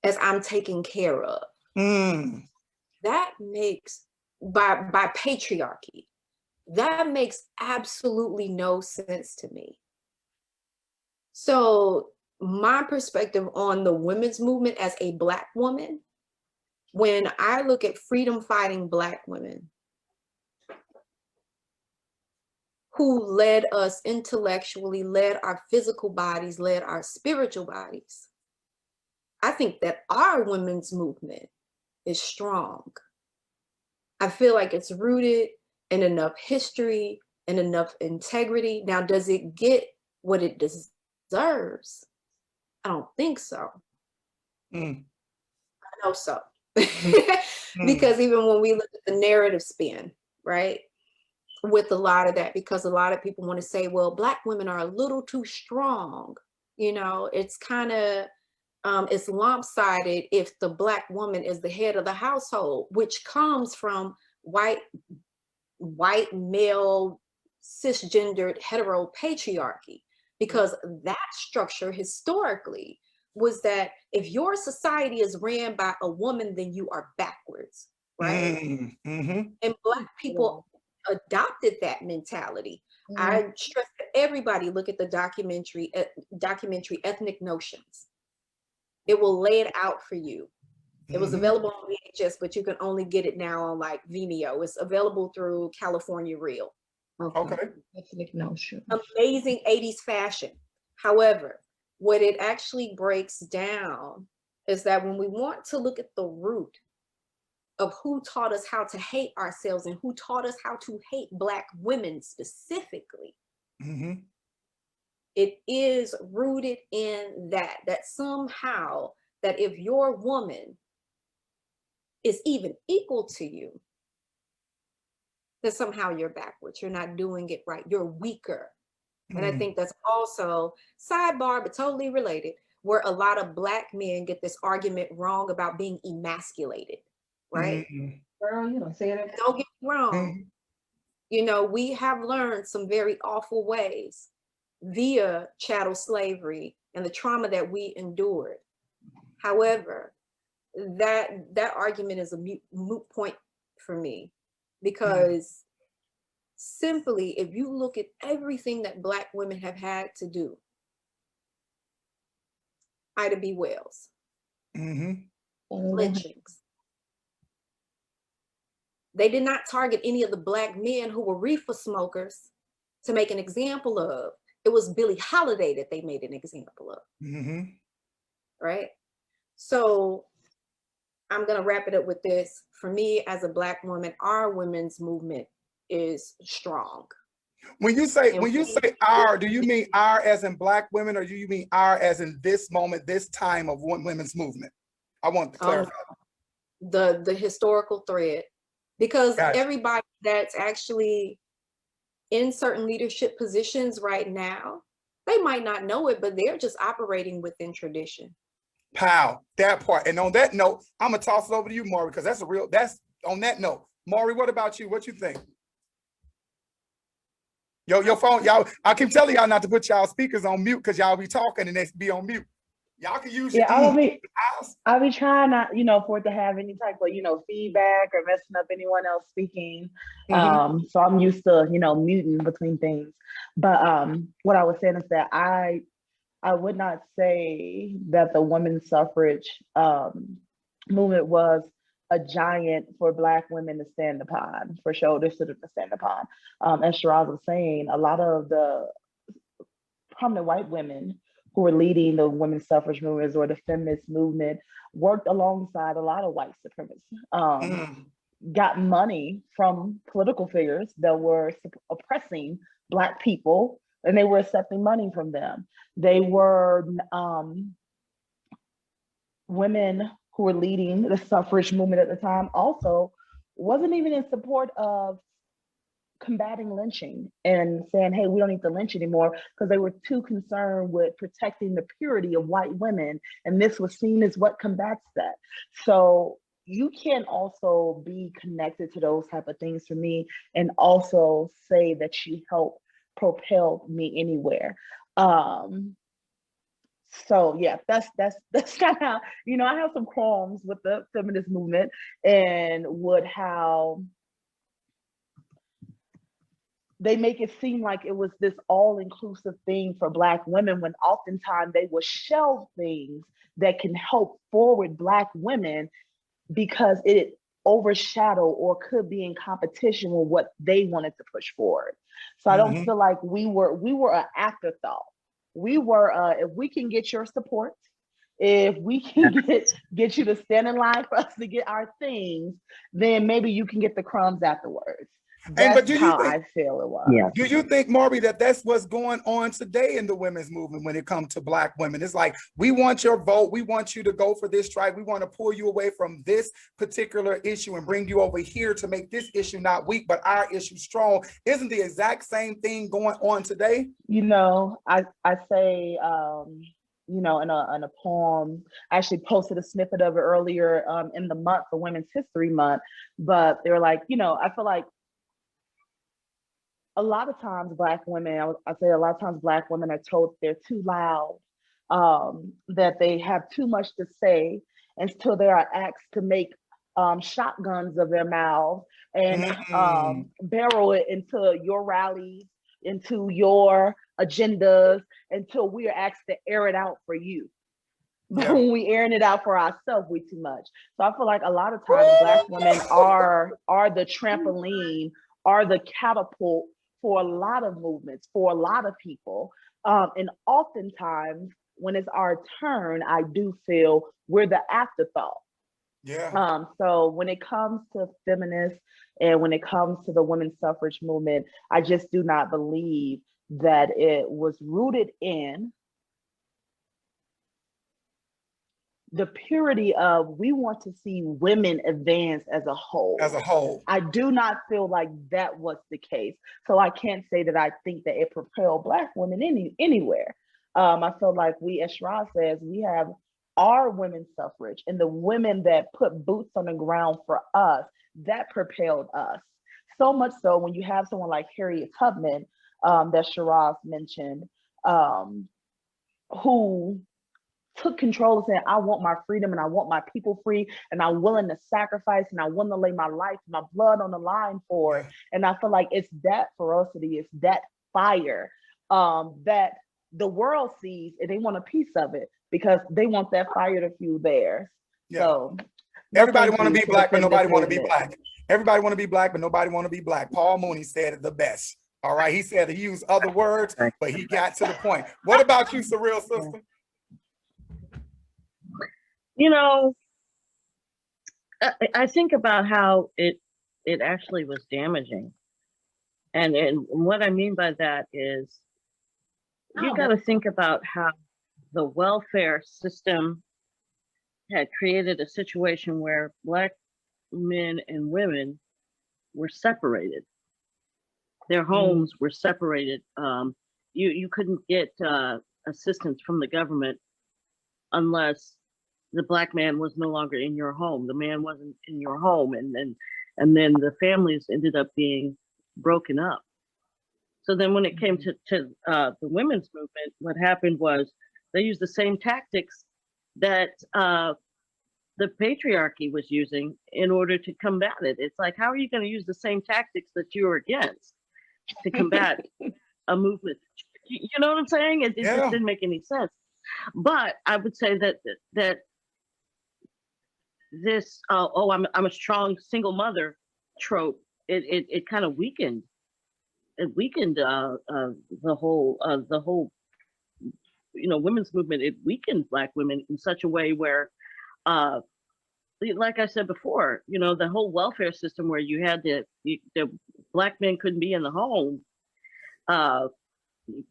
as I'm taken care of. That makes, by patriarchy, that makes absolutely no sense to me. So my perspective on the women's movement as a Black woman, when I look at freedom fighting Black women who led us intellectually, led our physical bodies, led our spiritual bodies, I think that our women's movement is strong. I feel like it's rooted in enough history and enough integrity. Now, does it get what it deserves? I don't think so. I know so. Because even when we look at the narrative spin, right, with a lot of that, because a lot of people want to say, well, Black women are a little too strong. You know, it's kind of, it's lopsided if the Black woman is the head of the household, which comes from white male cisgendered hetero patriarchy, because that structure historically was that if your society is ran by a woman, then you are backwards, right? And Black people adopted that mentality. I stress that everybody look at the documentary Ethnic Notions. It will lay it out for you. It was available on VHS, but you can only get it now on like Vimeo. It's available through California Reel. Okay. Ethnic Notion. Amazing 80s fashion. However, what it actually breaks down is that when we want to look at the root of who taught us how to hate ourselves and who taught us how to hate Black women specifically, it is rooted in that somehow, that if your woman is even equal to you, that somehow you're backwards, you're not doing it right, you're weaker. And I think that's also, sidebar, but totally related, where a lot of Black men get this argument wrong about being emasculated, right? Girl, you don't say that. Don't get me wrong. You know, we have learned some very awful ways via chattel slavery and the trauma that we endured. However, that argument is a moot point for me, because simply, if you look at everything that Black women have had to do, Ida B. Wells, lynchings. They did not target any of the Black men who were reefer smokers to make an example of. It was Billie Holiday that they made an example of, right? So I'm gonna wrap it up with this. For me, as a Black woman, our women's movement is strong. When you say our, do you mean our as in Black women, or do you mean our as in this moment, this time of women's movement? I want to clarify. The historical thread, because Gotcha. everybody that's actually in certain leadership positions right now, they might not know it, but they're just operating within tradition. Pow, that part. And on that note, I'm gonna toss it over to you, Maury, because that's on that note. Maury, what about you? What you think? Your phone, y'all, I keep telling y'all not to put y'all speakers on mute because y'all be talking and they be on mute. Y'all can use I'll be trying not, for it to have any type of, feedback or messing up anyone else speaking. So I'm used to, muting between things. But what I was saying is that I would not say that the women's suffrage movement was a giant for Black women to stand upon, for shoulders to stand upon. As Cheeraz was saying, a lot of the prominent white women who were leading the women's suffrage movements or the feminist movement worked alongside a lot of white supremacists. got money from political figures that were oppressing Black people, and they were accepting money from them. They were women who were leading the suffrage movement at the time also wasn't even in support of combating lynching and saying, hey, we don't need to lynch anymore, because they were too concerned with protecting the purity of white women. And this was seen as what combats that. So you can also be connected to those type of things for me and also say that you help propel me anywhere. So yeah, that's kind of how, you know, I have some qualms with the feminist movement and with how they make it seem like it was this all-inclusive thing for Black women, when oftentimes they will shelve things that can help forward Black women because it overshadow or could be in competition with what they wanted to push forward. So I don't feel like we were an afterthought. We were, if we can get your support, if we can get you to stand in line for us to get our things, then maybe you can get the crumbs afterwards. That's how I feel it was. Yeah. Do you think, Marty, that that's what's going on today in the women's movement when it comes to Black women? It's like, we want your vote. We want you to go for this strike. We want to pull you away from this particular issue and bring you over here to make this issue not weak, but our issue strong. Isn't the exact same thing going on today? You know, I say, you know, in a poem, I actually posted a snippet of it earlier in the month for Women's History Month, but they were like, you know, I feel like a lot of times Black women, I say a lot of times Black women are told they're too loud, that they have too much to say until they are asked to make shotguns of their mouths and barrel it into your rallies, into your agendas, until we are asked to air it out for you. But when we airing it out for ourselves, we too much. So I feel like a lot of times Black women are the trampoline, are the catapult for a lot of movements, for a lot of people. And oftentimes when it's our turn, I do feel we're the afterthought. Yeah. So when it comes to feminists and when it comes to the women's suffrage movement, I just do not believe that it was rooted in the purity of, we want to see women advance as a whole. As a whole. I do not feel like that was the case. So I can't say that I think that it propelled Black women anywhere. I feel like we, as Cheeraz says, we have our women's suffrage and the women that put boots on the ground for us, that propelled us. So much so when you have someone like Harriet Tubman that Cheeraz mentioned, who took control and said, I want my freedom and I want my people free and I'm willing to sacrifice and I'm willing to lay my life, my blood on the line for it. And I feel like it's that ferocity, it's that fire that the world sees and they want a piece of it because they want that fire to fuel theirs. Yeah. So everybody want to be Black, but nobody want to be Black. Everybody want to be Black, but nobody want to be Black. Paul Mooney said it the best. All right. He said he used other words, but he got to the point. What about you, Surreal Sista? You know, I think about how it actually was damaging. And what I mean by that is you got to think about how the welfare system had created a situation where Black men and women were separated. Their homes were separated. You couldn't get assistance from the government unless the Black man was no longer in your home. The man wasn't in your home, and then the families ended up being broken up. So then when it came to the women's movement, what happened was they used the same tactics that the patriarchy was using in order to combat it. It's like, how are you going to use the same tactics that you were against to combat a movement? You know what I'm saying? It just didn't make any sense. But I would say that this I'm a strong single mother trope, it kind of weakened the whole women's movement. It weakened Black women in such a way where like I said before, you know, the whole welfare system where you had the black men couldn't be in the home.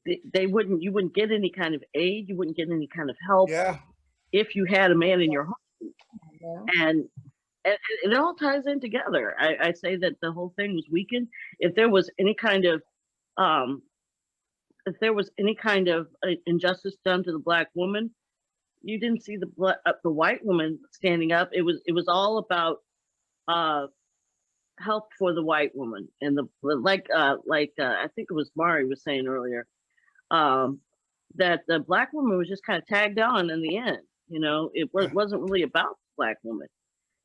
You wouldn't get any kind of aid. You wouldn't get any kind of help. Yeah. If you had a man in your home. Yeah. And it all ties in together. I say that the whole thing was weakened. If there was any kind of injustice done to the black woman, you didn't see the white woman standing up. It was all about help for the white woman, and I think it was Mari was saying earlier, that the black woman was just kind of tagged on in the end. You know, it wasn't really about the black woman.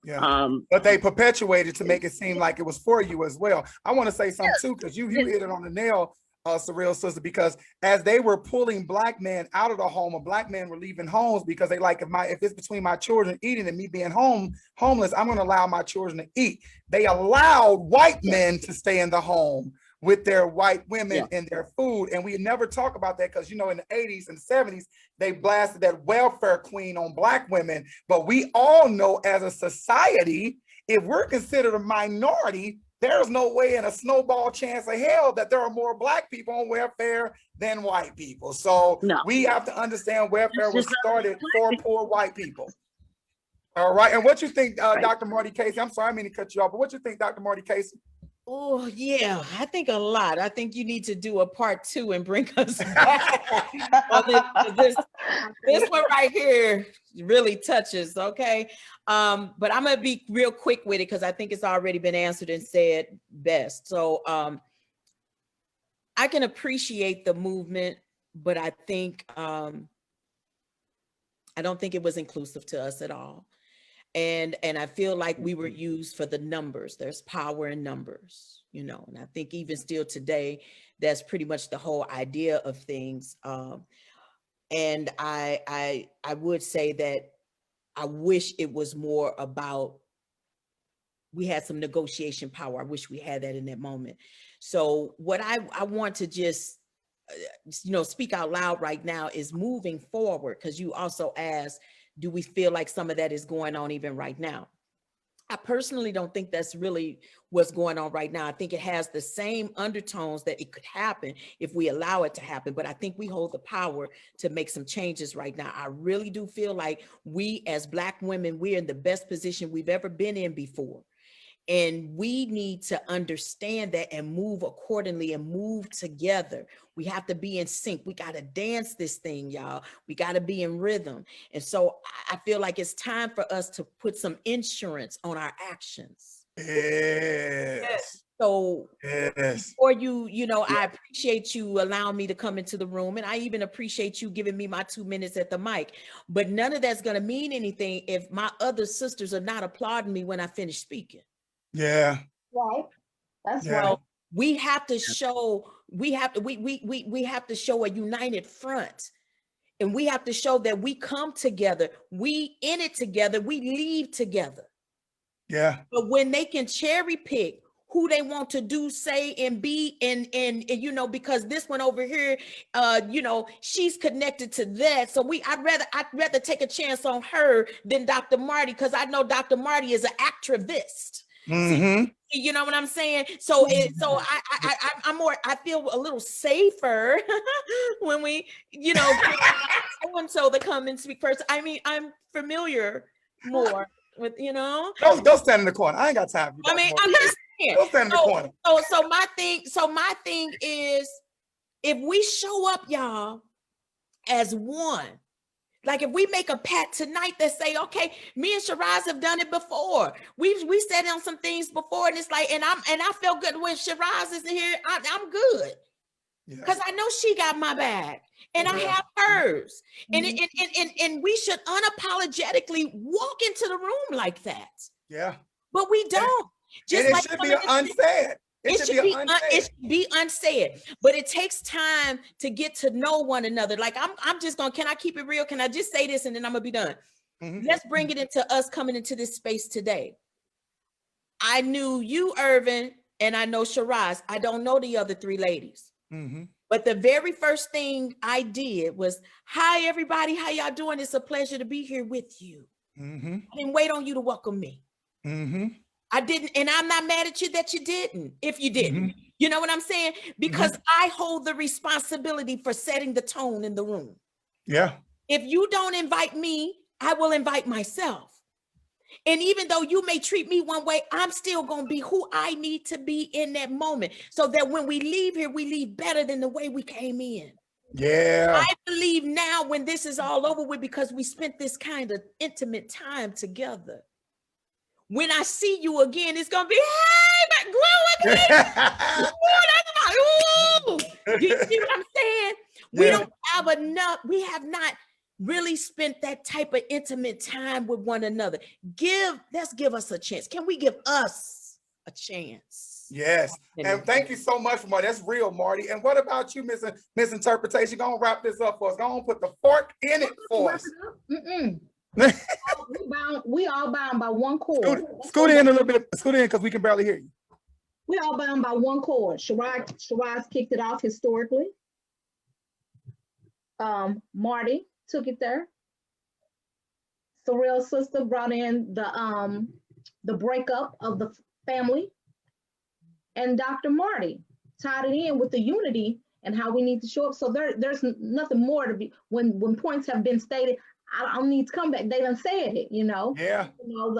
Yeah. But they perpetuated to make it seem like it was for you as well. I want to say something too, because you hit it on the nail, Surreal Sista, because as they were pulling black men out of the home, or black men were leaving homes because they like, if it's between my children eating and me being homeless, I'm going to allow my children to eat. They allowed white men to stay in the home with their white women and their food. And we never talk about that because, you know, in the 80s and 70s, they blasted that welfare queen on black women. But we all know as a society, if we're considered a minority, there's no way in a snowball chance of hell that there are more black people on welfare than white people. So we have to understand welfare was started for poor white people. All right. And what you think, Dr. Marty Casey? I'm sorry, I mean to cut you off, but what you think, Dr. Marty Casey? Oh, yeah, I think a lot. I think you need to do a part 2 and bring us back. This one right here really touches, okay? But I'm going to be real quick with it because I think it's already been answered and said best. So I can appreciate the movement, but I think, I don't think it was inclusive to us at all. And I feel like we were used for the numbers. There's power in numbers, you know, and I think even still today, that's pretty much the whole idea of things. And I would say that I wish it was more about, we had some negotiation power. I wish we had that in that moment. So what I want to just, you know, speak out loud right now is moving forward, because you also asked, do we feel like some of that is going on even right now? I personally don't think that's really what's going on right now. I think it has the same undertones that it could happen if we allow it to happen, but I think we hold the power to make some changes right now. I really do feel like we as Black women, we're in the best position we've ever been in before. And we need to understand that and move accordingly and move together. We have to be in sync. We got to dance this thing, y'all. We got to be in rhythm. And so I feel like it's time for us to put some insurance on our actions. Yes. So for you know, I appreciate you allowing me to come into the room. And I even appreciate you giving me my 2 minutes at the mic. But none of that's going to mean anything if my other sisters are not applauding me when I finish speaking. Yeah. Right. That's right. We have to show, we have to show a united front, and we have to show that we come together, we in it together, we leave together. Yeah. But when they can cherry pick who they want to do, say, and be, and you know, because this one over here, you know, she's connected to that. So I'd rather take a chance on her than Dr. Marty, because I know Dr. Marty is an activist. Mm-hmm. See, you know what I'm saying? So I feel a little safer when we, you know, so to come and speak first. I mean, I'm familiar more with, you know. Go stand in the corner. I ain't got time. I mean, I'm just saying. Go stand in the corner. So my thing is, if we show up, y'all, as one. Like if we make a pact tonight that say, okay, me and Cheeraz have done it before. We said on some things before, and it's like, and I feel good when Cheeraz is here. I'm good, because I know she got my back, and I have hers, and and we should unapologetically walk into the room like that. Yeah, but we don't. Just and it should be unsaid. It should be unsaid, but it takes time to get to know one another. Like I'm just gonna, can I keep it real? Can I just say this and then I'm gonna be done? Mm-hmm. Let's bring it into us coming into this space today. I knew you, Ervin, and I know Cheeraz. I don't know the other 3 ladies. Mm-hmm. But the very first thing I did was, hi, everybody, how y'all doing? It's a pleasure to be here with you. Mm-hmm. I didn't wait on you to welcome me. Mm-hmm. I didn't, and I'm not mad at you that you didn't, if you didn't. Mm-hmm. You know what I'm saying? Because I hold the responsibility for setting the tone in the room. Yeah. If you don't invite me, I will invite myself. And even though you may treat me one way, I'm still going to be who I need to be in that moment, so that when we leave here, we leave better than the way we came in. Yeah. I believe now, when this is all over with, because we spent this kind of intimate time together, when I see you again, it's going to be, hey, ooh, you see what I'm saying? We don't have enough. We have not really spent that type of intimate time with one another. Let's give us a chance. Can we give us a chance? Yes. And thank you so much, Marty. That's real, Marty. And what about you, Misinterpretation? Go on, wrap this up for us. Go on, put the fork in it for us. We all bound by one cord. Scoot in a little bit. Scoot in, because we can barely hear you. We all bound by one cord. Cheeraz kicked it off historically. Marty took it there. Surreal Sista brought in the breakup of the family. And Dr. Marty tied it in with the unity and how we need to show up. So there's nothing more to be, when points have been stated, I don't need to come back. They done said it, you know. Yeah. You know,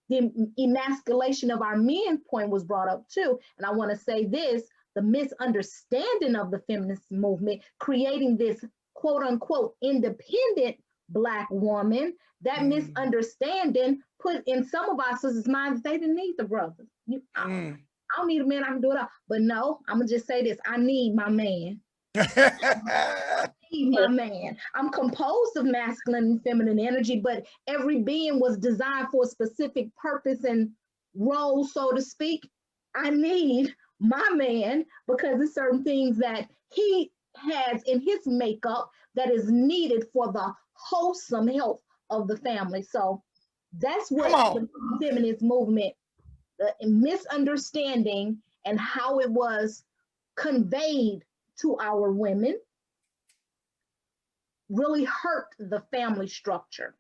the emasculation of our men point was brought up too. And I want to say this, the misunderstanding of the feminist movement, creating this quote unquote independent Black woman, that misunderstanding put in some of our sisters' minds that they didn't need the brothers. I don't need a man, I can do it all. But no, I'm gonna just say this, I need my man. I need my man. I'm composed of masculine and feminine energy, but every being was designed for a specific purpose and role, so to speak. I need my man because there's certain things that he has in his makeup that is needed for the wholesome health of the family. So that's what the feminist movement, the misunderstanding and how it was conveyed to our women, really hurt the family structure.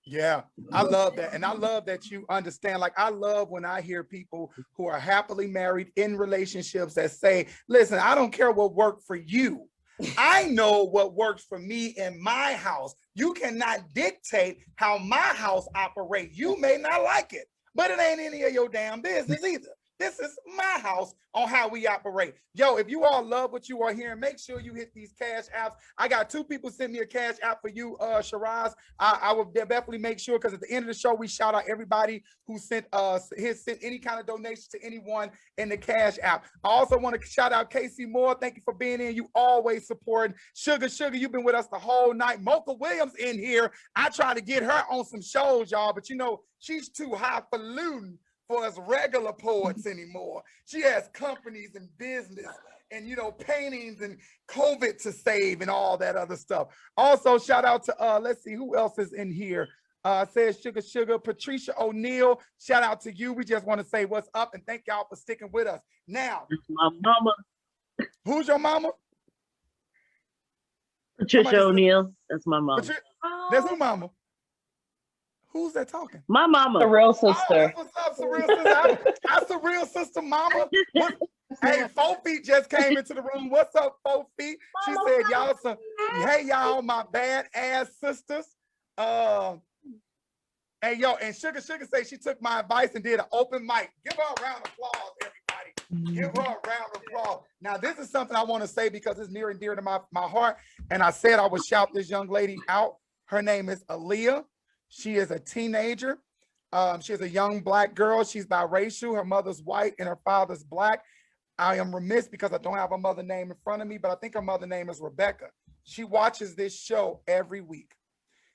Yeah, I love that. And I love that you understand. Like, I love when I hear people who are happily married in relationships that say, listen, I don't care what worked for you. I know what works for me in my house. You cannot dictate how my house operates. You may not like it, but it ain't any of your damn business either. This is my house on how we operate. Yo, if you all love what you are hearing, make sure you hit these cash apps. I got 2 people send me a cash app for you, Cheeraz. I will definitely make sure, because at the end of the show, we shout out everybody who sent any kind of donation to anyone in the cash app. I also want to shout out Casey Moore. Thank you for being in. You always support. Sugar, you've been with us the whole night. Mocha Williams in here. I try to get her on some shows, y'all, but you know, she's too highfalutin for us regular poets anymore. She has companies and business and, you know, paintings and COVID to save and all that other stuff. Also, shout out to, let's see, who else is in here? Says Sugar, Patricia O'Neill, shout out to you. We just want to say what's up and thank y'all for sticking with us. Now, my mama. Who's your mama? Patricia O'Neill. That's my mama. That's who mama? Who's that talking? My mama. Surreal Sister. Oh, what's up, Surreal Sister? Hi, Surreal Sister Mama. Hey, 4 Feet just came into the room. What's up, 4 Feet? She said, y'all some, hey, y'all, my badass sisters. And yo, and Sugar say she took my advice and did an open mic. Give her a round of applause, everybody. Give her a round of applause. Now, this is something I want to say because it's near and dear to my heart. And I said I would shout this young lady out. Her name is Aaliyah. She is a teenager. She is a young Black girl. She's biracial. Her mother's white and her father's Black. I am remiss because I don't have a mother name in front of me, but I think her mother name is Rebecca. She watches this show every week.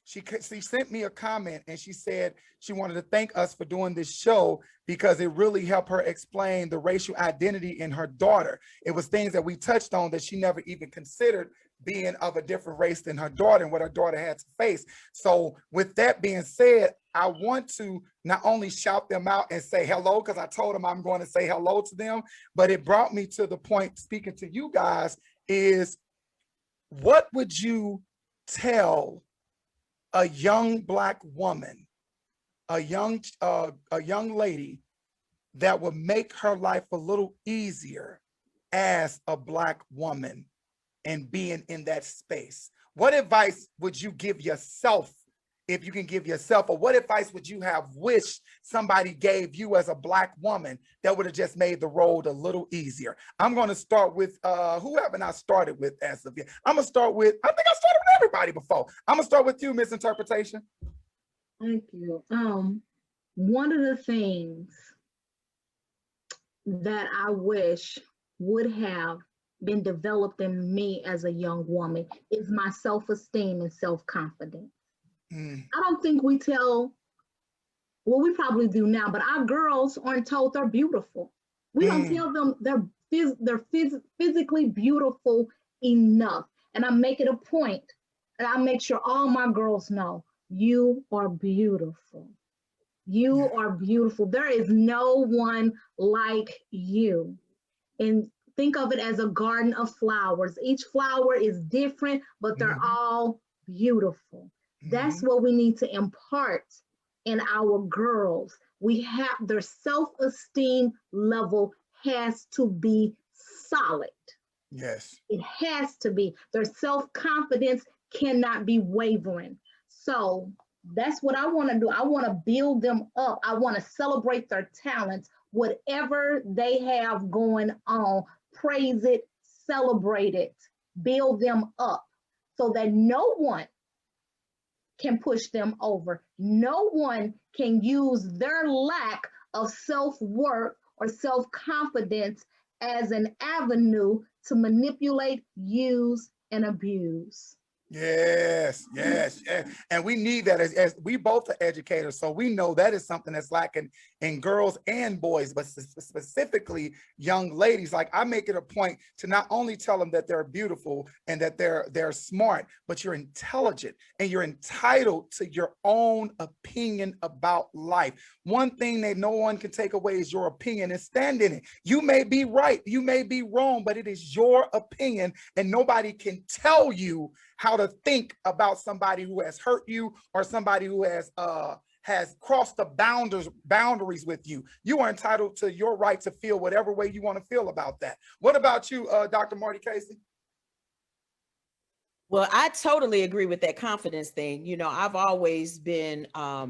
She sent me a comment and she said she wanted to thank us for doing this show because it really helped her explain the racial identity in her daughter. It was things that we touched on that she never even considered being of a different race than her daughter and what her daughter had to face. So with that being said, I want to not only shout them out and say hello, because I told them I'm going to say hello to them, but it brought me to the point, speaking to you guys, is what would you tell a young Black woman, a young lady that would make her life a little easier as a Black woman and being in that space? What advice would you give yourself, if you can give yourself, or what advice would you have wished somebody gave you as a Black woman that would have just made the road a little easier? I'm going to start with, who haven't I started with as of yet? I'm going to start with, I think I started with everybody before. I'm going to start with you, Miss Interpretation. Thank you. One of the things that I wish would have been developed in me as a young woman is my self-esteem and self-confidence. I don't think we tell, well, we probably do now, but our girls aren't told they're beautiful. We don't tell them they're physically beautiful enough. And I make it a point, and I make sure all my girls know, you are beautiful. You are beautiful. There is no one like you. And think of it as a garden of flowers. Each flower is different, but they're all beautiful. That's what we need to impart in our girls. We have, their self-esteem level has to be solid. Yes. It has to be. Their self-confidence cannot be wavering. So that's what I want to do. I want to build them up. I want to celebrate their talents, whatever they have going on. Praise it, celebrate it, build them up so that no one can push them over. No one can use their lack of self-worth or self-confidence as an avenue to manipulate, use, and abuse. Yes, yes, yes. And we need that as we both are educators. So we know that is something that's lacking in girls and boys, but specifically young ladies. Like, I make it a point to not only tell them that they're beautiful and that they're smart, but you're intelligent and you're entitled to your own opinion about life. One thing that no one can take away is your opinion, and stand in it. You may be right, you may be wrong, but it is your opinion, and nobody can tell you how to think about somebody who has hurt you or somebody who has crossed the boundaries with you. You are entitled to your right to feel whatever way you want to feel about that. What about you, Dr. Marty Casey? Well, I totally agree with that confidence thing. You know, I've always been a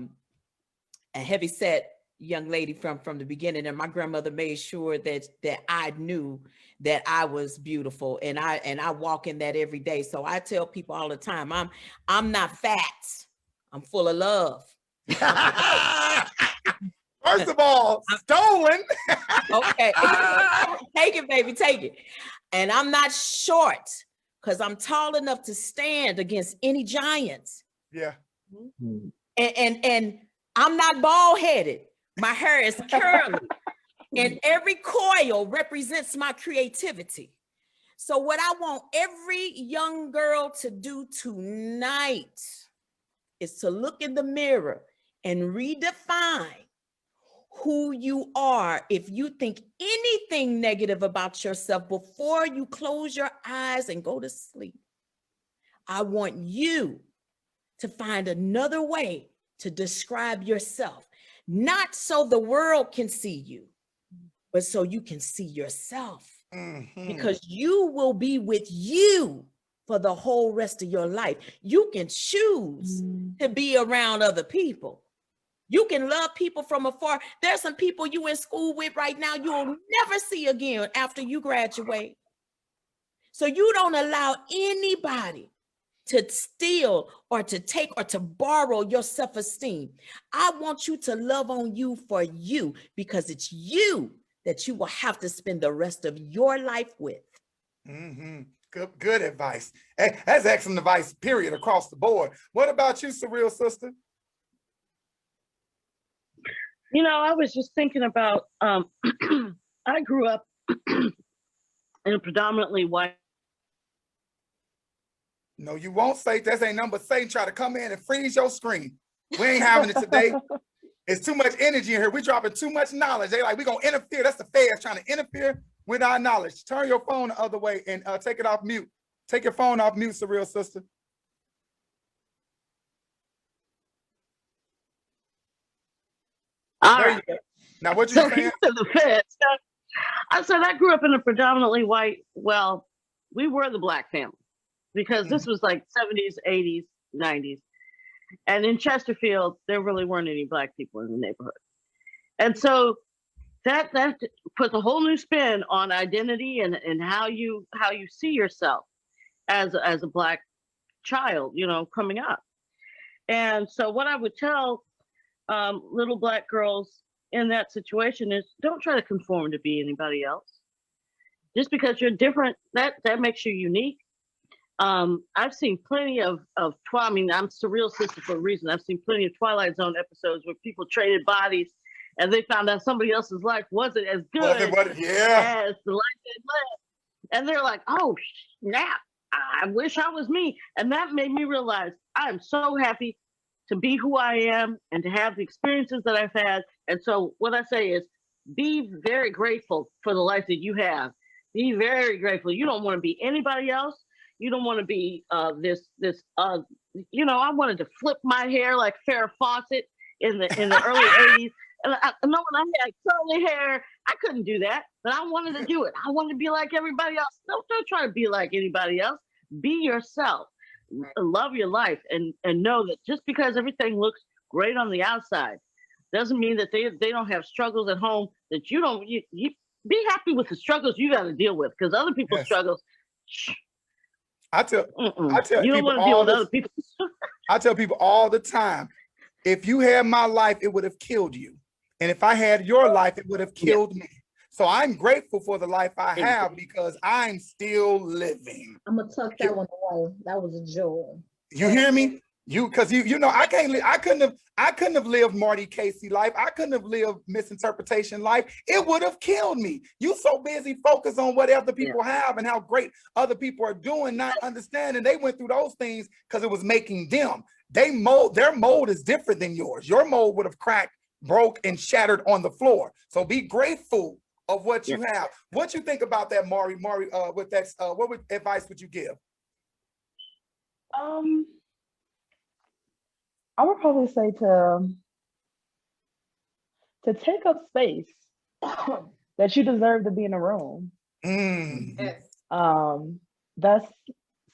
heavy set young lady from the beginning, and my grandmother made sure that I knew that I was beautiful, and I walk in that every day. So I tell people all the time, I'm not fat, I'm full of love. First of all, stolen. Okay, take it, baby, take it. And I'm not short, because I'm tall enough to stand against any giants. Yeah. And I'm not bald-headed. My hair is curly, and every coil represents my creativity. So what I want every young girl to do tonight is to look in the mirror and redefine who you are. If you think anything negative about yourself before you close your eyes and go to sleep, I want you to find another way to describe yourself. Not so the world can see you, but so you can see yourself. Because you will be with you for the whole rest of your life. You can choose to be around other people. You can love people from afar. There's some people you in school with right now you'll never see again after you graduate. So you don't allow anybody to steal or to take or to borrow your self-esteem. I want you to love on you for you, because it's you that you will have to spend the rest of your life with. Good advice. Hey, that's excellent advice, period, across the board. What about you, Surreal Sista? You know, I was just thinking about, I grew up in a predominantly white. No, you won't say that. Ain't nothing but Satan try to come in and freeze your screen. We ain't having it today. It's too much energy in here. We're dropping too much knowledge. They like, we're going to interfere. That's the feds trying to interfere with our knowledge. Turn your phone the other way and take it off mute. Take your phone off mute, Surreal Sista. All There you right. go. Now, what you So saying? he's in the feds. I said I grew up in a predominantly white. Well, we were the black family because this was like 70s, 80s, 90s, and in Chesterfield there really weren't any black people in the neighborhood, and so that puts a whole new spin on identity and how you see yourself as a black child, you know, coming up. And so what I would tell little black girls in that situation is don't try to conform to be anybody else. Just because you're different, that makes you unique. I've seen plenty of I mean, I'm Surreal Sista for a reason. I've seen plenty of Twilight Zone episodes where people traded bodies and they found out somebody else's life wasn't as good Yeah. as the life they lived. And they're like, oh, snap. I wish I was me. And that made me realize I'm so happy to be who I am and to have the experiences that I've had. And so what I say is be very grateful for the life that you have. Be very grateful. You don't want to be anybody else. You don't want to be you know, I wanted to flip my hair like Farrah Fawcett in the early 80s. And I know when I had curly hair, I couldn't do that, but I wanted to do it. I wanted to be like everybody else. Don't try to be like anybody else. Be yourself. Love your life and know that just because everything looks great on the outside doesn't mean that they don't have struggles at home that you don't. You be happy with the struggles you got to deal with because other people's struggles. I tell you don't want to deal with other people. I tell people all the time, if you had my life, it would have killed you. And if I had your life, it would have killed me. So I'm grateful for the life I have because I'm still living. I'm gonna tuck that one away. That was a joy. You hear me? Because you know I couldn't have lived Marty Casey life. I couldn't have lived misinterpretation life. It would have killed me. You so busy focused on what other people have and how great other people are doing, not understanding they went through those things because it was making them. Their mold is different than yours. Your mold would have cracked, broke, and shattered on the floor. So be grateful of what you have. What you think about that, Mari? With that, what advice would you give? I would probably say to take up space that you deserve to be in a room. Yes. That's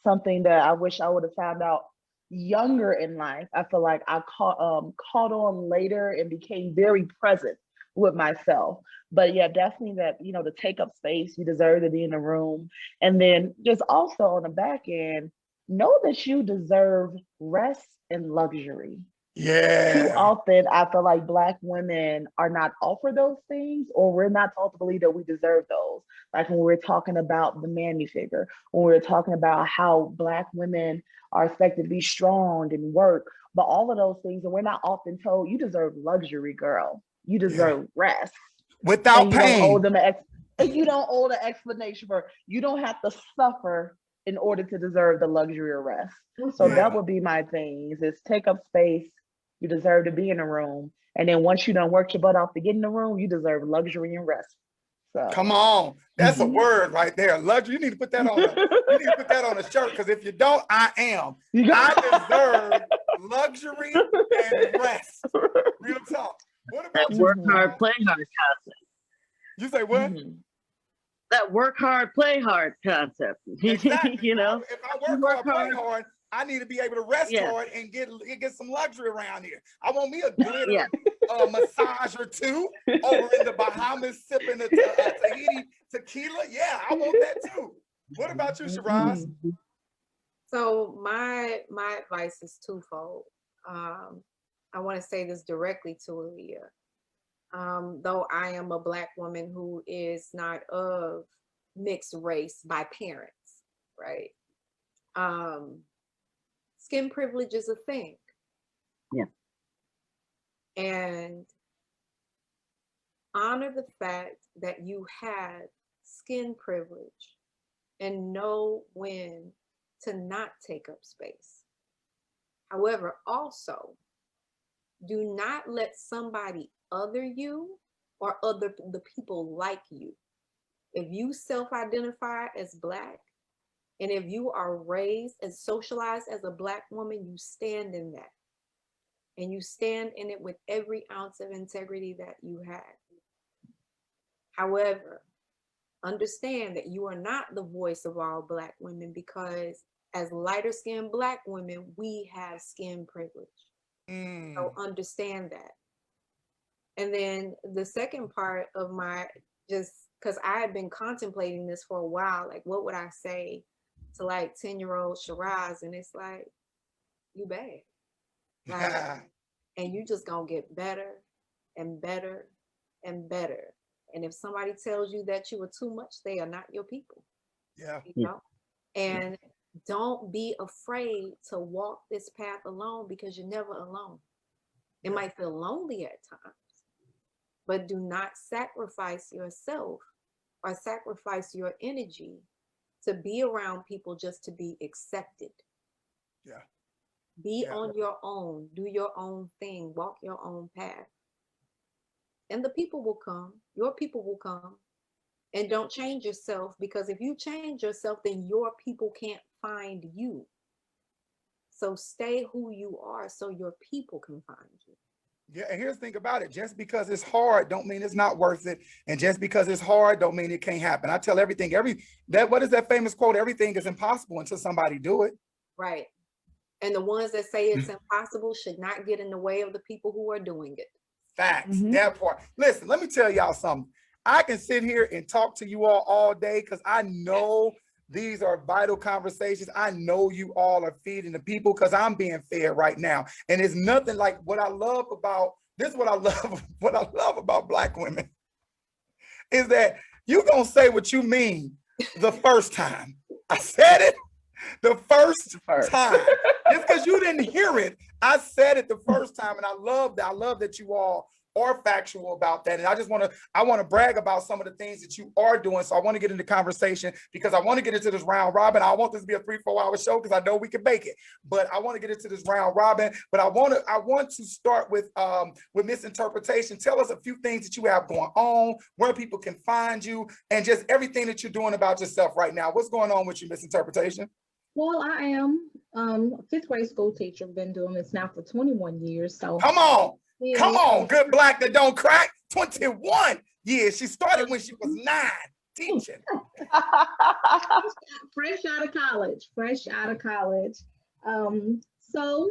something that I wish I would have found out younger in life. I feel like I caught on later and became very present with myself. But yeah, definitely that, you know, to take up space, you deserve to be in a room. And then just also on the back end, know that you deserve rest and luxury. Yeah. Too often, I feel like Black women are not offered those things, or we're not taught to believe that we deserve those. Like when we're talking about the mammy figure, when we're talking about how Black women are expected to be strong and work, but all of those things, and we're not often told you deserve luxury, girl. You deserve rest without pain. You don't owe the explanation for. You don't have to suffer in order to deserve the luxury of rest. So that would be my things: is take up space. You deserve to be in a room, and then once you done worked your butt off to get in the room, you deserve luxury and rest. So come on, that's a word right there. Luxury. You need to put that on. You need to put that on a shirt because if you don't, I am. I deserve luxury and rest. Real talk. What about that work hard, play hard concept? You say what? That work hard, play hard concept. Exactly. You know, if I work hard, play hard, I need to be able to rest hard and get some luxury around here. I want me a glitter massage or two over in the Bahamas sipping a Tahiti tequila. Yeah, I want that too. What about you, Cheeraz? So my advice is twofold. I want to say this directly to Aaliyah. Though I am a Black woman who is not of mixed race by parents, right? Skin privilege is a thing. Yeah. And honor the fact that you had skin privilege and know when to not take up space. However, also, do not let somebody other you or the people like you. If you self-identify as Black, and if you are raised and socialized as a Black woman, you stand in that. and you stand in it with every ounce of integrity that you have. However, understand that you are not the voice of all Black women, because as lighter skinned Black women, we have skin privilege. So understand that. And then the second part of my, just because I had been contemplating this for a while, like what would I say to like 10-year-old Cheeraz? And it's like, you bad. Like, and you just gonna get better and better and better. And if somebody tells you that you are too much, they are not your people. Yeah. You know? And don't be afraid to walk this path alone, because you're never alone. It might feel lonely at times, but do not sacrifice yourself or sacrifice your energy to be around people just to be accepted. Yeah. Be on your own, do your own thing, walk your own path. And the people will come, your people will come. And don't change yourself, because if you change yourself, then your people can't find you. So stay who you are so your people can find you. Yeah, and here's the thing about it. Just because it's hard don't mean it's not worth it. And just because it's hard don't mean it can't happen. I tell everything, what is that famous quote? Everything is impossible until somebody do it. Right. And the ones that say it's impossible should not get in the way of the people who are doing it. Facts, that part. Listen, let me tell y'all something. I can sit here and talk to you all day, because I know these are vital conversations. I know you all are feeding the people, because I'm being fed right now. And it's nothing like what I love about, this is what I love, what I love about Black women, is that you gonna say what you mean the first time. I said it the first time. Just because you didn't hear it, I said it the first time, and I love that. I love that you all are factual about that. And I want to brag about some of the things that you are doing. So I want to get into conversation, because I want to get into this round robin. I want this to be a 3-4 hour show, because I know we can make it. But I want to get into this round robin. But I want to start with misinterpretation. Tell us a few things that you have going on, where people can find you, and just everything that you're doing about yourself right now. What's going on with you, misinterpretation? Well, I am a fifth grade school teacher. Been doing this now for 21 years. So come on, good Black that don't crack. 21 years. She started when she was 9 teaching. Fresh out of college. So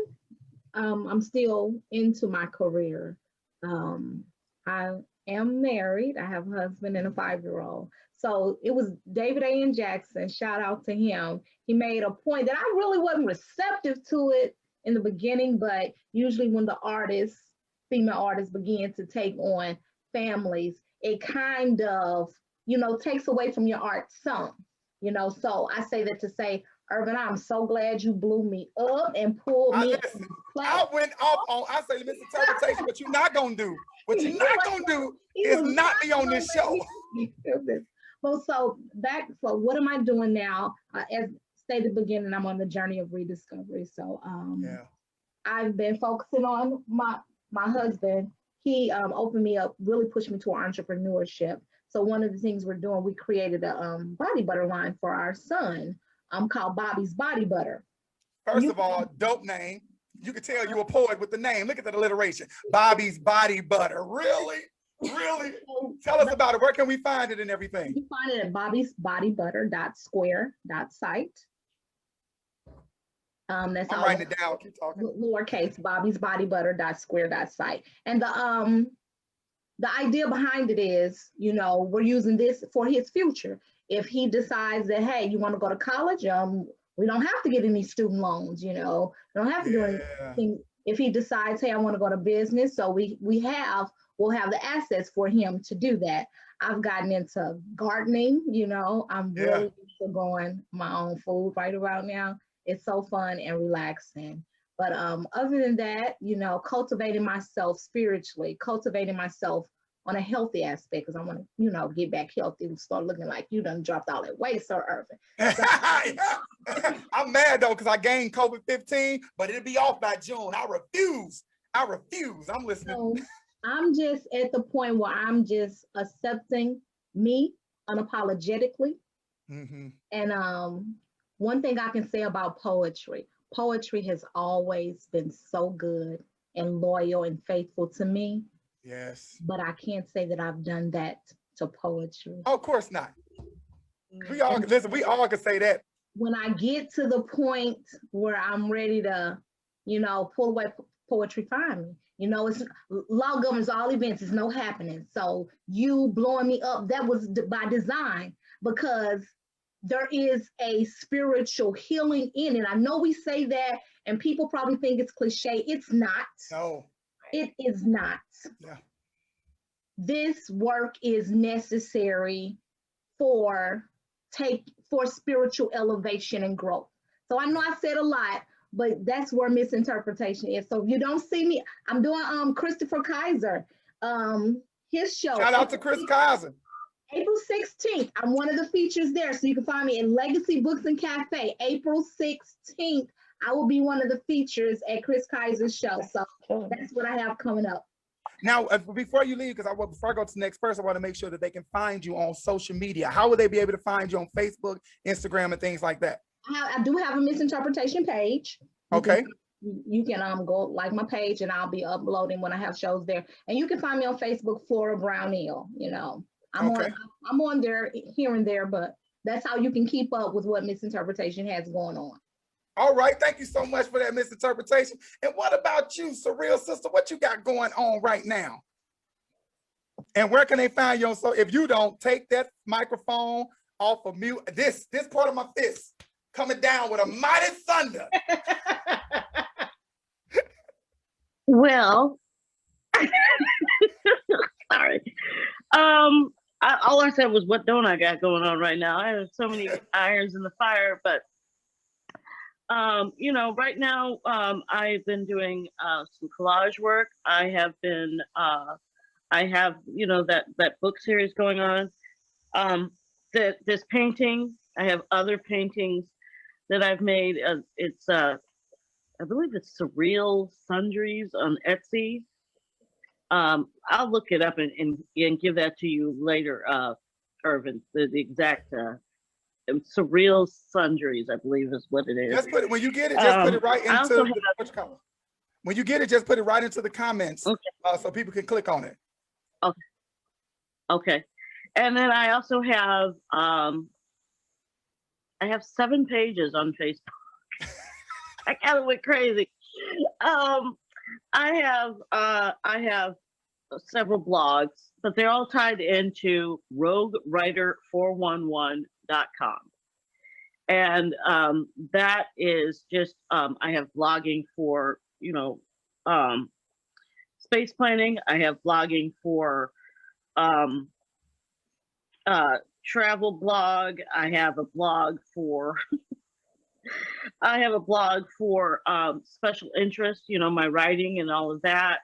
I'm still into my career. I am married. I have a husband and a 5-year-old. So it was David A. Jackson, shout out to him. He made a point that I really wasn't receptive to it in the beginning, but usually when the female artists begin to take on families, it kind of, takes away from your art some, so I say that to say, Ervin, I'm so glad you blew me up and pulled me. I went off on, I say misinterpretation, what you're not going to do. What you're not going to do is not be on this show. Well, so what am I doing now? As stated at the beginning, I'm on the journey of rediscovery. So I've been focusing on my husband. He opened me up, really pushed me to entrepreneurship. So one of the things we're doing, we created a body butter line for our son called Bobby's Body Butter. First of all, dope name. You can tell you're a poet with the name. Look at that alliteration. Bobby's Body Butter. Really? Really? Tell us about it. Where can we find it and everything? You find it at bobbysbodybutter.square.site. That's I'm writing it down. Keep talking. Lowercase bobbysbodybutter.square.site. And the idea behind it is, we're using this for his future. If he decides that, hey, you want to go to college, we don't have to get any student loans, we don't have to do anything. If he decides, hey, I want to go to business, so we'll have the assets for him to do that. I've gotten into gardening, I'm really into growing my own food right around now. It's so fun and relaxing. But other than that, cultivating myself spiritually, cultivating myself on a healthy aspect, because I want to, get back healthy and start looking like you done dropped all that weight, Sir Ervin. So, I'm mad though, because I gained COVID-15, but it'll be off by June. I refuse. I'm listening. So I'm just at the point where I'm just accepting me unapologetically. And one thing I can say about poetry has always been so good and loyal and faithful to me. Yes. But I can't say that I've done that to poetry. Oh, of course not. We all listen, we all can say that. When I get to the point where I'm ready to, you know, pull away poetry, find me. You know, it's law governs all events, it's no happening. So you blowing me up, that was by design, because there is a spiritual healing in it. I know we say that and people probably think it's cliche. It's not. No. It is not. Yeah. This work is necessary for spiritual elevation and growth. So I know I said a lot, but that's where misinterpretation is. So if you don't see me, I'm doing Christopher Kaiser, his show. Shout out to Chris Kaiser. April 16th, I'm one of the features there. So you can find me in Legacy Books and Cafe. April 16th, I will be one of the features at Chris Kaiser's show. So that's what I have coming up. Now, before you leave, before I go to the next person, I want to make sure that they can find you on social media. How will they be able to find you on Facebook, Instagram, and things like that? I do have a misinterpretation page. Okay. You can go like my page, and I'll be uploading when I have shows there. And you can find me on Facebook, Flora Brownell. You know, I'm on there here and there, but that's how you can keep up with what misinterpretation has going on. All right, thank you so much for that misinterpretation. And what about you, Surreal Sista? What you got going on right now? And where can they find you? So if you don't take that microphone off of mute, this part of my fist coming down with a mighty thunder. Well, sorry. All I said was, what don't I got going on right now? I have so many irons in the fire, but you know, right now, I've been doing some collage work. I have, you know, that book series going on. This painting, I have other paintings that I've made. It's, I believe it's Surreal Sundries on Etsy. I'll look it up and give that to you later, Ervin, the exact, Surreal Sundries, I believe is what it is. Just put it, when you get it, just put it right into when you get it, just put it right into the comments, okay, so people can click on it. Okay. Okay. And then I also have I have 7 pages on Facebook. I kind of went crazy. I have several blogs, but they're all tied into roguewriter411.com. And that is just, I have blogging for, you know, space planning. I have blogging for travel blog. I have a blog for, I have a blog for special interest, you know, my writing and all of that.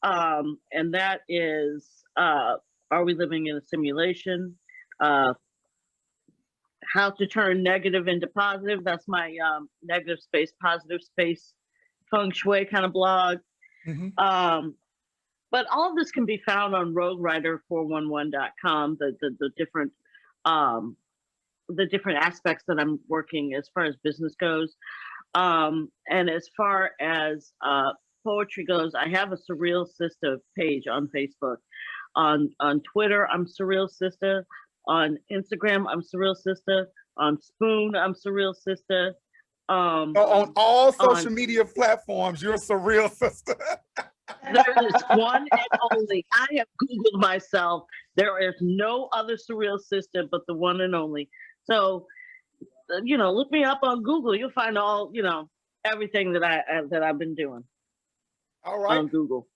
And that is, Are We Living in a Simulation? How to Turn Negative into Positive. That's my negative space, positive space, feng shui kind of blog. Mm-hmm. But all of this can be found on roguewriter411.com, the different aspects that I'm working as far as business goes. And as far as poetry goes, I have a Surreal Sista page on Facebook. On Twitter, I'm Surreal Sista. On Instagram, I'm Surreal Sista. On Spoon, I'm Surreal Sista. So on all social media platforms, you're Surreal Sista. There is one and only. I have Googled myself. There is no other Surreal Sista but the one and only. So, you know, look me up on Google. You'll find all, you know, everything that I've been doing. All right. On Google.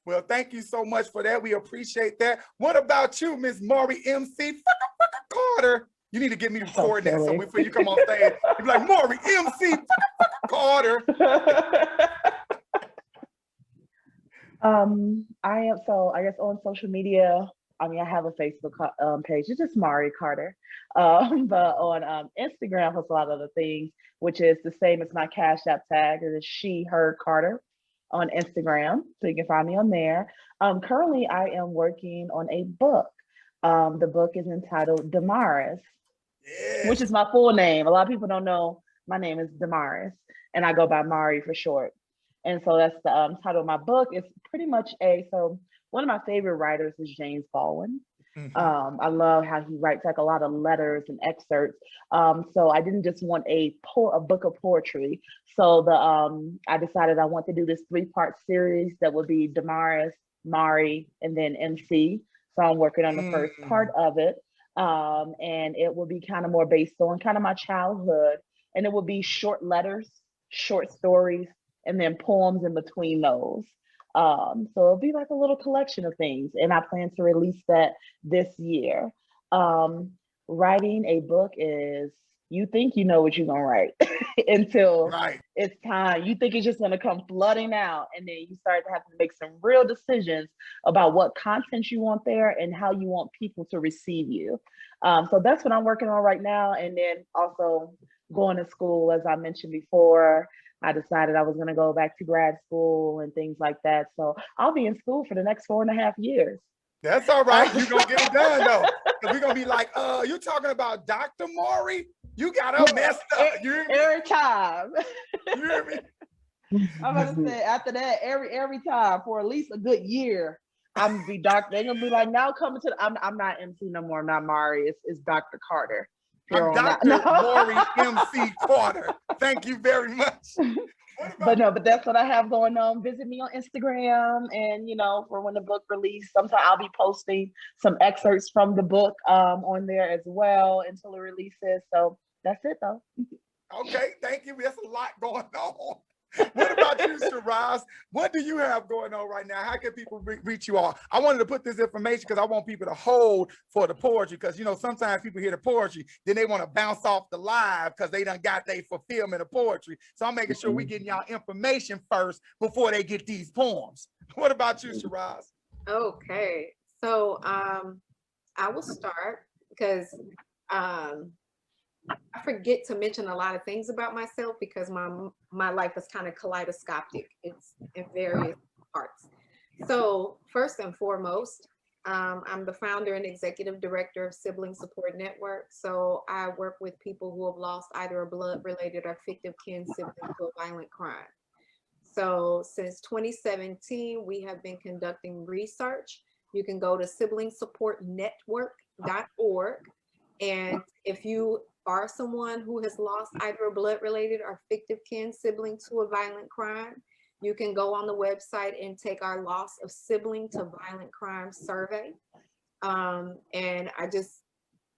Well, thank you so much for that. We appreciate that. What about you, Miss Maury MC Carter? You need to get me the coordinates so before you come on stage, you'd be like, Maury MC Carter. I guess on social media, I mean, I have a Facebook page. It's just Maury Carter. But on Instagram, has a lot of other things, which is the same as my Cash App tag. It is she, her, Carter on Instagram. So you can find me on there. Currently, I am working on a book. The book is entitled Damaris, which is my full name. A lot of people don't know my name is Damaris, and I go by Maury for short. And so that's the title of my book. It's pretty much so one of my favorite writers is James Baldwin. I love how he writes like a lot of letters and excerpts. So I didn't just want a book of poetry. So I decided I want to do this 3-part series that would be Damaris, Mari, and then MC. So I'm working on the first part of it. And it will be kind of more based on kind of my childhood. And it will be short letters, short stories, and then poems in between those. So it'll be like a little collection of things, and I plan to release that this year. Writing a book is, you think you know what you're gonna write until it's time. You think it's just gonna come flooding out, and then you start to have to make some real decisions about what content you want there and how you want people to receive you. So that's what I'm working on right now. And then also going to school, as I mentioned before, I decided I was going to go back to grad school and things like that. So I'll be in school for the next 4.5 years. That's all right. You're going to get it done, though. Because we're going to be like, you're talking about Dr. Maury? You got her messed up. You hear me? Every time. You hear me? I'm about to say, after that, every time for at least a good year, I'm going to be doctor. They're going to be like, now coming to I'm not MC no more. I'm not Mari. It's Dr. Carter. I'm Dr. Maury MC Carter. Thank you very much. But that's what I have going on. Visit me on Instagram, and for when the book release, sometime I'll be posting some excerpts from the book on there as well until it releases. So that's it, though. Okay, thank you. There's a lot going on. What about you, Cheeraz? What do you have going on right now? How can people reach you all? I wanted to put this information because I want people to hold for the poetry, because sometimes people hear the poetry, then they want to bounce off the live because they done got their fulfillment of poetry. So I'm making sure we getting y'all information first before they get these poems. What about you, Cheeraz? Okay, so I will start because I forget to mention a lot of things about myself because my life is kind of kaleidoscopic. It's in various parts. So first and foremost, I'm the founder and executive director of Sibling Support Network. So I work with people who have lost either a blood-related or fictive kin sibling to a violent crime. So since 2017, we have been conducting research. You can go to siblingsupportnetwork.org. And if you are someone who has lost either a blood-related or fictive kin sibling to a violent crime, you can go on the website and take our loss of sibling to violent crime survey. And I just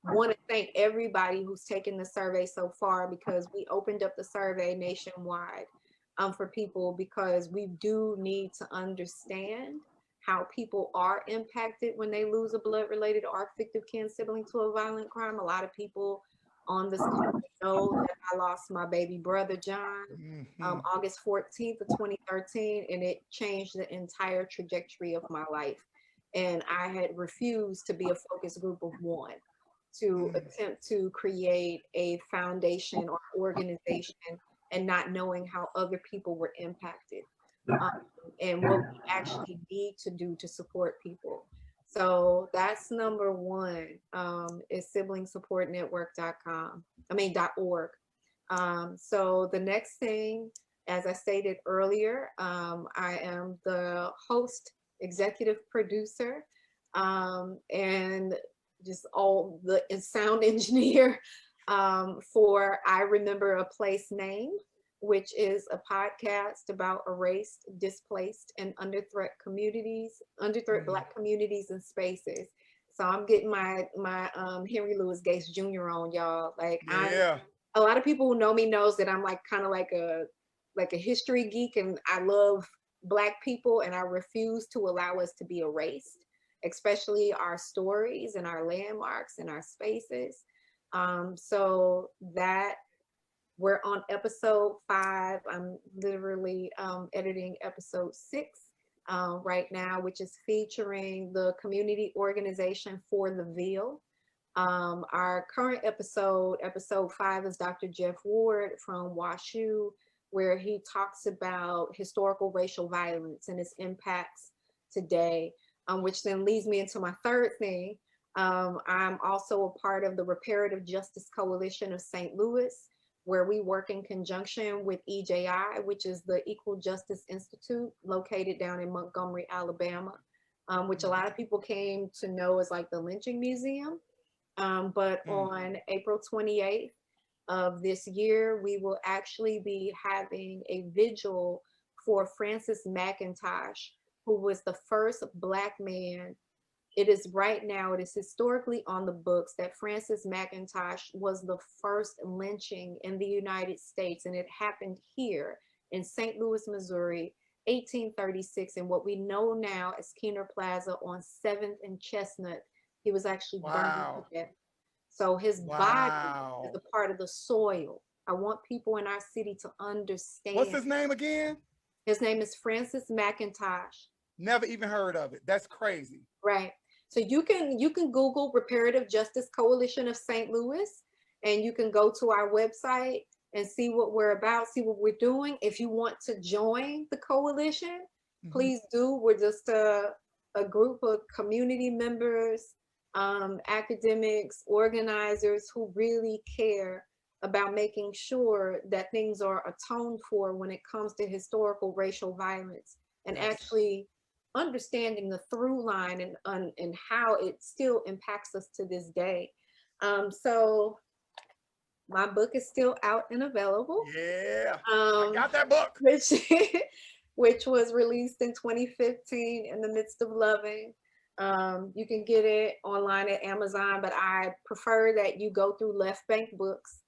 want to thank everybody who's taken the survey so far, because we opened up the survey nationwide for people, because we do need to understand how people are impacted when they lose a blood-related or fictive kin sibling to a violent crime. A lot of people on this call know that I lost my baby brother, John, August 14th of 2013, and it changed the entire trajectory of my life. And I had refused to be a focus group of one to attempt to create a foundation or organization and not knowing how other people were impacted and what we actually need to do to support people. So that's number one, is siblingsupportnetwork.org. So the next thing, as I stated earlier, I am the host, executive producer, and just all the sound engineer for I Remember a Place Name, which is a podcast about erased, displaced, and under threat Black communities and spaces. So I'm getting my Henry Louis Gates Jr. on, y'all. Like, a lot of people who know me knows that I'm like kind of like a history geek, and I love Black people, and I refuse to allow us to be erased, especially our stories and our landmarks and our spaces. So that we're on episode 5. I'm literally editing episode 6 right now, which is featuring the community organization For the Veil. Our current episode 5, is Dr. Jeff Ward from WashU, where he talks about historical racial violence and its impacts today, which then leads me into my third thing. I'm also a part of the Reparative Justice Coalition of St. Louis, where we work in conjunction with EJI, which is the Equal Justice Institute, located down in Montgomery, Alabama, which a lot of people came to know as like the lynching museum. But on April 28th of this year, we will actually be having a vigil for Francis McIntosh, who was the first Black man. It is historically on the books that Francis McIntosh was the first lynching in the United States, and it happened here in St. Louis, Missouri, 1836, in what we know now as Keener Plaza on 7th and Chestnut. He was actually burned to death. So his body is a part of the soil. I want people in our city to understand. What's his name again? His name is Francis McIntosh. Never even heard of it. That's crazy. Right. So you can Google Reparative Justice Coalition of St. Louis, and you can go to our website and see what we're about, see what we're doing. If you want to join the coalition, please do. We're just a group of community members, academics, organizers who really care about making sure that things are atoned for when it comes to historical racial violence, and actually understanding the through line and how it still impacts us to this day. So my book is still out and available. Yeah, I got that book. Which was released in 2015, In the Midst of Loving. You can get it online at Amazon, but I prefer that you go through Left Bank Books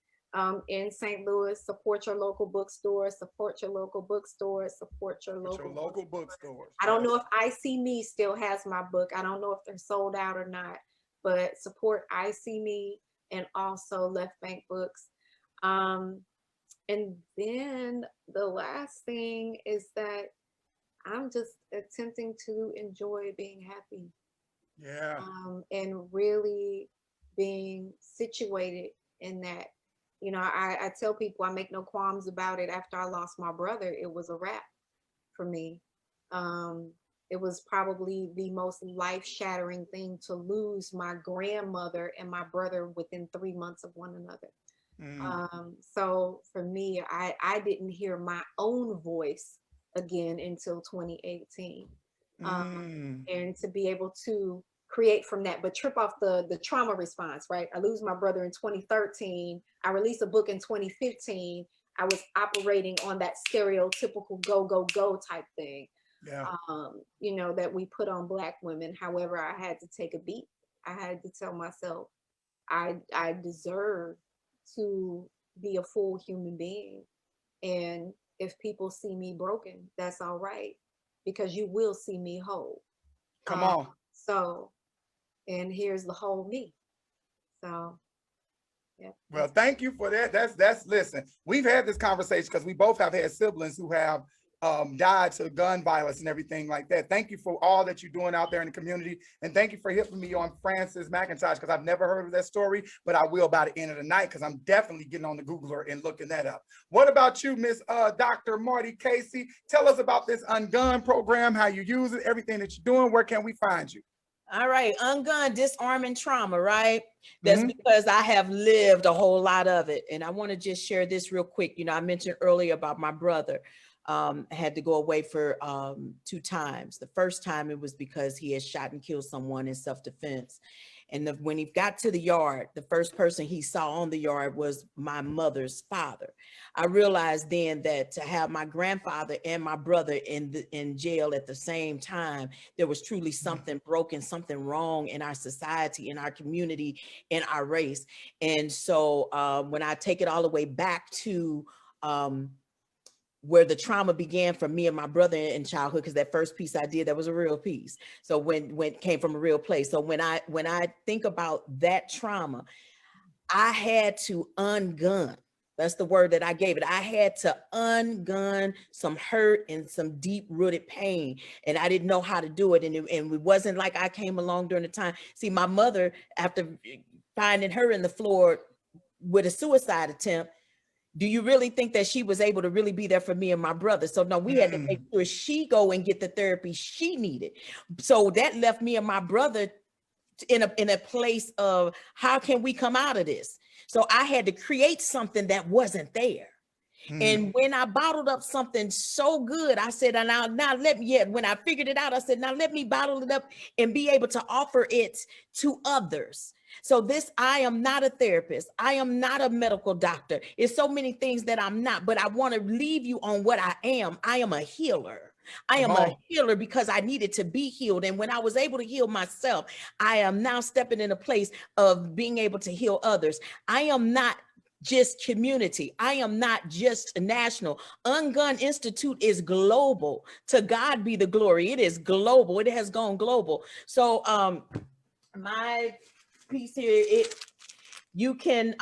in St. Louis. Support your local bookstores, support your local bookstores, support your local bookstores. I don't know if I See Me still has my book. I don't know if they're sold out or not, but support I See Me and also Left Bank Books. And then the last thing is that I'm just attempting to enjoy being happy. Yeah. And really being situated in that. You know, I tell people, I make no qualms about it. After I lost my brother, it was a wrap for me. It was probably the most life-shattering thing to lose my grandmother and my brother within 3 months of one another. So for me, I didn't hear my own voice again until 2018. And to be able to create from that, but trip off the trauma response, right? I lose my brother in 2013. I released a book in 2015. I was operating on that stereotypical go, go, go type thing, you know, that we put on Black women. However, I had to take a beat. I had to tell myself, I deserve to be a full human being. And if people see me broken, that's all right, because you will see me whole. Come on. So, and here's the whole me. So, yeah. Well, thank you for that. That's listen, we've had this conversation because we both have had siblings who have died to gun violence and everything like that. Thank you for all that you're doing out there in the community. And thank you for hitting me on Francis McIntosh, because I've never heard of that story, but I will by the end of the night, because I'm definitely getting on the Googler and looking that up. What about you, Miss Dr. Marty Casey? Tell us about this Ungun program, how you use it, everything that you're doing. Where can we find you? All right, Ungun, disarming trauma, right? That's because I have lived a whole lot of it. And I want to just share this real quick. You know, I mentioned earlier about my brother. I had to go away for 2 times. The first time it was because he had shot and killed someone in self-defense. And when he got to the yard, the first person he saw on the yard was my mother's father. I realized then that to have my grandfather and my brother in jail at the same time, there was truly something broken, something wrong in our society, in our community, in our race. And so when I take it all the way back to where the trauma began for me and my brother in childhood, because that first piece I did, that was a real piece. So when it came from a real place. So when I think about that trauma, I had to ungun. That's the word that I gave it. I had to ungun some hurt and some deep rooted pain. And I didn't know how to do it. And it wasn't like I came along during the time. See, my mother, after finding her in the floor with a suicide attempt, do you really think that she was able to really be there for me and my brother? So no, we had to make sure she go and get the therapy she needed. So that left me and my brother in a place of, how can we come out of this? So I had to create something that wasn't there. And when I bottled up something so good, I said, now let me, when I figured it out, I said, now let me bottle it up and be able to offer it to others. So I am not a therapist. I am not a medical doctor. It's so many things that I'm not, but I want to leave you on what I am. I am a healer. I am a healer because I needed to be healed. And when I was able to heal myself, I am now stepping in a place of being able to heal others. I am not just community. I am not just national. Ungun Institute is global. To God be the glory. It is global. It has gone global. So my piece here, you can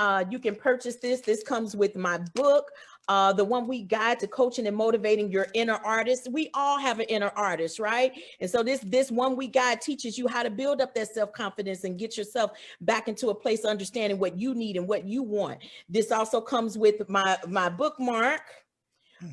purchase this. This comes with my book, the 1-week guide to coaching and motivating your inner artist. We all have an inner artist, right? And so this 1-week guide teaches you how to build up that self-confidence and get yourself back into a place of understanding what you need and what you want. This also comes with my bookmark,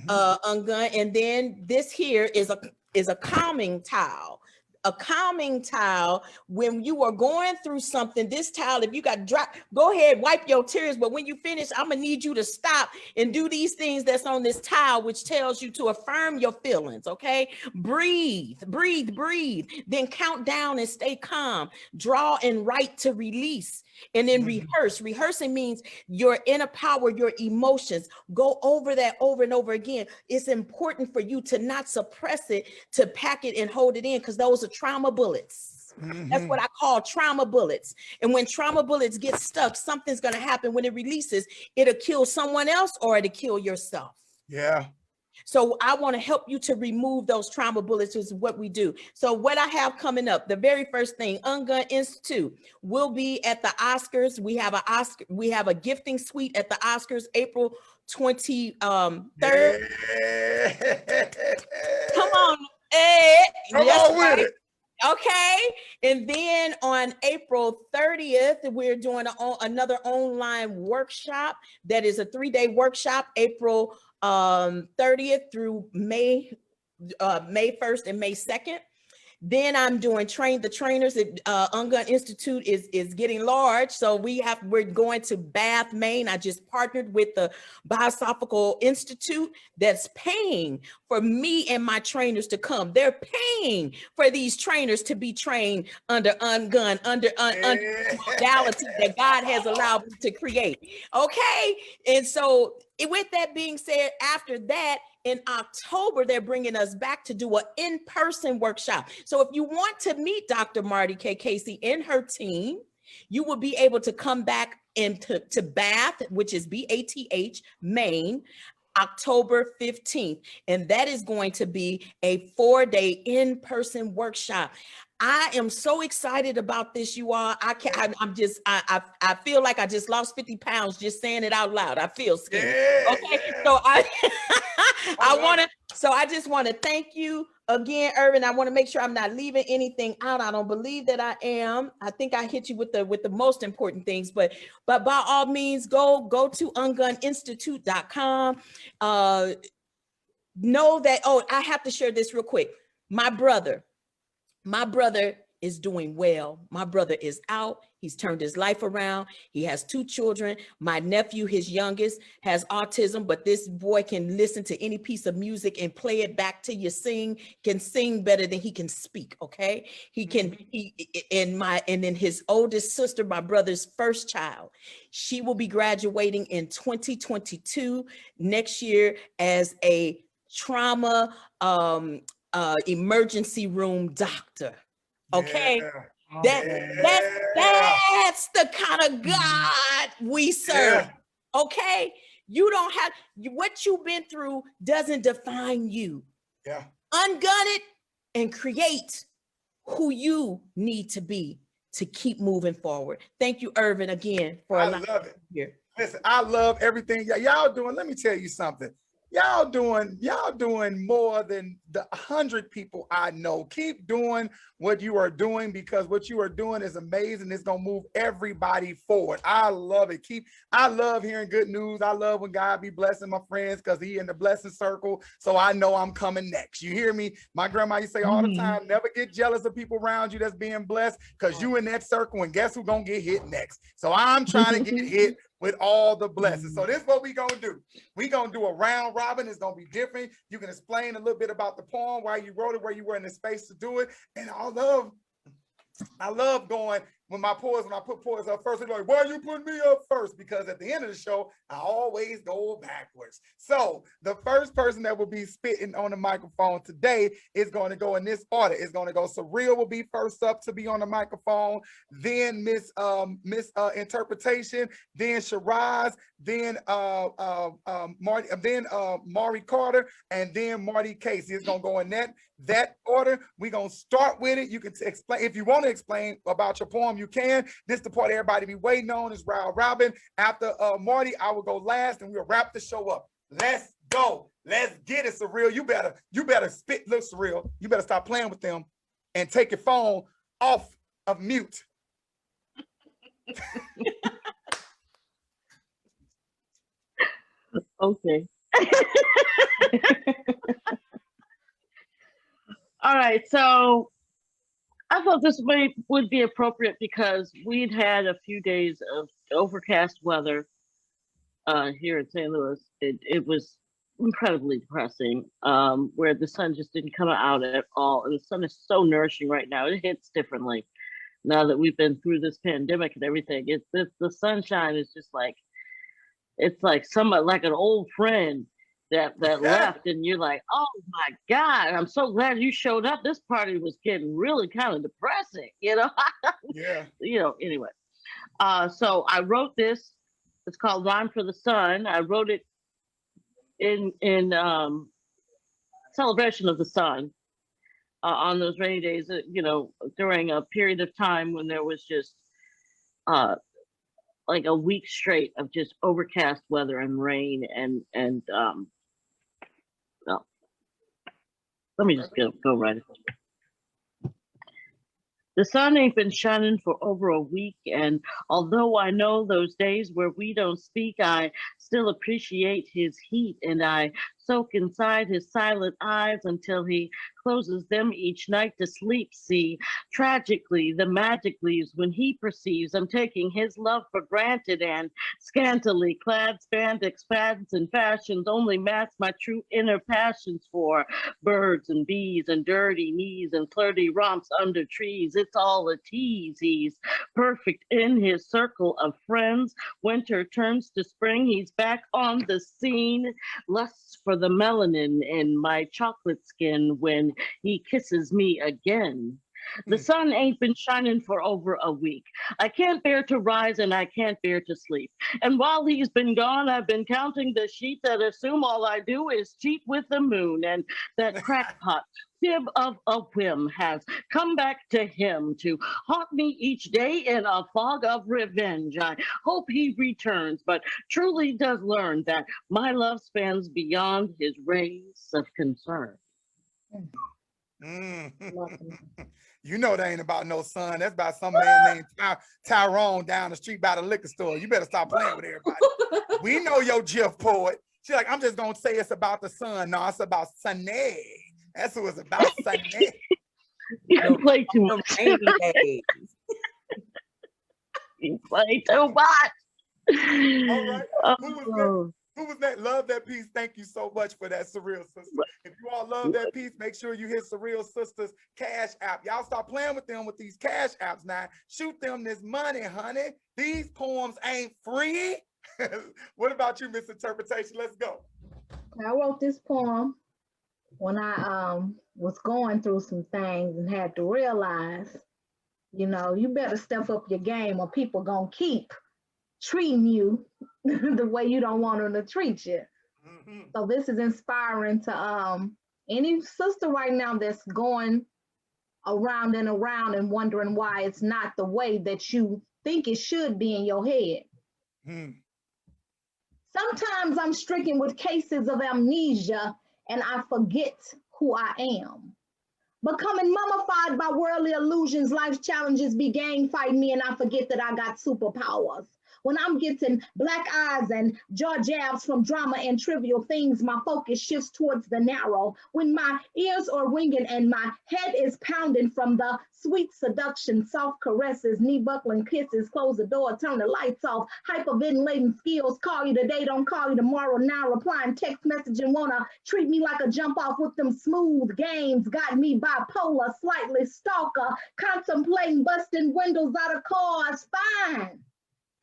Ungun, and then this here is a calming towel. A calming towel when you are going through something. This towel, if you got drop, go ahead, wipe your tears. But when you finish, I'm gonna need you to stop and do these things that's on this towel, which tells you to affirm your feelings. Okay, breathe, breathe, breathe. Then count down and stay calm. Draw and write to release. And then rehearse. Rehearsing means your inner power, your emotions. Go over that over and over again. It's important for you to not suppress it, to pack it and hold it in, because those are trauma bullets. That's what I call trauma bullets. And when trauma bullets get stuck, something's going to happen. When it releases, it'll kill someone else or it'll kill yourself. Yeah. So I want to help you to remove those trauma bullets, is what we do. So what I have coming up, the very first thing, Ungun Institute will be at the Oscars. We have a gifting suite at the Oscars, April 23rd. Come on, Ed. Come on with it. Okay. And then on April 30th, we're doing another online workshop that is a 3-day workshop, April 30th through May 1st and May 2nd. Then I'm doing train the trainers. Ungun Institute is getting large. So we're going to Bath, Maine. I just partnered with the Biosophical Institute that's paying for me and my trainers to come. They're paying for these trainers to be trained under Ungun, under modality that God has allowed me to create. Okay. And so with that being said, after that, in October, they're bringing us back to do an in-person workshop. So if you want to meet Dr. Marty Casey and her team, you will be able to come back into Bath, which is BATH, Maine, October 15th. And that is going to be a 4-day in-person workshop. I am so excited about this, you all. I feel like I just lost 50 pounds just saying it out loud. I feel skinny. Okay, so I just want to thank you again, Ervin. I want to make sure I'm not leaving anything out. I don't believe that I am. I think I hit you with the most important things, but by all means, go to unguninstitute.com. Know that, I have to share this real quick. My brother is doing well. My brother is out. He's turned his life around. He has 2 children. My nephew, his youngest, has autism, but this boy can listen to any piece of music and play it back to you. Can sing better than he can speak. Okay. And then his oldest sister, my brother's first child, she will be graduating in 2022 next year as a trauma, emergency room doctor. Okay. Yeah. That's the kind of God we serve. Yeah. Okay. You don't have, what you've been through doesn't define you. Yeah. Ungun it and create who you need to be to keep moving forward. Thank you, Ervin, again for allowing me here. Listen, I love everything y'all doing. Let me tell you something. Y'all doing more than the 100 people I know. Keep doing what you are doing, because what you are doing is amazing. It's gonna move everybody forward. I love it. I love hearing good news. I love when God be blessing my friends, because he in the blessing circle. So I know I'm coming next. You hear me? My grandma used to say all the time, never get jealous of people around you that's being blessed, because you in that circle, and guess who's gonna get hit next? So I'm trying to get hit with all the blessings. So this is what we gonna do. We gonna do a round robin. It's gonna be different. You can explain a little bit about the poem, why you wrote it, where you were in the space to do it. And I love going when I put poets up first, they're like, why are you putting me up first? Because at the end of the show, I always go backwards. So the first person that will be spitting on the microphone today is going to go in this order. It's going to go Surreal will be first up to be on the microphone, then Miss Interpretation, then Cheeraz, then Marty Carter, and then Marty Casey. It's going to go in that order. We're going to start with it. You can explain, if you want to explain about your poem, you can. This is the part everybody be waiting on, is round robin. After Marty, I will go last and we'll wrap the show up. Let's go. Let's get it, Surreal. You better spit. Look, Surreal, you better stop playing with them and take your phone off of mute. Okay. All right, so I thought this would be appropriate because we'd had a few days of overcast weather here in St. Louis. It was incredibly depressing, where the sun just didn't come out at all. And the sun is so nourishing right now. It hits differently now that we've been through this pandemic and everything. The sunshine is just like, it's like somebody, like an old friend that left, and you're like, oh my God, I'm so glad you showed up. This party was getting really kind of depressing, you know? Yeah. You know, anyway. So I wrote this. It's called Rhyme for the Sun. I wrote it in celebration of the sun on those rainy days, you know, during a period of time when there was just like a week straight of just overcast weather and rain and well, let me just go right ahead. The sun ain't been shining for over a week, and although I know those days where we don't speak, I still appreciate his heat, and I soak inside his silent eyes until he closes them each night to sleep. See, tragically, the magic leaves when he perceives I'm taking his love for granted, and scantily clad spandex fads and fashions only mask my true inner passions for birds and bees and dirty knees and flirty romps under trees. It's all a tease. He's perfect in his circle of friends. Winter turns to spring. He's back on the scene. Lusts for the melanin in my chocolate skin when he kisses me again. The sun ain't been shining for over a week. I can't bear to rise and I can't bear to sleep. And while he's been gone, I've been counting the sheep that assume all I do is cheat with the moon. And that crackpot fib of a whim has come back to him to haunt me each day in a fog of revenge. I hope he returns, but truly does learn that my love spans beyond his rays of concern. You know that ain't about no sun. That's about some man named Tyrone down the street by the liquor store. You better stop playing with everybody. We know your GIF poet. She's like, I'm just gonna say it's about the sun. No, it's about Sunday. That's who it's about, Sunday. You play too much. You play too much. All right. Who was that? Love that piece. Thank you so much for that, Surreal Sista. If you all love that piece, make sure you hit Surreal Sista's Cash App. Y'all stop playing with them with these Cash Apps now. Shoot them this money, honey. These poems ain't free. What about you, Miss Interpretation? Let's go. I wrote this poem when I was going through some things and had to realize, you know, you better step up your game or people gonna keep treating you the way you don't want them to treat you. So this is inspiring to any sister right now that's going around and around and wondering why it's not the way that you think it should be in your head. Sometimes I'm stricken with cases of amnesia and I forget who I am. Becoming mummified by worldly illusions, life's challenges be gang fighting me and I forget that I got superpowers. When I'm getting black eyes and jaw jabs from drama and trivial things, my focus shifts towards the narrow. When my ears are ringing and my head is pounding from the sweet seduction, soft caresses, knee buckling kisses, close the door, turn the lights off, hyperventilating skills, call you today, don't call you tomorrow, now replying text messaging, wanna treat me like a jump off with them smooth games, got me bipolar, slightly stalker, contemplating busting windows out of cars, fine.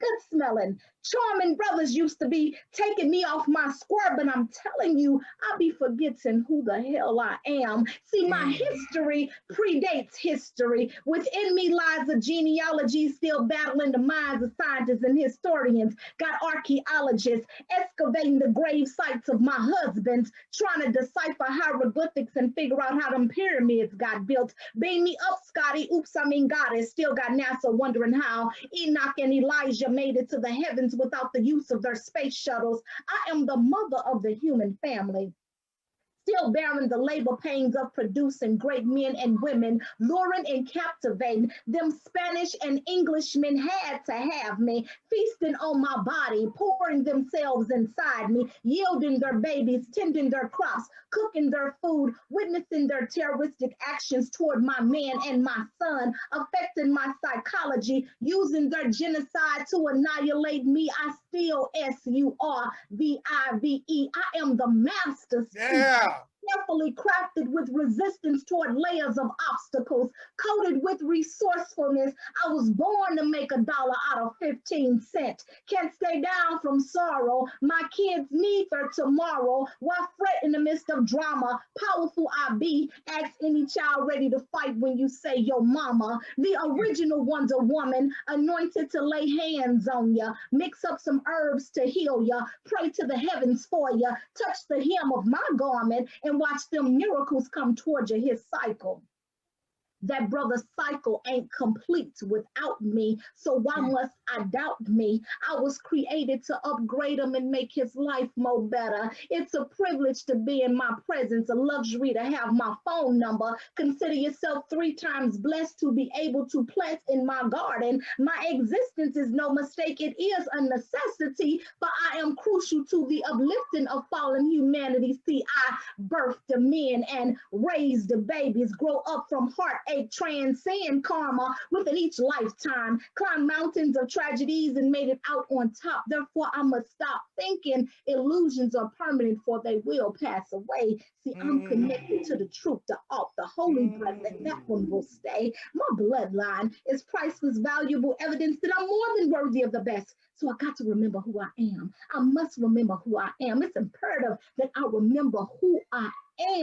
Good smelling, charming brothers used to be taking me off my square, but I'm telling you, I be forgetting who the hell I am. See, my history predates history. Within me lies a genealogy still battling the minds of scientists and historians. Got archaeologists excavating the grave sites of my husbands, trying to decipher hieroglyphics and figure out how them pyramids got built. Beam me up, Scotty. Oops, I mean goddess. Still got NASA wondering how Enoch and Elijah made it to the heavens without the use of their space shuttles. I am the mother of the human family, still bearing the labor pains of producing great men and women, luring and captivating. Them Spanish and Englishmen had to have me, feasting on my body, pouring themselves inside me, yielding their babies, tending their crops, cooking their food, witnessing their terroristic actions toward my man and my son, affecting my psychology, using their genocide to annihilate me. I still SURVIVE. I am the master. Yeah. Carefully crafted with resistance toward layers of obstacles, coated with resourcefulness. I was born to make $1 out of 15 cents. Can't stay down from sorrow. My kids need her tomorrow. Why fret in the midst of drama? Powerful I be. Ask any child ready to fight when you say your mama. The original Wonder Woman, anointed to lay hands on ya. Mix up some herbs to heal ya. Pray to the heavens for ya. Touch the hem of my garment and watch them miracles come towards you. His cycle. That brother's cycle ain't complete without me. So why must I doubt me? I was created to upgrade him and make his life more better. It's a privilege to be in my presence, a luxury to have my phone number. Consider yourself 3 times blessed to be able to plant in my garden. My existence is no mistake. It is a necessity, but I am crucial to the uplifting of fallen humanity. See, I birthed the men and raised the babies, grow up from heartache, transcend karma within each lifetime, climb mountains of tragedies and made it out on top. Therefore, I must stop thinking illusions are permanent, for they will pass away. See, I'm connected to the truth, the alt, the holy breath, and that one will stay. My bloodline is priceless, valuable evidence that I'm more than worthy of the best. So I got to remember who I am. I must remember who I am. It's imperative that I remember who I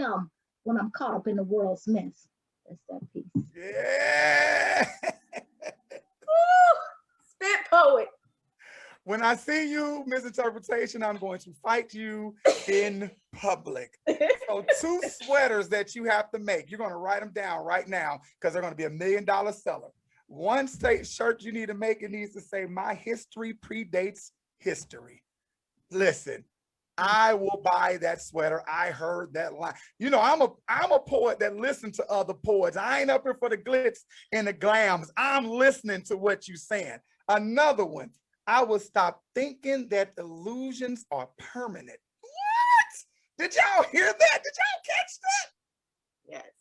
am when I'm caught up in the world's mess. That's that piece. Yeah. Spit poet. When I see you, misinterpretation, I'm going to fight you in public. So 2 sweaters that you have to make. You're going to write them down right now because they're going to be $1 million seller. One state shirt you need to make, it needs to say, "My history predates history." Listen, I will buy that sweater. I heard that line. You know, I'm a poet that listens to other poets. I ain't up here for the glitz and the glams. I'm listening to what you're saying. Another one. I will stop thinking that illusions are permanent. What? Did y'all hear that? Did y'all catch that? Yes.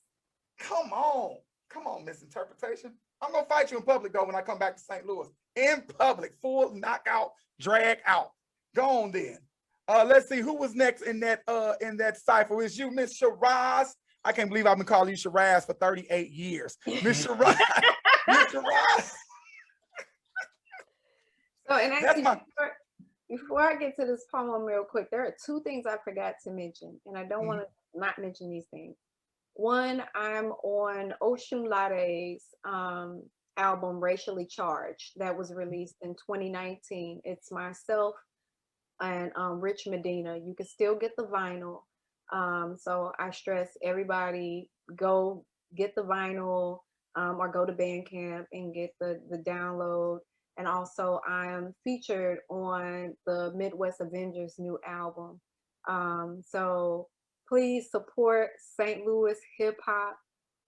Come on, misinterpretation. I'm gonna fight you in public though when I come back to St. Louis. In public, full knockout, drag out. Go on then. Let's see who was next in that cipher. It's you, Miss Cheeraz. I can't believe I've been calling you Cheeraz for 38 years. Miss Cheeraz. Miss Cheeraz. So, and actually, before I get to this poem real quick, there are 2 things I forgot to mention, and I don't want to not mention these things. One, I'm on Oshun Lade's album Racially Charged that was released in 2019. It's myself and Rich Medina. You can still get the vinyl. So I stress everybody go get the vinyl or go to Bandcamp and get the download. And also I'm featured on the Midwest Avengers new album. So please support St. Louis hip hop,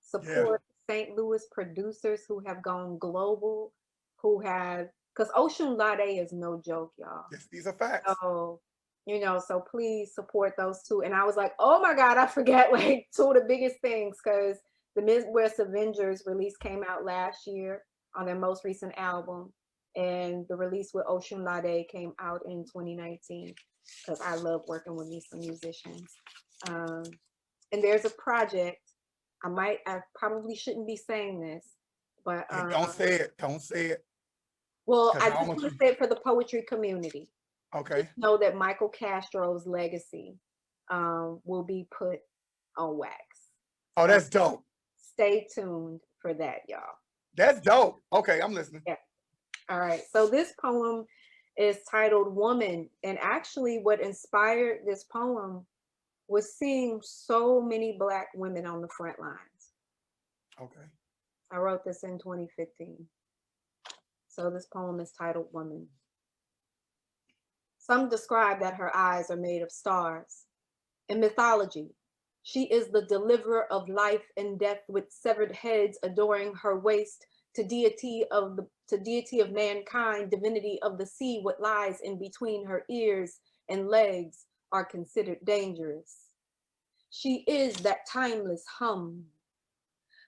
support St. Louis producers who have gone global, who have because Ocean Lade is no joke, y'all. Yes, these are facts. So, you know, so please support those two. And I was like, oh my God, I forget like two of the biggest things, because the Midwest Avengers release came out last year on their most recent album. And the release with Ocean Lade came out in 2019, because I love working with me some musicians. And there's a project, I probably shouldn't be saying this, but Don't say it. Don't say it. well, 'Cause I I just want want to you- say it for the poetry community. Okay. Just know that Michael Castro's legacy will be put on wax. Oh, that's dope. Stay tuned for that, y'all. That's dope. Okay, I'm listening. Yeah. All right. So this poem is titled Woman. And actually what inspired this poem was seeing so many Black women on the front lines. Okay. I wrote this in 2015. So this poem is titled Woman. Some describe that her eyes are made of stars. In mythology, she is the deliverer of life and death, with severed heads adoring her waist, to deity of mankind, divinity of the sea. What lies in between her ears and legs are considered dangerous. She is that timeless hum,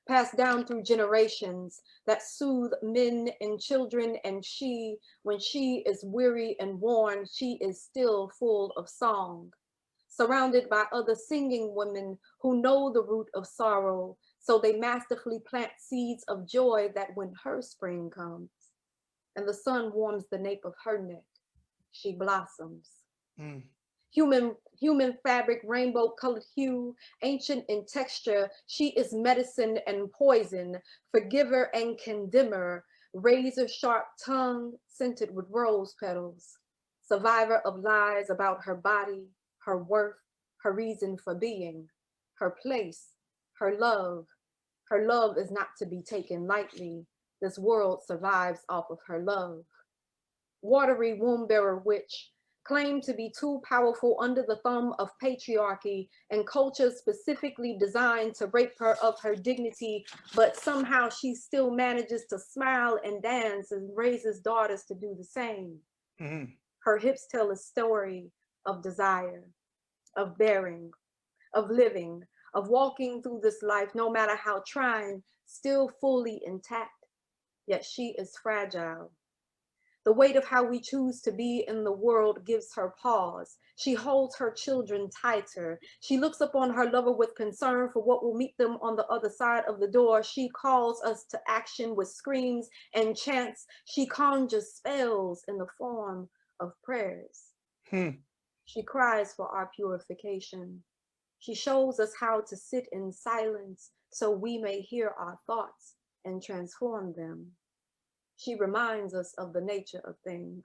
passed down through generations, that soothe men and children, and she, when she is weary and worn, she is still full of song, surrounded by other singing women who know the root of sorrow, so they masterfully plant seeds of joy, that when her spring comes and the sun warms the nape of her neck, she blossoms. Human fabric, rainbow colored hue, ancient in texture, she is medicine and poison, forgiver and condemner, razor sharp tongue scented with rose petals, survivor of lies about her body, her worth, her reason for being, her place, her love. Her love is not to be taken lightly. This world survives off of her love. Watery womb bearer witch, claimed to be too powerful under the thumb of patriarchy and culture specifically designed to rape her of her dignity, but somehow she still manages to smile and dance and raises daughters to do the same. Her hips tell a story of desire, of bearing, of living, of walking through this life, no matter how trying, still fully intact, yet she is fragile. The weight of how we choose to be in the world gives her pause. She holds her children tighter. She looks upon her lover with concern for what will meet them on the other side of the door. She calls us to action with screams and chants. She conjures spells in the form of prayers. She cries for our purification. She shows us how to sit in silence so we may hear our thoughts and transform them. She reminds us of the nature of things.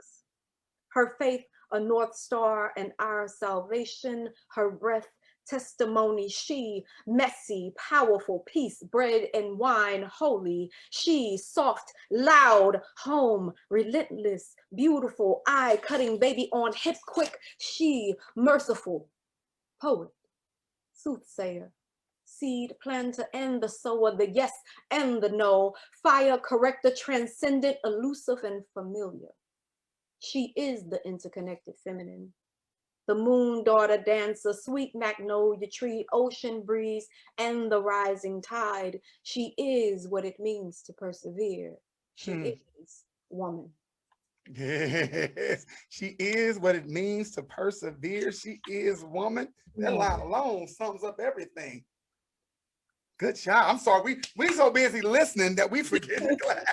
Her faith, a North Star and our salvation. Her breath, testimony. She, messy, powerful, peace, bread and wine, holy. She, soft, loud, home, relentless, beautiful, eye cutting, baby on hip quick. She, merciful, poet, soothsayer, seed planter and the sower, the yes and the no, fire corrector, transcendent, elusive and familiar. She is the interconnected feminine, the moon daughter dancer, sweet magnolia tree, ocean breeze, and the rising tide. She is what it means to persevere. She is woman. Yes, she is what it means to persevere. She is woman. That line alone sums up everything. Good job. I'm sorry, we so busy listening that we forget to clap.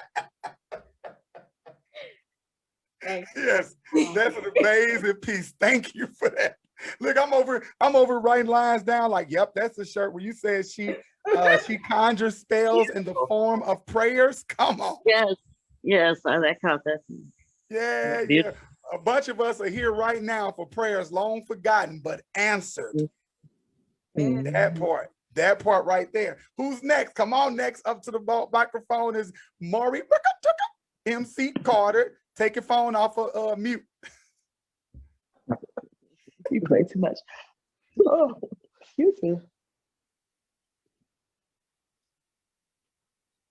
Yes, that's an amazing piece. Thank you for that. Look, I'm over writing lines down like, yep, that's the shirt where you said she conjures spells in the form of prayers. Come on. Yes, that counts. Yeah. A bunch of us are here right now for prayers long forgotten but answered. That part right there. Who's next? Come on, next up to the microphone is Maury MC Carter. Take your phone off of mute. You play too much. Oh, excuse me.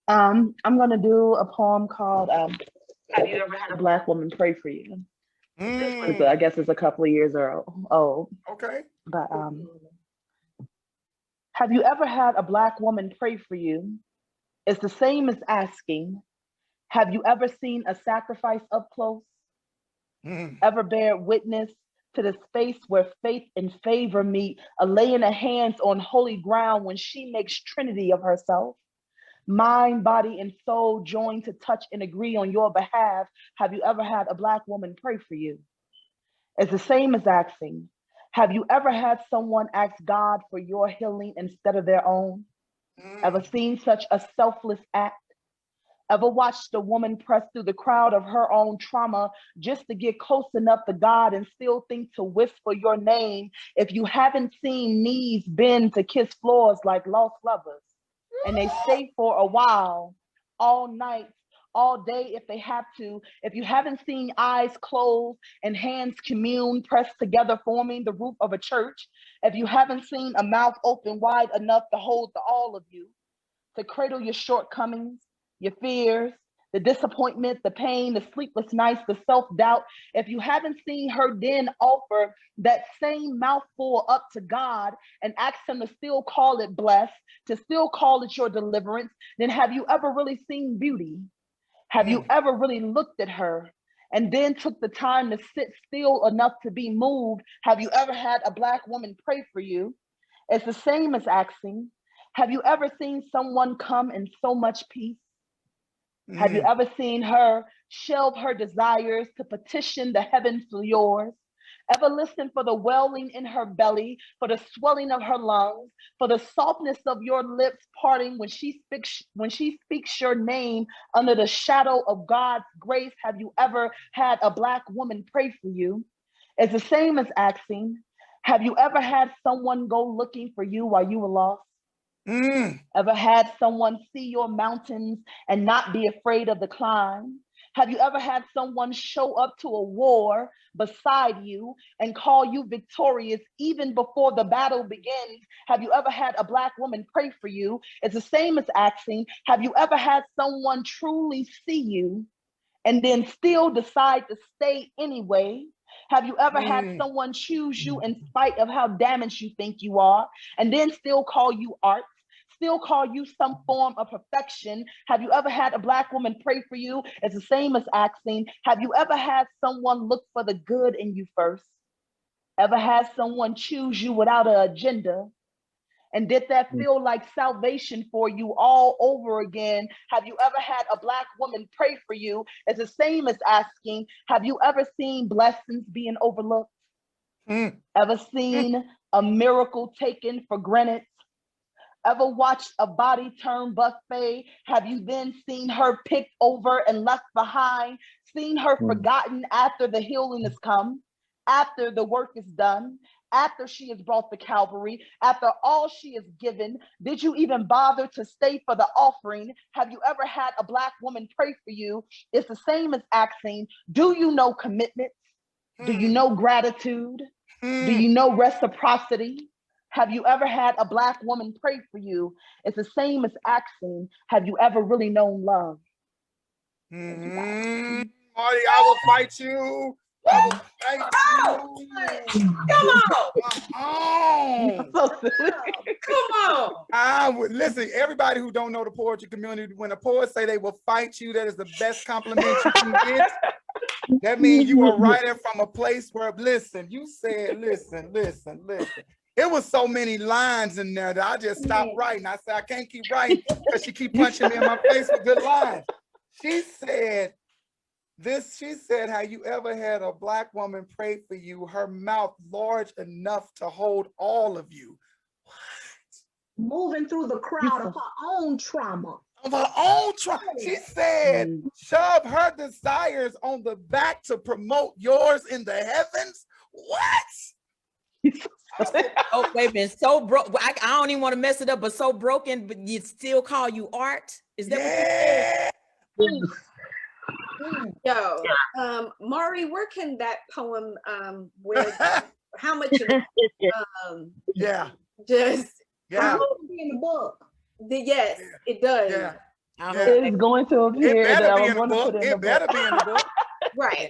I'm gonna do a poem called Have you ever had a Black woman pray for you? I guess it's a couple of years old. Okay. But have you ever had a Black woman pray for you? It's the same as asking, have you ever seen a sacrifice up close? Ever bear witness to the space where faith and favor meet, a laying of hands on holy ground when she makes trinity of herself? Mind, body, and soul join to touch and agree on your behalf. Have you ever had a Black woman pray for you? It's the same as asking, have you ever had someone ask God for your healing instead of their own? Ever seen such a selfless act? Ever watched a woman press through the crowd of her own trauma just to get close enough to God and still think to whisper your name? If you haven't seen knees bend to kiss floors like lost lovers, and they stay for a while, all night, all day if they have to. If you haven't seen eyes closed and hands commune, pressed together, forming the roof of a church. If you haven't seen a mouth open wide enough to hold the all of you, to cradle your shortcomings, your fears, the disappointment, the pain, the sleepless nights, the self-doubt. If you haven't seen her then offer that same mouthful up to God and ask him to still call it blessed, to still call it your deliverance, then have you ever really seen beauty? Have you ever really looked at her and then took the time to sit still enough to be moved? Have you ever had a Black woman pray for you? It's the same as asking, have you ever seen someone come in so much peace? Have you ever seen her shelve her desires to petition the heavens for yours? Ever listen for the welling in her belly, for the swelling of her lungs, for the softness of your lips parting when she speaks your name under the shadow of God's grace? Have you ever had a Black woman pray for you? It's the same as asking, have you ever had someone go looking for you while you were lost? Ever had someone see your mountains and not be afraid of the climb? Have you ever had someone show up to a war beside you and call you victorious even before the battle begins? Have you ever had a Black woman pray for you? It's the same as asking, have you ever had someone truly see you and then still decide to stay anyway? Have you ever had someone choose you in spite of how damaged you think you are and then still call you art? Still call you some form of perfection? Have you ever had a Black woman pray for you? It's the same as asking, have you ever had someone look for the good in you first? Ever had someone choose you without an agenda? And did that feel like salvation for you all over again? Have you ever had a Black woman pray for you? It's the same as asking, have you ever seen blessings being overlooked? Ever seen a miracle taken for granted? Ever watched a body turn buffet? Have you then seen her picked over and left behind? Seen her forgotten after the healing has come? After the work is done? After she has brought the Calvary? After all she has given? Did you even bother to stay for the offering? Have you ever had a Black woman pray for you? It's the same as asking, do you know commitment? Do you know gratitude? Do you know reciprocity? Have you ever had a Black woman pray for you? It's the same as asking, have you ever really known love? Marty, I will fight you. I will fight you. Come on. Come on. Listen, everybody who don't know the poetry community, when a poet say they will fight you, that is the best compliment you can get. That means you are writing from a place where, listen, you said, listen. It was so many lines in there that I just stopped writing. I said, I can't keep writing because she keep punching me in my face with good lines. She said, have you ever had a Black woman pray for you, her mouth large enough to hold all of you? What? Moving through the crowd of her own trauma. Of her own trauma. She said, shove her desires on the back to promote yours in the heavens. What? Oh, wait a minute. So broke. I don't even want to mess it up, but so broken, but you still call you art? Is that what you said? Yo, Mari, where can that poem how much yeah. just in the book? Yes, it does. I Yeah. hope It is going to It appear that better be I'm in the going to book. put in the It better book. be in the book. Right.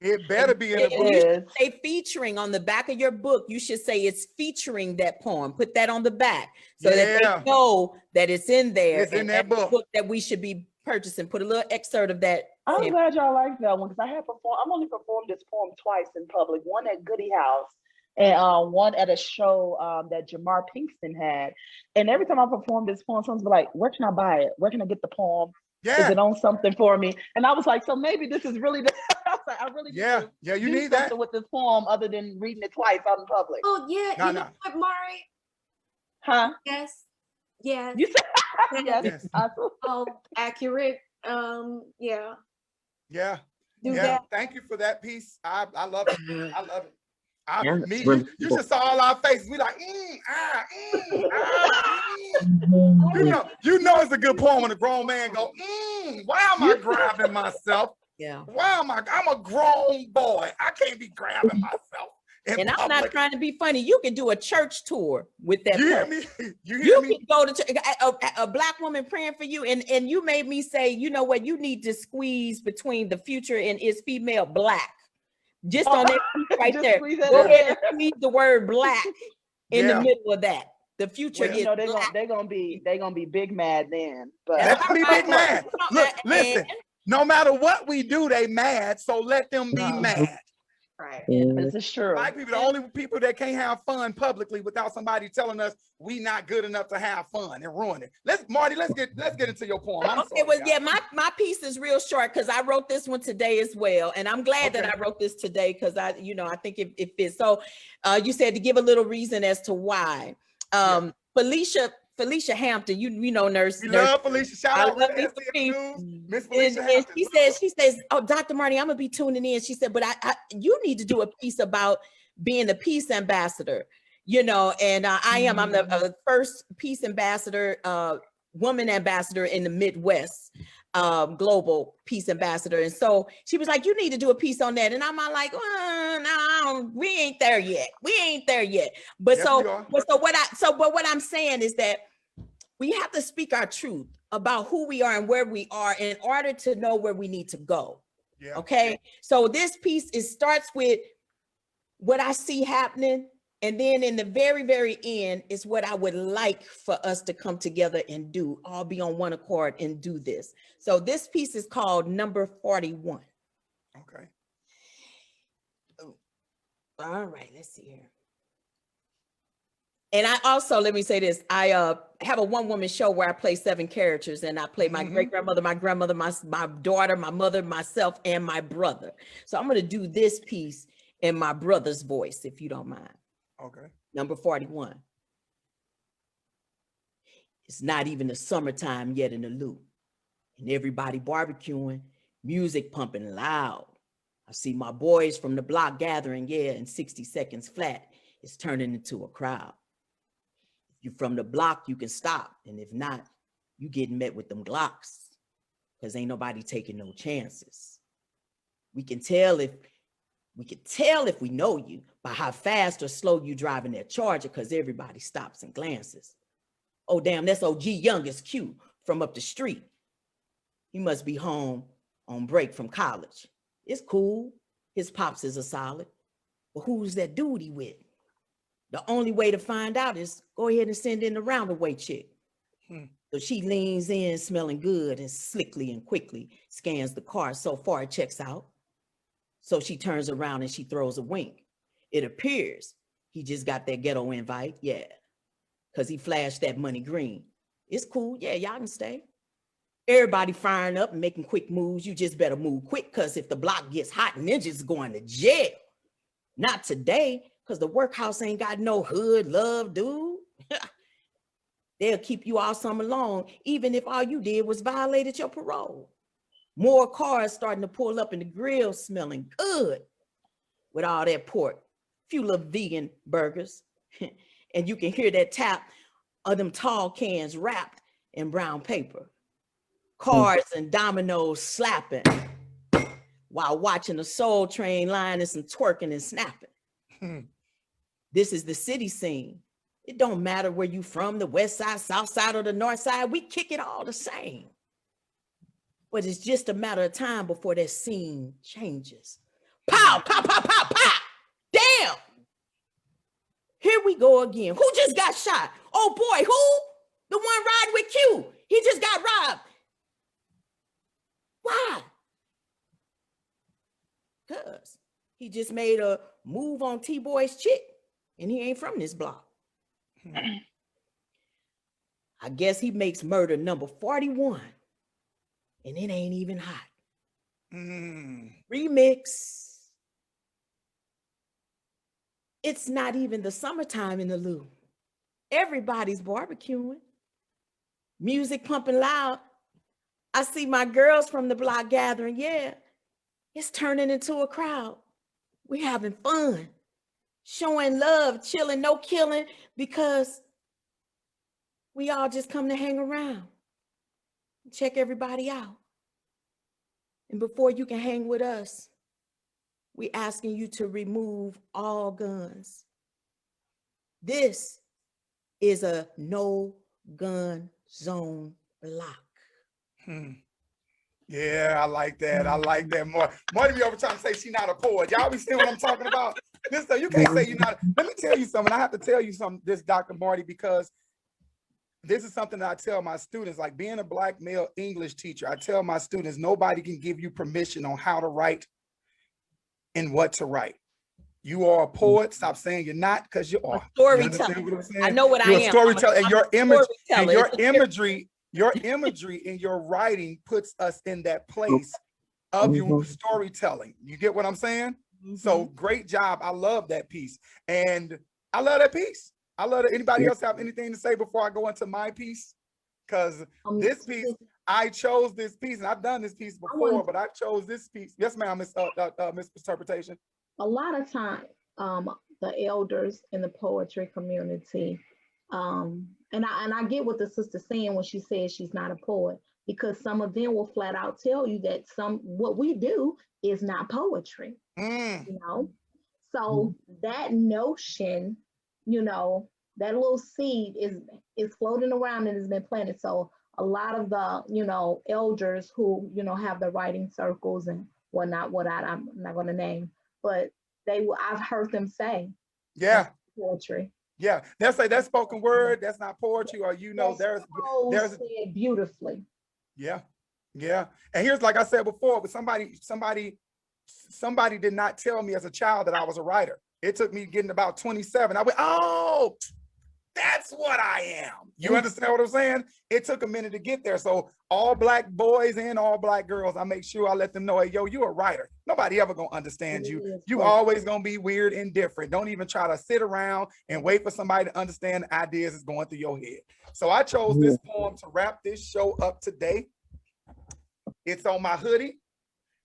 It better be in the It book. you should is. say featuring on the back of your book. You should say it's featuring that poem. Put that on the back so that Yeah. they know that it's in there. It's in and that that's the book. that we should be purchasing. Put a little excerpt of that. I'm in. glad y'all like that one because I have performed. I've only performed this poem twice in public. One at Goody House, and one at a show that Jamar Pinkston had. And every time I perform this poem, someone's be like, "Where can I buy it? Where can I get the poem? Is Yeah. it on something for me?" And I was like, "So maybe this is really the." I was like, "I really need Yeah. to Yeah. You do need that. something with this poem other than reading it twice out in public." Oh yeah, No, you know no. what, Mari? Huh? Yes. Yes. You said yes. Yes. Oh, accurate. Yeah. Yeah. Do Yeah. that. Thank you for that piece. I love it. I love it. Yeah, Me, it's really you cool. just saw all our faces. We like, you know it's a good poem when a grown man go, why am I grabbing myself? Yeah. Why am I'm a grown boy. I can't be grabbing myself. In And I'm public. not trying to be funny. You can do a church tour with that. You hear poem. me? You hear You me? can go to a black woman praying for you, and you made me say, you know what? You need to squeeze between the future and is female black. Just on that right Just there. squeeze that Go in ahead there. and squeeze the word black in the Yeah. middle of that. The future Well, is You know black. they're gonna be big mad then. But Let them be big mad. Look, And- listen. No matter what we do, they mad. So let them be mad. Right. this is true. Black people, the only people that can't have fun publicly without somebody telling us we not good enough to have fun and ruin it. Marty, let's get into your poem. I'm Okay, sorry, well, guys. yeah, my piece is real short because I wrote this one today as well, and I'm glad that Okay. I wrote this today because I think it fits. So, you said to give a little reason as to why. Felicia Hampton, you know, nurse. We love Felicia. Shout I out love to Lisa STF P. News. Miss And, Felicia and Hampton. she says, oh, Dr. Marty, I'm gonna be tuning in. She said, but you need to do a piece about being a peace ambassador, and I am. I'm the first peace ambassador, woman ambassador in the Midwest, global peace ambassador. And so she was like, you need to do a piece on that. And I'm like, no, we ain't there yet. But Yes, we are. but what I'm saying is that we have to speak our truth about who we are and where we are in order to know where we need to go. Yeah. Okay. So this piece starts with what I see happening. And then in the very, very end is what I would like for us to come together and do, all be on one accord and do this. So this piece is called Number 41. Okay. All right, let's see here. And I also, let me say this, I have a one-woman show where I play 7 characters, and I play my great-grandmother, my grandmother, my daughter, my mother, myself, and my brother. So I'm going to do this piece in my brother's voice, if you don't mind. Okay. Number 41. It's not even the summertime yet in the loop, and everybody barbecuing, music pumping loud. I see my boys from the block gathering, in 60 seconds flat, it's turning into a crowd. If you're from the block, you can stop, and if not, you getting met with them Glocks, because ain't nobody taking no chances. We can tell if we know you by how fast or slow you driving that Charger, because everybody stops and glances. Oh, damn, that's OG youngest Q from up the street. He must be home on break from college. It's cool. His pops is a solid. But who's that dude he with? The only way to find out is go ahead and send in the roundaway chick. So she leans in smelling good and slickly and quickly scans the car. So far it checks out. So she turns around and she throws a wink. It appears he just got that ghetto invite, because he flashed that money green. It's cool, y'all can stay. Everybody firing up and making quick moves. You just better move quick, because if the block gets hot, ninjas going to jail. Not today, because the workhouse ain't got no hood love, dude. They'll keep you all summer long, even if all you did was violated your parole. More cars starting to pull up in the grill smelling good with all that pork. Few little vegan burgers. And you can hear that tap of them tall cans wrapped in brown paper. Cards and dominoes slapping while watching a Soul Train line and some twerking and snapping. This is the city scene. It don't matter where you from, the west side, south side, or the north side. We kick it all the same. But it's just a matter of time before that scene changes. Pow, pow, pow, pow, pow. Damn. Here we go again. Who just got shot? Oh boy, who? The one riding with Q. He just got robbed. Why? Because he just made a move on T-Boy's chick, and he ain't from this block. I guess he makes murder number 41, and it ain't even hot. Remix. It's not even the summertime in the Lou. Everybody's barbecuing. Music pumping loud. I see my girls from the block gathering. Yeah, it's turning into a crowd. We having fun, showing love, chilling, no killing, because we all just come to hang around, check everybody out. And before you can hang with us, we asking you to remove all guns. This is a no gun zone block. Yeah, I like that. I like that more. Marty be over trying to say she's not a poet. Y'all be seeing what I'm talking about? This you can't say you're not. Let me tell you something. I have to tell you something, this Dr. Marty, because this is something that I tell my students, like being a Black male English teacher, I tell my students, nobody can give you permission on how to write and what to write. You are a poet. Stop saying you're not, because you are. Storyteller. I know what you're I am. A storyteller, and your image and your imagery. Your imagery in your writing puts us in that place of you storytelling. You get what I'm saying? So great job. I love that piece. And I love that piece. I love it. Anybody else have anything to say before I go into my piece? Because this piece, I chose this piece, and I've done this piece before, but I chose this piece. Yes, ma'am, Miss Interpretation. A lot of time, the elders in the poetry community, and I get what the sister's saying when she says she's not a poet, because some of them will flat out tell you that what we do is not poetry, you know? So that notion, you know, that little seed is floating around and has been planted. So a lot of the, you know, elders who, you know, have the writing circles and whatnot, I'm not going to name, but I've heard them say, yeah, poetry. Yeah, they'll say that's spoken word, that's not poetry, or you know, there's said beautifully. Yeah, yeah. And here's, like I said before, but somebody did not tell me as a child that I was a writer. It took me getting about 27. I went, oh, that's what I am. You understand what I'm saying? It took a minute to get there. So all Black boys and all Black girls, I make sure I let them know, hey, yo, you're a writer. Nobody ever gonna understand you. You always gonna be weird and different. Don't even try to sit around and wait for somebody to understand the ideas that's going through your head. So I chose this poem to wrap this show up today. It's on my hoodie.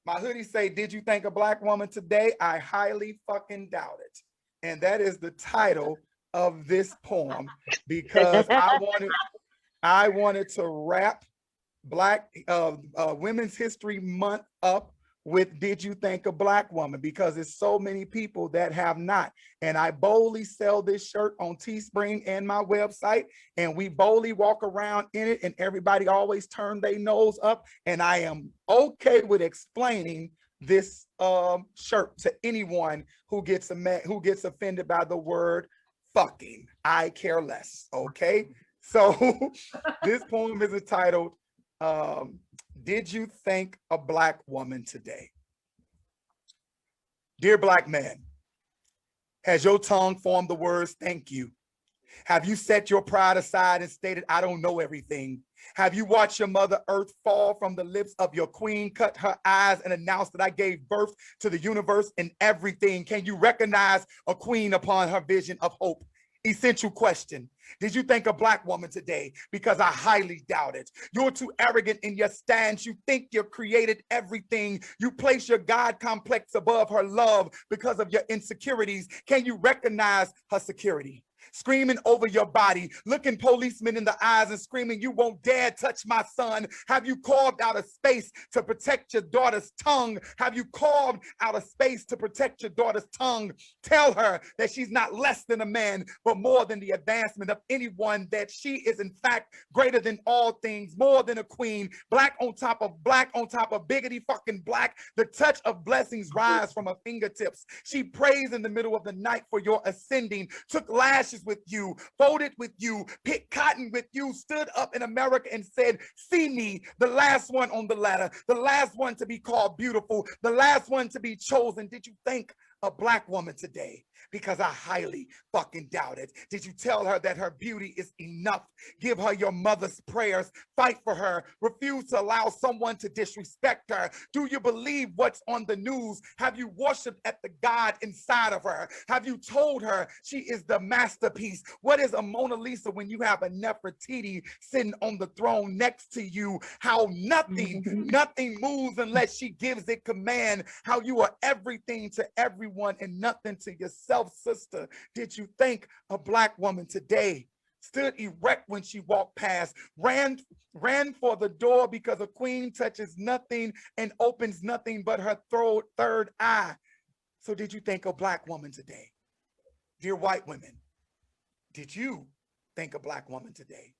My hoodie say, did you think a Black woman today? I highly fucking doubt it. And that is the title of this poem, because I wanted to wrap Black Women's History Month up with Did You Think a Black Woman, because there's so many people that have not. And I boldly sell this shirt on Teespring and my website, and we boldly walk around in it, and everybody always turn their nose up, and I am okay with explaining this shirt to anyone who gets offended by the word fucking. I care less. Okay, so this poem is entitled Did You Think a Black Woman Today? Dear Black man, has your tongue formed the words thank you? Have you set your pride aside and stated I don't know everything? Have you watched your mother earth fall from the lips of your queen, cut her eyes and announce that I gave birth to the universe and everything? Can you recognize a queen upon her vision of hope? Essential question. Did you think a Black woman today? Because I highly doubt it. You're too arrogant in your stance. You think you've created everything. You place your God complex above her love because of your insecurities. Can you recognize her security? screaming over your body, looking policemen in the eyes and screaming, you won't dare touch my son. Have you carved out a space to protect your daughter's tongue? Have you carved out a space to protect your daughter's tongue? Tell her that she's not less than a man, but more than the advancement of anyone, that she is in fact greater than all things, more than a queen, black on top of biggity fucking black. The touch of blessings rise from her fingertips. She prays in the middle of the night for your ascending, took lashes with you, folded with you, picked cotton with you, stood up in America and said, see me, the last one on the ladder, the last one to be called beautiful, the last one to be chosen. Did you thank a black woman today? Because I highly fucking doubt it. Did you tell her that her beauty is enough? Give her your mother's prayers. Fight for her. Refuse to allow someone to disrespect her. Do you believe what's on the news? Have you worshiped at the God inside of her? Have you told her she is the masterpiece? What is a Mona Lisa when you have a Nefertiti sitting on the throne next to you? How nothing moves unless she gives it command. How you are everything to everyone and nothing to yourself, sister. Did you thank a black woman today? Stood erect when she walked past, ran for the door because a queen touches nothing and opens nothing but her third eye. So did you thank a black woman today? Dear white women, did you thank a black woman today?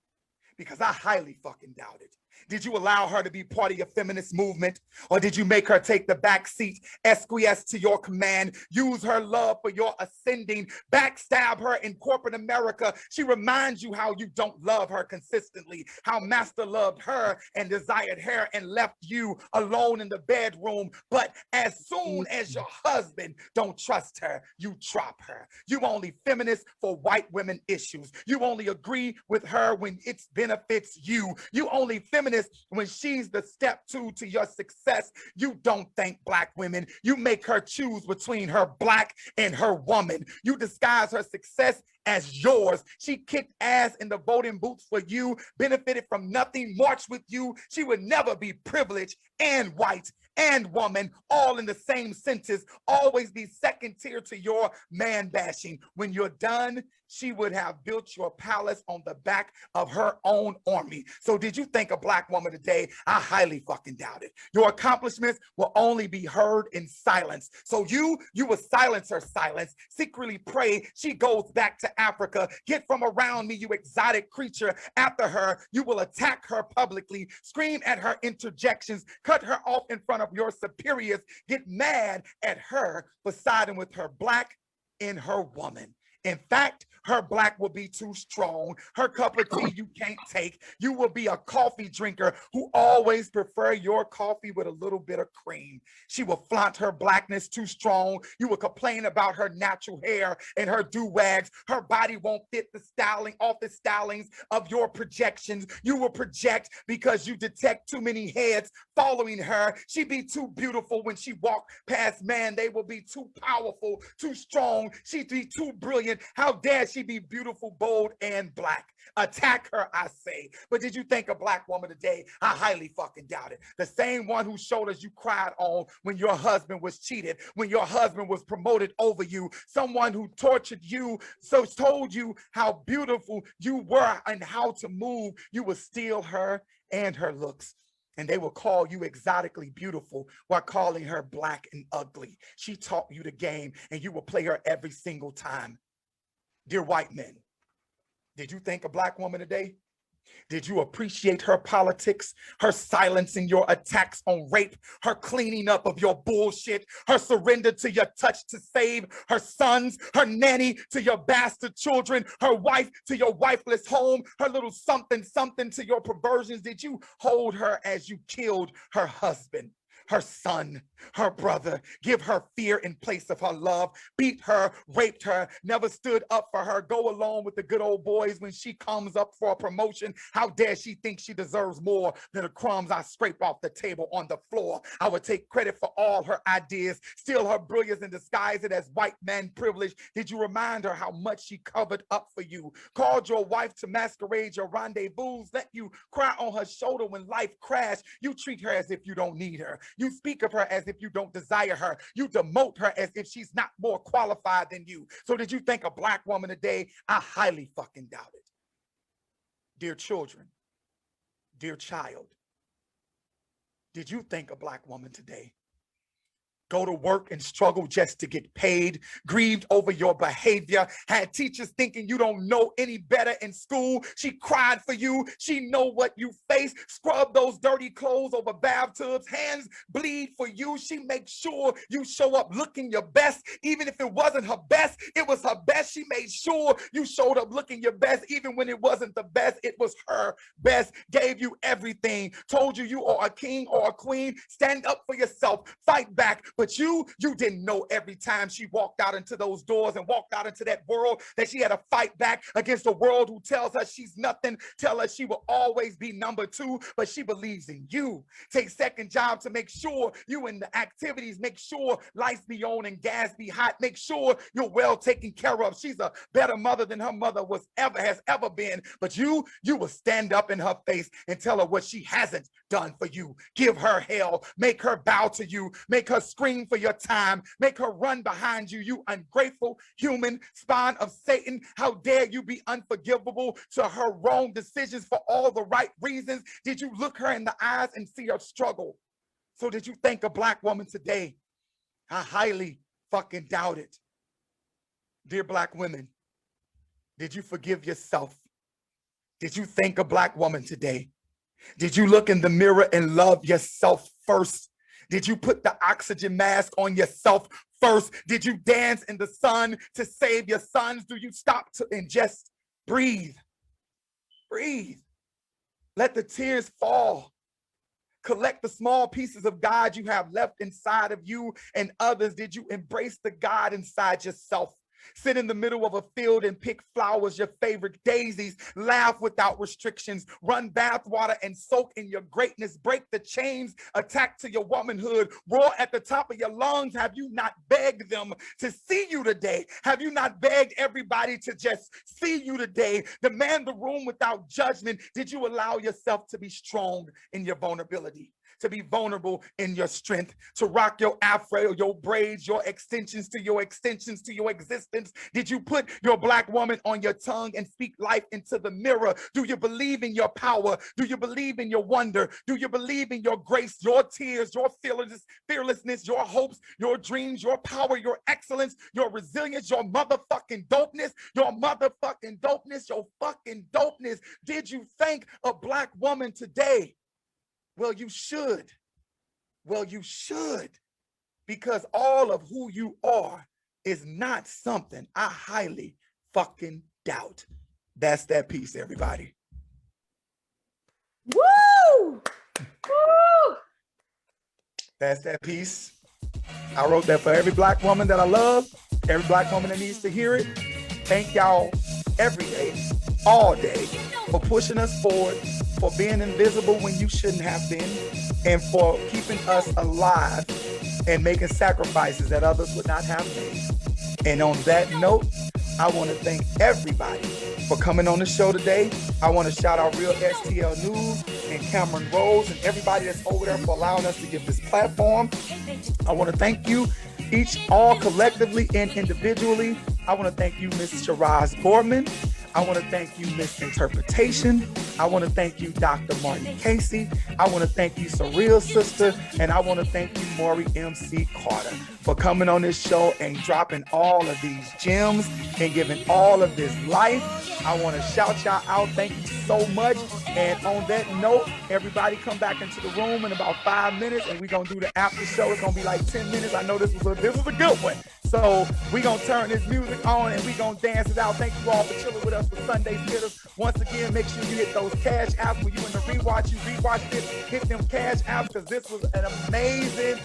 Because I highly fucking doubt it. Did you allow her to be part of your feminist movement? Or did you make her take the back seat, acquiesce to your command, use her love for your ascending, backstab her in corporate America? She reminds you how you don't love her consistently, how master loved her and desired her and left you alone in the bedroom. But as soon as your husband don't trust her, you drop her. You only feminist for white women issues. You only agree with her when it benefits you. You only feminist when she's the step 2 to your success. You don't thank black women. You make her choose between her black and her woman. You disguise her success as yours. She kicked ass in the voting booths for you, benefited from nothing, marched with you. She would never be privileged and white and woman, all in the same sentence, always be second tier to your man bashing. When you're done, she would have built your palace on the back of her own army. So did you thank a black woman today? I highly fucking doubt it. Your accomplishments will only be heard in silence. So you will silence her silence, secretly pray she goes back to Africa. Get from around me, you exotic creature. After her, you will attack her publicly, scream at her interjections, cut her off in front of your superiors, get mad at her for siding with her black and her woman. In fact, her black will be too strong. Her cup of tea you can't take. You will be a coffee drinker who always prefer your coffee with a little bit of cream. She will flaunt her blackness too strong. You will complain about her natural hair and her do-rags. Her body won't fit the styling, office stylings of your projections. You will project because you detect too many heads following her. She be too beautiful when she walk past man. They will be too powerful, too strong. She'd be too brilliant. How dare she be beautiful, bold, and black? Attack her, I say. But did you thank a black woman today? I highly fucking doubt it. The same one whose shoulders you cried on when your husband was cheated, when your husband was promoted over you, someone who tortured you, so told you how beautiful you were and how to move. You will steal her and her looks. And they will call you exotically beautiful while calling her black and ugly. She taught you the game and you will play her every single time. Dear white men, did you thank a black woman today? Did you appreciate her politics, her silencing your attacks on rape, her cleaning up of your bullshit, her surrender to your touch to save her sons, her nanny to your bastard children, her wife to your wifeless home, her little something something to your perversions? Did you hold her as you killed her husband, her son, her brother, give her fear in place of her love, beat her, raped her, never stood up for her, go along with the good old boys when she comes up for a promotion? How dare she think she deserves more than the crumbs I scrape off the table on the floor? I would take credit for all her ideas, steal her brilliance and disguise it as white man privilege. Did you remind her how much she covered up for you? Called your wife to masquerade your rendezvous, let you cry on her shoulder when life crashed. You treat her as if you don't need her. You speak of her as if you don't desire her. You demote her as if she's not more qualified than you. So did you think a Black woman today? I highly fucking doubt it. Dear children, dear child, did you think a Black woman today? Go to work and struggle just to get paid, grieved over your behavior, had teachers thinking you don't know any better in school. She cried for you. She know what you face. Scrub those dirty clothes over bathtubs. Hands bleed for you. She makes sure you show up looking your best. Even if it wasn't her best, it was her best. She made sure you showed up looking your best. Even when it wasn't the best, it was her best. Gave you everything. Told you you are a king or a queen. Stand up for yourself. Fight back. But you didn't know every time she walked out into those doors and walked out into that world that she had to fight back against a world who tells her she's nothing, tell her she will always be number two, but she believes in you. Take second job to make sure you in the activities, make sure lights be on and gas be hot, make sure you're well taken care of. She's a better mother than her mother has ever been, but you will stand up in her face and tell her what she hasn't done for you. Give her hell, make her bow to you, make her scream for your time, make her run behind you, you ungrateful human spawn of Satan. How dare you be unforgivable to her wrong decisions for all the right reasons? Did you look her in the eyes and see her struggle? So did you think a Black woman today? I highly fucking doubt it. Dear Black women, did you forgive yourself? Did you thank a Black woman today? Did you look in the mirror and love yourself first? Did you put the oxygen mask on yourself first? Did you dance in the sun to save your sons? Do you stop and just breathe? Breathe. Let the tears fall. Collect the small pieces of God you have left inside of you and others. Did you embrace the God inside yourself? Sit in the middle of a field and pick flowers, your favorite daisies, laugh without restrictions, run bathwater and soak in your greatness, break the chains, attack to your womanhood, roar at the top of your lungs. Have you not begged them to see you today? Have you not begged everybody to just see you today? Demand the room without judgment. Did you allow yourself to be strong in your vulnerability? To be vulnerable in your strength, to rock your afro, your braids, your extensions to your existence? Did you put your Black woman on your tongue and speak life into the mirror? Do you believe in your power? Do you believe in your wonder? Do you believe in your grace, your tears, your fearlessness, your hopes, your dreams, your power, your excellence, your resilience, your motherfucking dopeness, your fucking dopeness? Did you thank a Black woman today? Well, you should. Well, you should, because all of who you are is not something I highly fucking doubt. That's that piece, everybody. Woo! Woo! That's that piece. I wrote that for every Black woman that I love, every Black woman that needs to hear it. Thank y'all every day, all day, for pushing us forward, for being invisible when you shouldn't have been, and for keeping us alive and making sacrifices that others would not have made. And on that note, I want to thank everybody for coming on the show today. I want to shout out Real STL News and Cameron Rose and everybody that's over there for allowing us to get this platform. I want to thank you each, all collectively and individually. I want to thank you, Miss Cheeraz Gormon. I want to thank you, Miss Interpretation. I want to thank you, Dr. Marty Casey. I want to thank you, Surreal Sista. And I want to thank you, Maury MC Carter, for coming on this show and dropping all of these gems and giving all of this life. I want to shout y'all out. Thank you so much. And on that note, everybody come back into the room in about 5 minutes and we're going to do the after show. It's going to be like 10 minutes. I know this was a good one. So we're going to turn this music on and we're going to dance it out. Thank you all for chilling with us for Sunday Spitters. Once again, make sure you hit those cash apps. When you in the rewatch, you rewatch this, hit them cash apps, because this was an amazing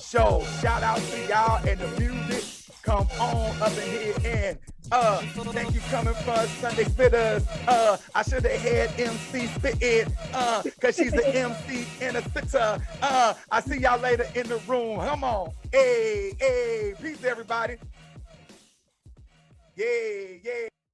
show. Shout out to y'all and the music. Come on up in here and thank you coming from Sunday Spitters. I should have had MC Spit It, cause she's the MC and a spitter. I see y'all later in the room. Come on. Hey, peace everybody. Yeah.